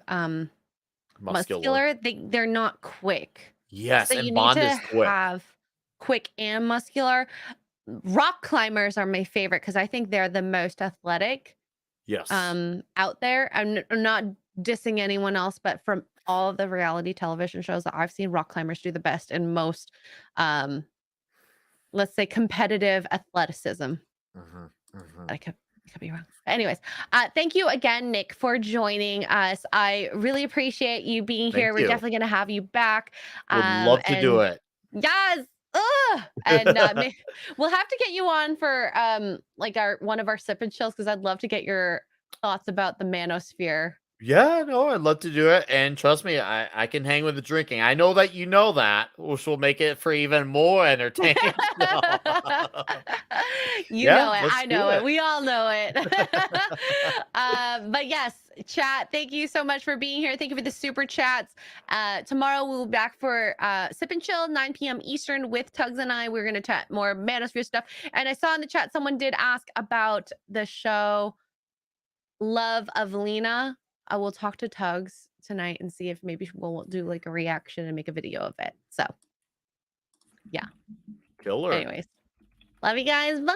muscular, they're not quick. Yes, so and you Bond need to is quick. have quick and muscular. Rock climbers are my favorite because I think they're the most athletic. Yes. Out there. I'm not dissing anyone else, but from all of the reality television shows that I've seen, rock climbers do the best and most, let's say, competitive athleticism. I could be wrong. Anyways, thank you again, Nick, for joining us. I really appreciate you being here. We're definitely going to have you back. Would love to do it. Yes. And we'll have to get you on for like one of our sip and chills, because I'd love to get your thoughts about the manosphere. Yeah, no, I'd love to do it. And trust me, I can hang with the drinking. I know that you know that, which will make it for even more entertaining. You know it. I know it. We all know it. But yes, chat, thank you so much for being here. Thank you for the super chats. Tomorrow we'll be back for Sip and Chill, 9 p.m. Eastern with Tugs and I. We're going to chat more manosphere stuff. And I saw in the chat someone did ask about the show Love of Lena. I will talk to Tugs tonight and see if maybe we'll do like a reaction and make a video of it. So, yeah. Killer. Anyways, love you guys. Bye.